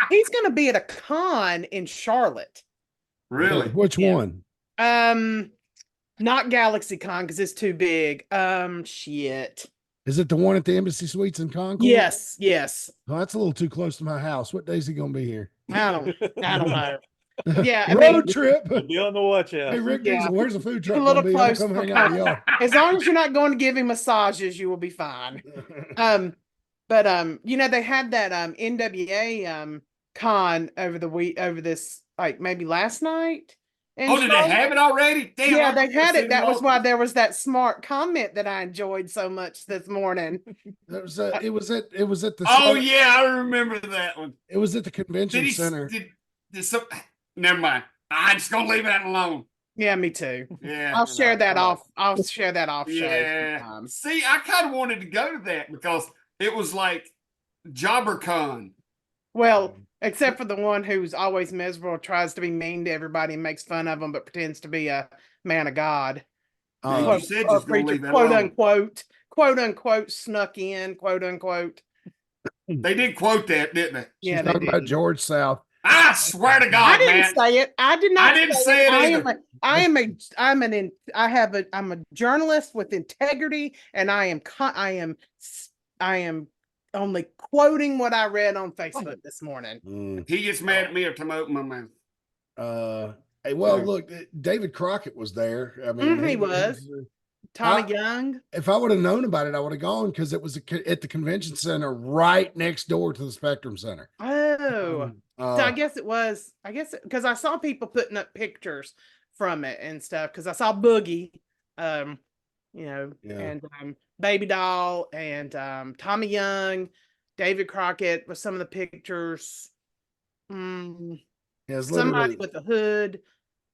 S5: he's gonna be at a con in Charlotte.
S2: Really?
S1: Which
S5: Yeah.
S1: one?
S5: Not Galaxy Con because it's too big. Shit.
S1: Is it the one at the Embassy Suites in Concord?
S5: Yes.
S1: Oh, that's a little too close to my house. What day is he gonna be here?
S5: I don't know. Yeah, I
S1: Road
S5: mean,
S1: trip.
S3: Be on the watch out.
S1: Hey Rick
S5: Yeah.
S1: Diesel, where's the food truck
S5: A little
S1: gonna be? I'll
S5: close
S1: come
S5: for
S1: hang out with y'all.
S5: as long as you're not going to give him massages, you will be fine. But you know, they had that NWA con over this, like maybe last night. in
S2: Oh, did they
S5: Charlotte.
S2: have it already? Damn,
S5: Yeah,
S2: I
S5: they had
S2: seen
S5: it. That was
S2: all-
S5: why there was that smart comment that I enjoyed so much this morning.
S1: It was at the
S2: Oh yeah, I remember that one.
S1: it was at the convention
S2: Did he?
S1: center.
S2: Did some? Never mind. I'm just gonna leave that alone.
S5: Yeah, me too.
S4: Yeah.
S5: I'll share that
S4: come on.
S5: off. I'll share that off show.
S4: Yeah.
S5: sometime.
S4: See, I kind of wanted to go to that because it was like JobberCon.
S5: Well, except for the one who's always miserable, tries to be mean to everybody and makes fun of them, but pretends to be a man of God.
S4: Man,
S1: Uh,
S4: you said
S5: Or
S4: just gonna
S5: preacher,
S4: leave that
S5: quote
S4: alone.
S5: unquote, snuck in, quote unquote.
S4: They did quote that, didn't they?
S1: she's
S5: Yeah, they
S1: talking about
S5: did.
S1: George South.
S4: I swear to
S5: I
S4: God,
S5: didn't
S4: man.
S5: say it. I did not.
S4: I didn't say it either.
S5: I'm a journalist with integrity, and I am only quoting what I read on Facebook this morning.
S4: He gets mad at me every time I open my mouth.
S1: Hey, well,
S4: Right.
S1: look, David Crockett was there. I mean,
S5: He was. Tommy Young.
S1: If I would have known about it, I would have gone because it was at the convention center right next door to the Spectrum Center.
S5: Oh, so I guess it was. I guess because I saw people putting up pictures from it and stuff. Because I saw Boogie, and Baby Doll and Tommy Young, David Crockett with some of the pictures.
S1: Yeah,
S5: Somebody with a hood,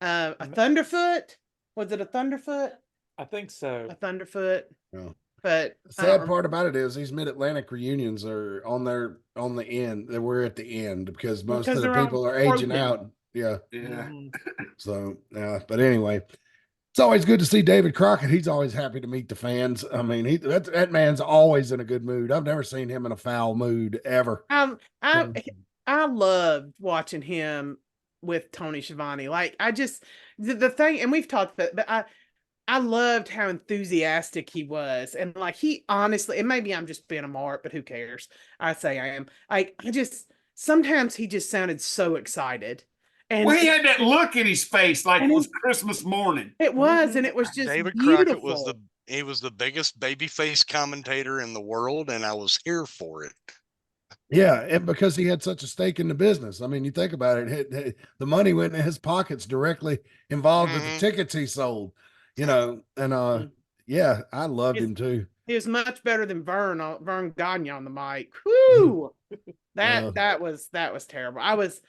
S5: a Thunderfoot. Was it a Thunderfoot?
S3: I think so.
S5: A Thunderfoot.
S1: No.
S5: But
S1: The sad part about it is these Mid Atlantic reunions are on the end. We're at the end because most of the people are aging out. Yeah.
S4: Yeah.
S1: So yeah, but anyway, it's always good to see David Crockett. He's always happy to meet the fans. I mean, that man's always in a good mood. I've never seen him in a foul mood ever.
S5: I loved watching him with Tony Schiavone. Like the thing, and we've talked about, but I loved how enthusiastic he was. And like he honestly, and maybe I'm just being a mark, but who cares? I say I am. Sometimes he just sounded so excited. And
S4: well, he had that look in his face like it was Christmas morning.
S5: It was, and it was just
S6: David
S5: beautiful.
S6: Crockett was the biggest babyface commentator in the world, and I was here for it.
S1: Yeah, and because he had such a stake in the business. I mean, you think about it, the money went in his pockets directly involved with the tickets he sold. Yeah, I loved him too.
S5: He was much better than Vern Gagne on the mic. Whoo! That was terrible. I was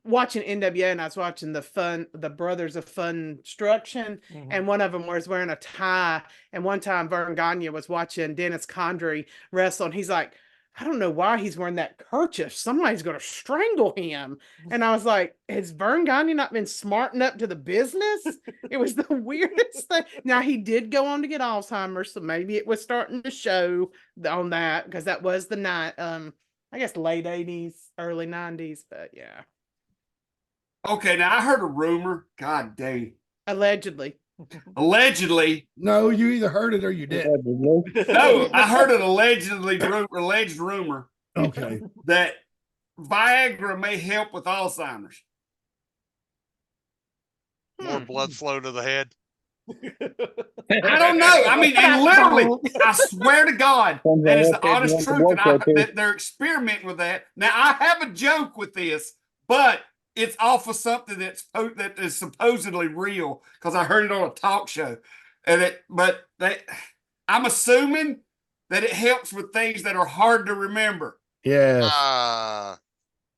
S5: watching NWA, and I was watching the Brothers of Funstruction, and one of them was wearing a tie. And one time Vern Gagne was watching Dennis Condrey wrestle, and he's like, I don't know why he's wearing that kerchief. Somebody's going to strangle him. And I was like, has Vern Gagne not been smart enough to the business? It was the weirdest thing. Now, he did go on to get Alzheimer's, so maybe it was starting to show on that, because that was the night, I guess late 80s, early 90s, but yeah.
S4: Okay, now I heard a rumor. God dang.
S5: Allegedly.
S1: No, you either heard it or you didn't.
S4: No, I heard an alleged rumor.
S1: Okay.
S4: That Viagra may help with Alzheimer's.
S6: More blood flow to the head.
S4: I don't know. I mean, and literally, I swear to God, that is the honest truth that they're experimenting with that. Now, I have a joke with this, but it's off of something that is supposedly real because I heard it on a talk show, I'm assuming that it helps with things that are hard to remember.
S1: Yes.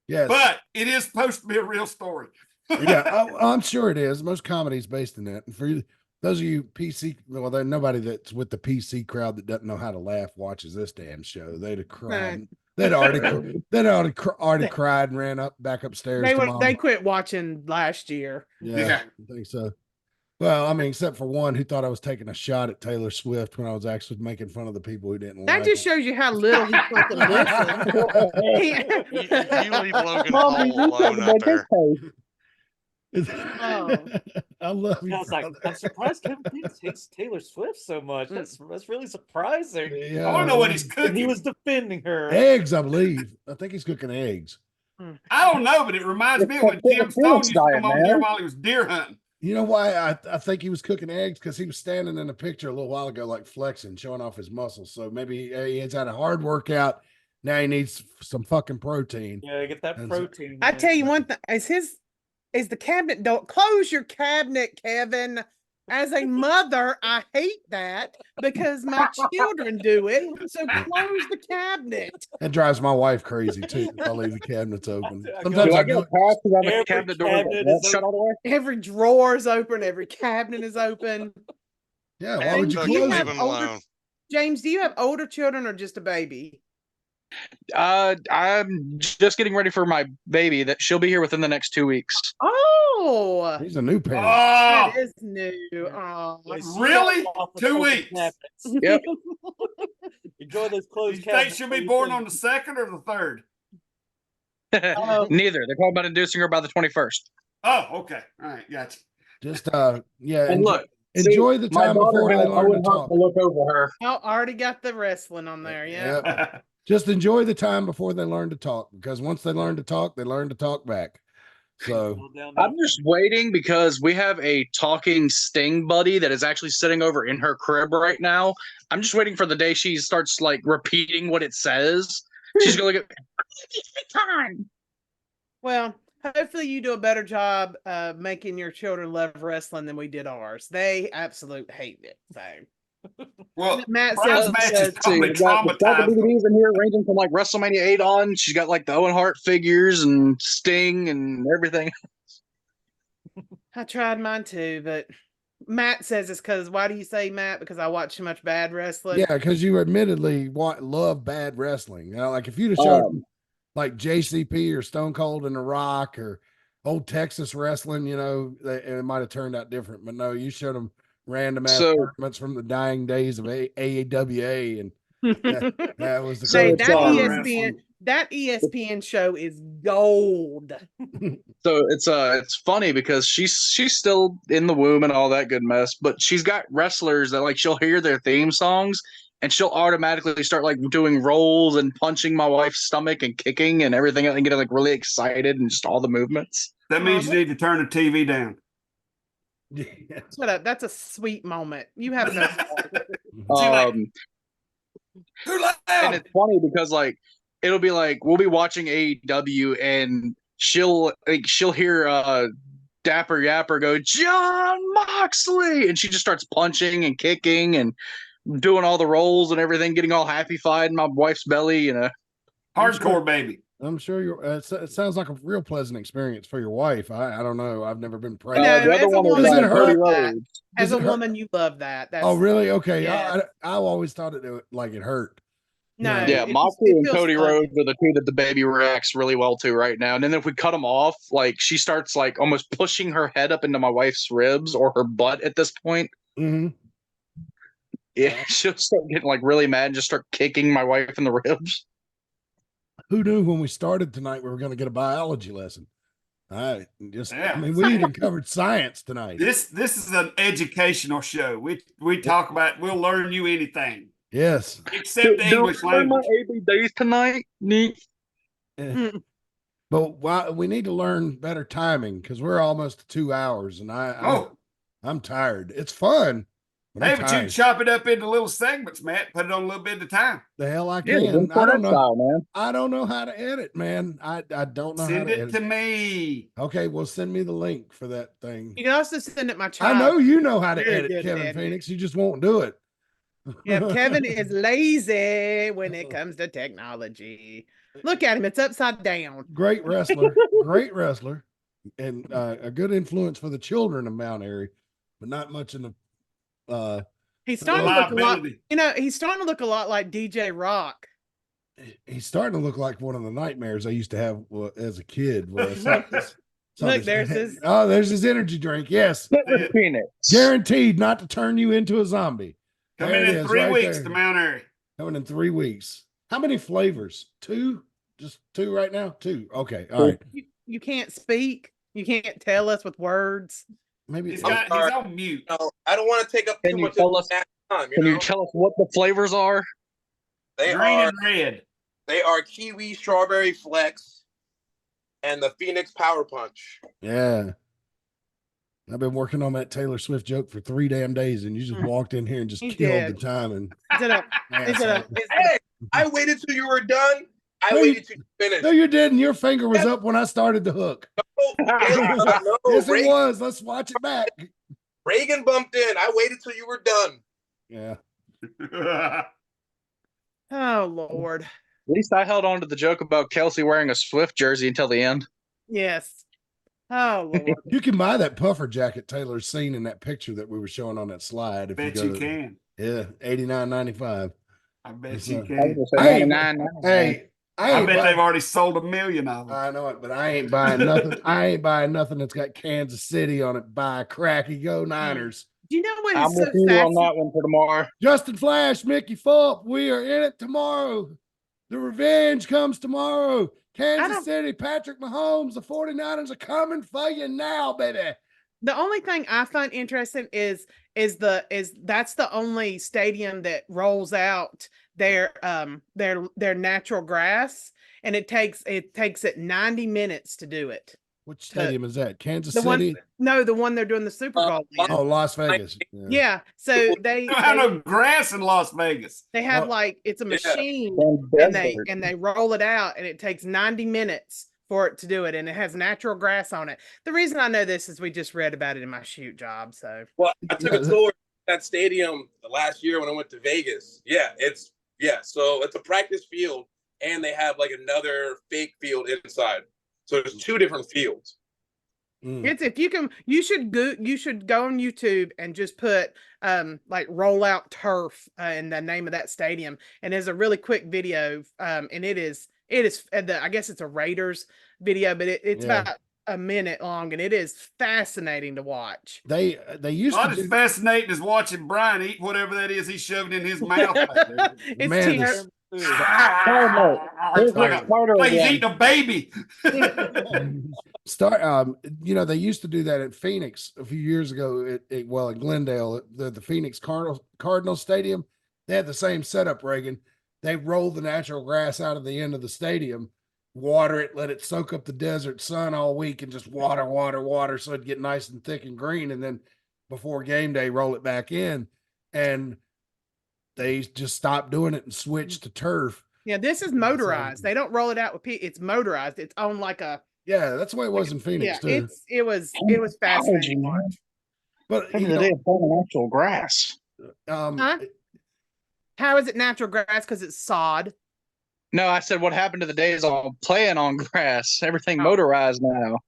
S6: Yes.
S4: But it is supposed to be a real story.
S1: Yeah, I'm sure it is. Most comedies based in that. And for those of you PC, well, there's nobody that's with the PC crowd that doesn't know how to laugh watches this damn show. They'd have cried. They'd already cried and ran back upstairs.
S5: They quit watching last year.
S1: Yeah, I think so. Well, I mean, except for one who thought I was taking a shot at Taylor Swift when I was actually making fun of the people who didn't
S5: that
S1: like
S5: just
S1: it.
S5: shows you how little he fucking listens.
S6: You leave Logan Paul alone out there.
S1: I love you.
S3: I was like, I'm surprised Kevin hates Taylor Swift so much. That's really surprising.
S1: Yeah,
S4: I don't know what he's cooking.
S3: And he was defending her.
S1: Eggs, I believe. I think he's cooking eggs.
S4: I don't know, but it reminds me of when Jim Stone used to come on here while he was deer hunting.
S1: You know why I think he was cooking eggs? Because he was standing in a picture a little while ago, like flexing, showing off his muscles. So maybe he has had a hard workout. Now he needs some fucking protein.
S3: Yeah, get that protein.
S5: I tell you one thing: is the cabinet? Don't close your cabinet, Kevin. As a mother, I hate that because my children do it. So close the cabinet.
S1: It drives my wife crazy too if I leave the cabinets open.
S3: I go-
S1: Sometimes
S8: Do
S1: I
S8: I get
S1: do
S8: a
S1: it.
S8: pass because I'm
S3: Every
S8: a cabinet door that
S3: cabinet
S8: won't
S3: is
S8: shut all the way?
S5: Every drawer is open. Every cabinet is open.
S1: Yeah, why would you
S7: Look,
S5: Do you
S1: close
S5: have
S6: leave
S1: it?
S6: him
S5: older-
S6: alone.
S5: James, do you have older children or just a baby?
S8: I'm just getting ready for my baby that she'll be here within the next 2 weeks.
S5: Oh,
S1: He's a new parent.
S5: that
S4: Oh,
S5: is new. Oh.
S3: Yes,
S4: really?
S3: off of
S4: 2
S3: open
S4: weeks.
S3: cabinets.
S8: Yep.
S3: Enjoy those
S4: You
S3: closed
S4: think
S3: cabinets.
S4: she'll
S3: while
S4: be
S3: you
S4: born
S3: can.
S4: on the 2nd or the 3rd?
S5: Oh.
S8: Neither. They're talking about inducing her by the 21st.
S4: Oh, okay. All right, gotcha.
S1: Just yeah,
S8: And look,
S1: enjoy the
S8: my
S1: time
S8: daughter
S1: before they
S8: has
S1: learn to
S8: Owen Hart
S1: talk.
S8: to look over her.
S5: Oh, already got the wrestling on there. Yeah.
S1: Yep. Just enjoy the time before they learn to talk, because once they learn to talk, they learn to talk back. So
S3: All down to
S8: I'm just waiting because we have a talking Sting buddy that is actually sitting over in her crib right now. I'm just waiting for the day she starts like repeating what it says. She's gonna look at time.
S5: Well, hopefully you do a better job making your children love wrestling than we did ours. They absolute hate it. So
S4: Well,
S5: Matt
S4: Brian's
S5: says
S4: match is
S8: Let's see.
S4: probably
S8: We've got the
S4: traumatized.
S8: DVDs in here ranging from like WrestleMania 8 on. She's got like the Owen Hart figures and Sting and everything.
S5: I tried mine too, but Matt says it's because why do you say Matt? Because I watch too much bad wrestling.
S1: yeah, because you admittedly love bad wrestling. You know, like if you'd have showed like JCP or Stone Cold and The Rock or old Texas wrestling, you know, it might have turned out different. But no, you showed them random ass
S8: So-
S1: tournaments from the dying days of AAWA, and that was the
S8: So
S5: Hey,
S8: it's,
S5: that
S8: um,
S5: ESPN show is gold.
S8: So it's funny because she's still in the womb and all that good mess, but she's got wrestlers that like she'll hear their theme songs and she'll automatically start like doing rolls and punching my wife's stomach and kicking and everything and getting like really excited and just all the movements.
S4: That means you need to turn the TV down.
S5: Shut up. That's a sweet moment. You have no
S4: Too loud.
S8: And it's funny because like it'll be like we'll be watching AEW and she'll hear Dapper Yapper go John Moxley and she just starts punching and kicking and doing all the rolls and everything, getting all happy-fied in my wife's belly, you know.
S4: Hardcore baby.
S1: I'm sure you're. It sounds like a real pleasant experience for your wife. I don't know. I've never been pregnant.
S8: The other one is
S1: Does it
S8: Cody
S1: hurt?
S8: Rhodes.
S5: As a
S1: Does it hurt?
S5: woman, you love that. That's,
S1: Oh, really? Okay.
S5: Yeah.
S1: I always thought it like it hurt.
S5: No,
S1: Yeah.
S8: Yeah,
S5: it
S8: Moxley and
S5: feels
S8: Cody
S5: fun.
S8: Rhodes are the two that the baby reacts really well to right now. And then if we cut them off, like she starts like almost pushing her head up into my wife's ribs or her butt at this point.
S1: Mm-hmm.
S8: Yeah, she'll start getting like really mad and just start kicking my wife in the ribs.
S1: Who knew when we started tonight we were going to get a biology lesson? I
S4: Yeah.
S1: mean, we even covered science tonight.
S4: This is an educational show. We talk about we'll learn you anything
S1: Yes.
S4: except the English language.
S8: days tonight. Neat.
S1: But we need to learn better timing because we're almost to 2 hours, and I'm tired. It's fun. But
S4: Hey,
S1: I'm
S4: but you
S1: tired.
S4: chop it up into little segments, Matt. Put it on a little bit at a time.
S1: The hell I
S8: Yeah,
S1: can.
S8: I don't know. Style, man.
S1: I don't know how to edit, man. I don't know how
S4: Send
S1: to
S4: it
S1: edit.
S4: to me.
S1: Okay, well, send me the link for that thing.
S5: You can also send it my
S1: I
S5: child.
S1: know you know how to
S5: Very
S1: edit,
S5: good at
S1: Kevin
S5: editing.
S1: Phoenix. You just won't do it.
S5: Yeah, Kevin is lazy when it comes to technology. Look at him; it's upside down.
S1: Great wrestler, and a good influence for the children of Mount Airy, but not much in the.
S5: He's starting to look a lot.
S4: Reliability.
S5: You know, he's starting to look a lot like DJ Rock.
S1: He's starting to look like one of the nightmares I used to have as a kid. Where
S5: Look, there's his.
S1: Oh, there's his energy drink. Yes,
S8: Phoenix.
S1: guaranteed not to turn you into a zombie.
S4: Come
S1: There
S4: in
S1: it is,
S4: 3
S1: right
S4: weeks
S1: there.
S4: to Mount Airy.
S1: Coming in 3 weeks. How many flavors? 2? Just 2 right now? 2. Okay. All right.
S5: You can't speak. You can't tell us with words.
S1: Maybe
S4: He's
S9: I'm
S4: got he's
S9: sorry.
S4: on mute.
S9: No, I don't want to take up
S8: Can
S9: too
S8: you
S9: much
S8: tell
S9: of
S8: us-
S9: that time.
S8: Can you tell us what the flavors are?
S9: They
S4: Green
S9: are
S4: and red.
S9: kiwi, strawberry flex, and the Phoenix Power Punch.
S1: Yeah. I've been working on that Taylor Swift joke for 3 damn days, and you just walked in here and just
S5: He
S1: killed
S5: did.
S1: the time. And
S5: Is it a? Is it a?
S9: Hey, I waited till you were done. I
S1: No,
S9: waited till you finished.
S1: no, you didn't. Your finger was up when I started the hook.
S9: No,
S1: Yes,
S9: Ray,
S1: it was. Let's watch it back.
S9: Reagan bumped in. I waited till you were done.
S1: Yeah.
S5: Oh Lord.
S8: At least I held on to the joke about Kelsey wearing a Swift jersey until the end.
S5: Yes. Oh Lord.
S1: You can buy that puffer jacket Taylor's seen in that picture that we were showing on that slide. If
S4: Bet
S1: you
S4: you
S1: go to,
S4: can.
S1: yeah, $89.95.
S4: I bet
S1: So-
S4: you
S8: I was
S4: can.
S8: gonna say
S1: Hey,
S8: 99.
S1: Hey,
S4: I
S1: ain't
S4: bet
S1: buy-
S4: they've already sold 1 million of them.
S1: I know it, but I ain't buying nothing. I ain't buying nothing that's got Kansas City on it. Buy cracky, go Niners.
S5: Do you know what
S8: I'm
S5: is
S8: with
S5: so
S8: you on
S5: fascinating?
S8: that one for tomorrow.
S1: Justin Flash, Mickey Fulp, we are in it tomorrow. The revenge comes tomorrow. Kansas City, Patrick Mahomes, the 49ers are coming for you now, baby.
S5: The only thing I find interesting is that's the only stadium that rolls out their natural grass, and it takes it 90 minutes to do it.
S1: Which stadium is that? Kansas
S5: The one,
S1: City?
S5: no, the one they're doing the Super Bowl in.
S1: Oh, Las Vegas.
S5: Yeah. So
S4: They don't have no grass in Las Vegas.
S5: they have
S1: Well,
S5: like it's a machine
S8: And
S5: and they roll it out, and it takes 90 minutes for it to do it, and it has natural grass on it. The reason I know this is we just read about it in my shoot job. So
S9: Well, I took a tour of that stadium last year when I went to Vegas. So it's a practice field, and they have like another fake field inside. So there's 2 different fields.
S5: it's if you can, you should go on YouTube and just put like rollout turf in the name of that stadium, and there's a really quick video, and it is I guess it's a Raiders video, but it's about a minute long, and it is fascinating to watch.
S1: They used
S4: Not
S1: to
S4: as
S1: do,
S4: fascinating as watching Brian eat whatever that is he shoved in his mouth.
S5: It's
S1: Man,
S5: terrible.
S4: It's like he's eating a baby.
S1: they used to do that at Phoenix a few years ago. In Glendale, the Phoenix Cardinal Stadium, they had the same setup. Reagan, they rolled the natural grass out of the end of the stadium, water it, let it soak up the desert sun all week, and just water, so it'd get nice and thick and green. And then before game day, roll it back in, and they just stopped doing it and switched to turf.
S5: Yeah, this is motorized. They don't roll it out with it's motorized. It's on like a
S1: that's the way it was in Phoenix too.
S5: it was fascinating to watch.
S1: But
S8: End of the day, it's on actual grass.
S5: Huh? How is it natural grass? Because it's sod.
S8: No, I said what happened to the days on playing on grass? Everything
S5: Oh.
S8: motorized now.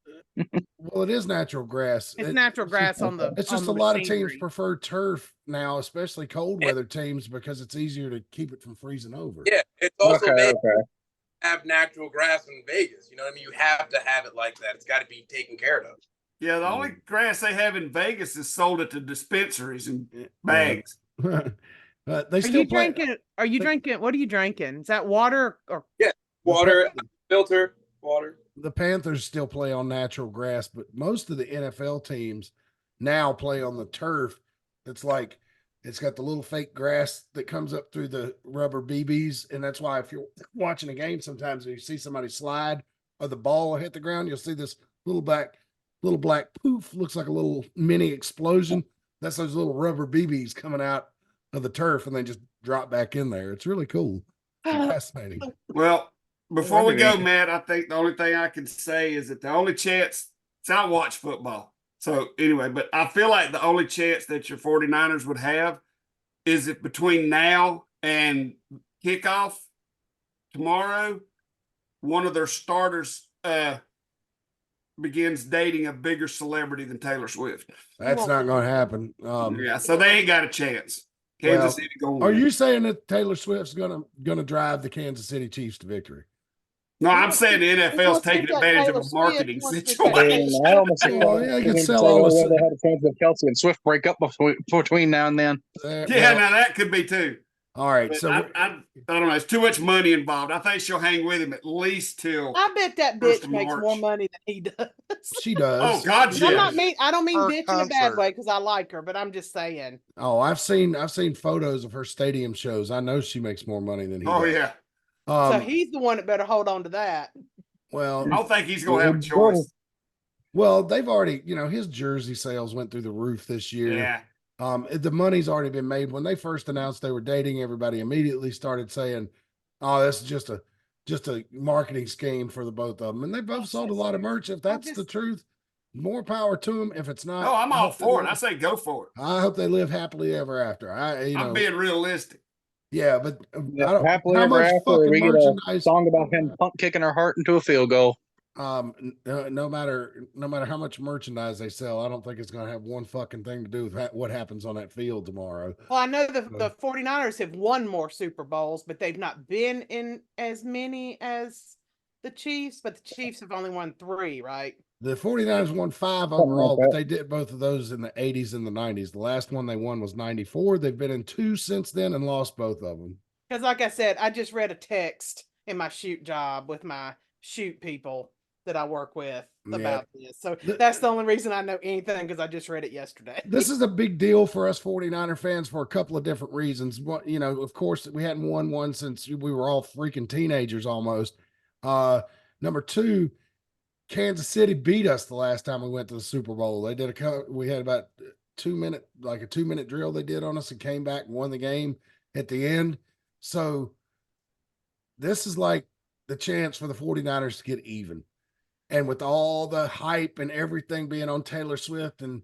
S1: Well, it is natural grass.
S5: It's natural grass on the.
S1: It's
S5: on
S1: just
S5: the
S1: a lot of teams
S5: machinery.
S1: prefer turf now, especially cold weather teams, because it's easier to keep it from freezing over.
S9: Yeah, it's also made
S8: Okay.
S9: to have natural grass in Vegas. You know what I mean? You have to have it like that. It's got to be taken care of.
S4: Yeah, the only grass they have in Vegas is sold at the dispensaries in bags.
S1: But they
S5: Are
S1: still
S5: you
S1: play.
S5: drinking? Are you drinking? What are you drinking? Is that water or?
S9: Water, filter, water.
S1: The Panthers still play on natural grass, but most of the NFL teams now play on the turf. It's like it's got the little fake grass that comes up through the rubber BBs, and that's why if you're watching a game, sometimes if you see somebody slide or the ball hit the ground, you'll see this little black poof, looks like a little mini explosion. That's those little rubber BBs coming out of the turf, and they just drop back in there. It's really cool. Fascinating.
S4: Well, before we go, Matt, I think the only thing I can say is that the only chance, I watch football. So anyway, but I feel like the only chance that your 49ers would have is if between now and kickoff tomorrow, one of their starters begins dating a bigger celebrity than Taylor Swift.
S1: That's not going to happen.
S4: So they ain't got a chance. Kansas City going.
S1: Are you saying that Taylor Swift's gonna drive the Kansas City Chiefs to victory?
S4: No, I'm saying the NFL's taking advantage of a marketing situation.
S8: I almost
S1: you can sell
S8: they
S1: all
S8: had a chance of Kelsey and Swift break up between now and then.
S4: Yeah, now that could be too.
S1: All right,
S4: But
S1: so
S4: I don't know. It's too much money involved. I think she'll hang with him at least till.
S5: I bet that
S4: First
S5: bitch
S4: of
S5: makes
S4: March.
S5: more money than he does.
S1: she does.
S4: Oh God,
S5: I'm
S4: yeah.
S5: not mean. I don't mean
S6: Per
S5: bitch in a bad
S6: concert.
S5: way because I like her, but I'm just saying.
S1: Oh, I've seen photos of her stadium shows. I know she makes more money than he
S4: Oh
S1: does.
S4: yeah.
S5: So he's the one that better hold on to that.
S1: Well,
S4: I don't think he's gonna have a choice.
S1: well, they've already, his jersey sales went through the roof this year.
S4: Yeah.
S1: The money's already been made. When they first announced they were dating, everybody immediately started saying, "Oh, this is just a marketing scheme for the both of them." And they both sold a lot of merch. If that's the truth, more power to them. If it's not,
S4: Oh, I'm
S1: I
S4: all
S1: hope they
S4: for it.
S1: live-
S4: I say go for it.
S1: I hope they live happily ever after.
S4: I'm being realistic.
S1: Yeah, but
S10: Yeah,
S1: I don't.
S10: happily
S1: How
S10: ever
S1: much
S10: after,
S1: fucking
S10: we get a
S1: merchandise?
S10: song about him punk kicking our heart into a field goal.
S1: No matter how much merchandise they sell, I don't think it's going to have one fucking thing to do with what happens on that field tomorrow.
S5: Well, I know the 49ers have won more Super Bowls, but they've not been in as many as the Chiefs, but the Chiefs have only won 3, right?
S1: The 49ers won 5
S10: Something
S1: overall,
S10: like
S1: but
S10: that.
S1: they did both of those in the 80s and the 90s. The last one they won was 94. They've been in 2 since then and lost both of them.
S5: Because, like I said, I just read a text in my shoot job with my shoot people that I work with about this. So that's the only reason I know anything, because I just read it yesterday.
S1: This is a big deal for us 49er fans for a couple of different reasons. One, of course, we hadn't won one since we were all freaking teenagers almost. Number 2, Kansas City beat us the last time we went to the Super Bowl. They did we had about 2-minute, like a 2-minute drill they did on us and came back and won the game at the end. So this is like the chance for the 49ers to get even. And with all the hype and everything being on Taylor Swift and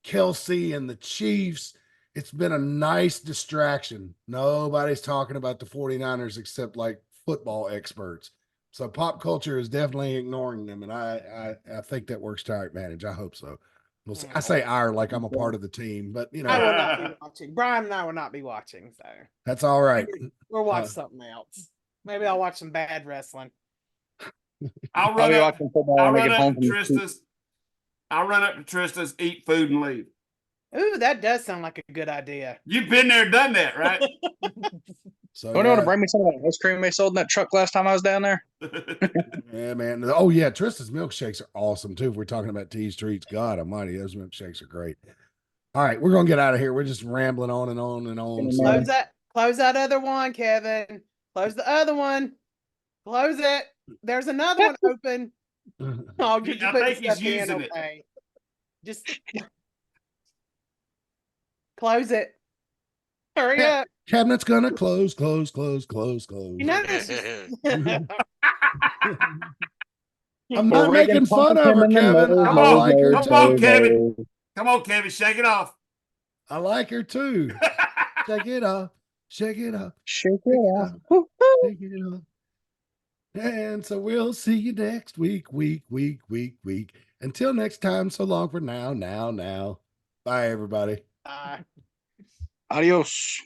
S1: Kelsey and the Chiefs, it's been a nice distraction. Nobody's talking about the 49ers except like football experts. So pop culture is definitely ignoring them. And I think that works to our advantage. I hope so. I say our like I'm a part of the team, but
S5: I will not be watching. Brian and I will not be watching, so
S1: that's all right.
S5: We'll watch something else. Maybe I'll watch some bad wrestling.
S4: I'll run up to Trista's. I'll run up to Trista's, eat food, and leave.
S5: Ooh, that does sound like a good idea.
S4: You've been there, done that, right?
S1: So
S10: you want to bring me some of that ice cream they sold in that truck last time I was down there?
S1: Yeah, man. Oh yeah, Trista's milkshakes are awesome too. If we're talking about T's treats, God Almighty, those milkshakes are great. All right, we're gonna get out of here. We're just rambling on and on and on.
S5: Close that other one, Kevin. Close the other one. Close it. There's another one open. Oh, just
S4: I
S5: put
S4: think he's
S5: stuff in,
S4: using it.
S5: okay. Just close it. Hurry up.
S1: Cabinet's gonna close. You
S5: know,
S1: I'm not making fun of her, Kevin. I like her too.
S4: Come on, Kevin. Come on, Kevin. Shake it off.
S1: I like her too. Shake it off. Shake it off.
S10: Shake it off.
S1: Shake it off. And so we'll see you next week. Until next time, so long for now. Bye, everybody.
S5: Bye.
S10: Adios.